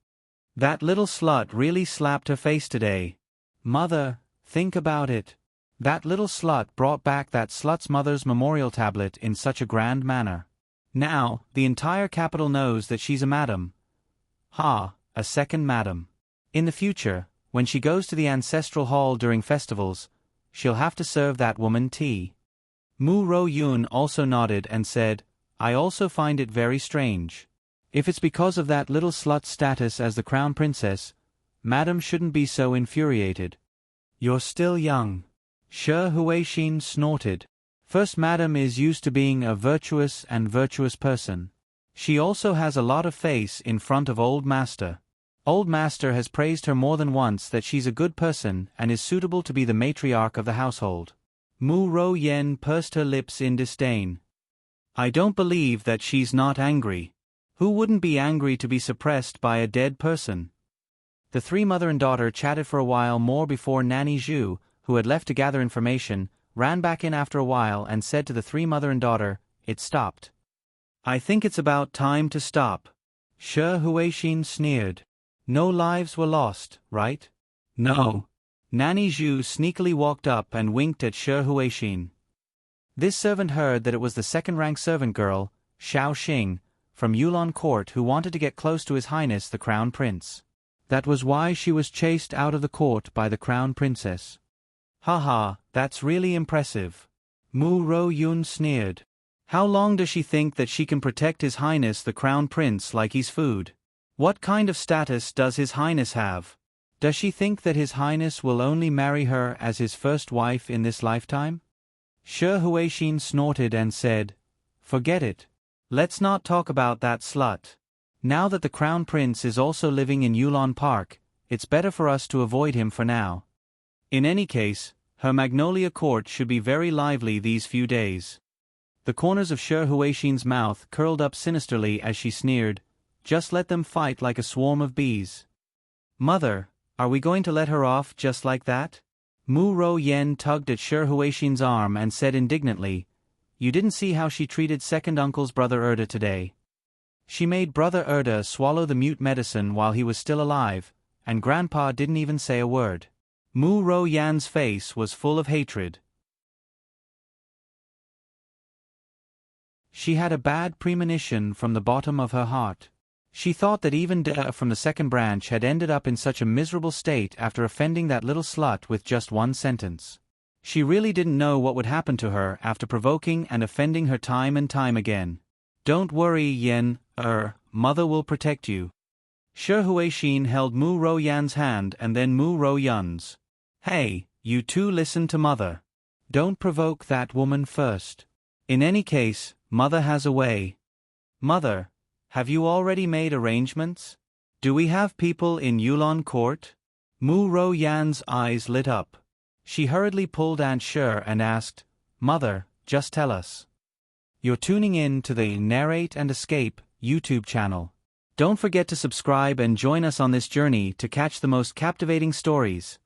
"That little slut really slapped her face today. Mother, think about it. That little slut brought back that slut's mother's memorial tablet in such a grand manner. Now, the entire capital knows that she's a madam. Ha, a second madam. In the future, when she goes to the ancestral hall during festivals, she'll have to serve that woman tea." Mu Ro Yun also nodded and said, "I also find it very strange. If it's because of that little slut's status as the crown princess, Madam shouldn't be so infuriated. You're still young." Shi Huixin snorted. "First, Madam is used to being a virtuous person. She also has a lot of face in front of Old Master. Old Master has praised her more than once that she's a good person and is suitable to be the matriarch of the household." Mu Ro Yen pursed her lips in disdain. "I don't believe that she's not angry. Who wouldn't be angry to be suppressed by a dead person?" The three mother and daughter chatted for a while more before Nanny Zhu, who had left to gather information, ran back in after a while and said to the three mother and daughter, "It stopped." "I think it's about time to stop." Shi Huixin sneered. "No lives were lost, right?" "No." Nanny Zhu sneakily walked up and winked at Shi Huixin. This servant heard that it was the second-rank servant girl, Xiao Xing, from Yulon Court who wanted to get close to His Highness the Crown Prince. That was why she was chased out of the court by the Crown Princess. "Ha ha, that's really impressive. Mu Ro Yun sneered. How long does she think that she can protect His Highness the Crown Prince like he's food? What kind of status does His Highness have? Does she think that His Highness will only marry her as his first wife in this lifetime? Shi Huixin snorted and said, Forget it. Let's not talk about that slut. Now that the Crown Prince is also living in Yulon Park, it's better for us to avoid him for now. In any case, her Magnolia Court should be very lively these few days. The corners of Shi Huixin's mouth curled up sinisterly as she sneered, Just let them fight like a swarm of bees. Mother, are we going to let her off just like that? Mu Ro Yen tugged at Shi Huixin's arm and said indignantly, You didn't see how she treated second uncle's brother Erda today. She made brother Erda swallow the mute medicine while he was still alive, and Grandpa didn't even say a word. Mu Ro Yan's face was full of hatred. She had a bad premonition from the bottom of her heart. She thought that even Da from the second branch had ended up in such a miserable state after offending that little slut with just one sentence. She really didn't know what would happen to her after provoking and offending her time and time again. Don't worry, Yen, Mother will protect you. Shi Huixin held Mu Ro Yan's hand and then Mu Ro Yun's. Hey, you two listen to Mother. Don't provoke that woman first. In any case, Mother has a way. Mother, have you already made arrangements? Do we have people in Yulon Court? Mu Ro Yan's eyes lit up. She hurriedly pulled Aunt Shi and asked, Mother, just tell us. You're tuning in to the Narrate and Escape YouTube channel. Don't forget to subscribe and join us on this journey to catch the most captivating stories.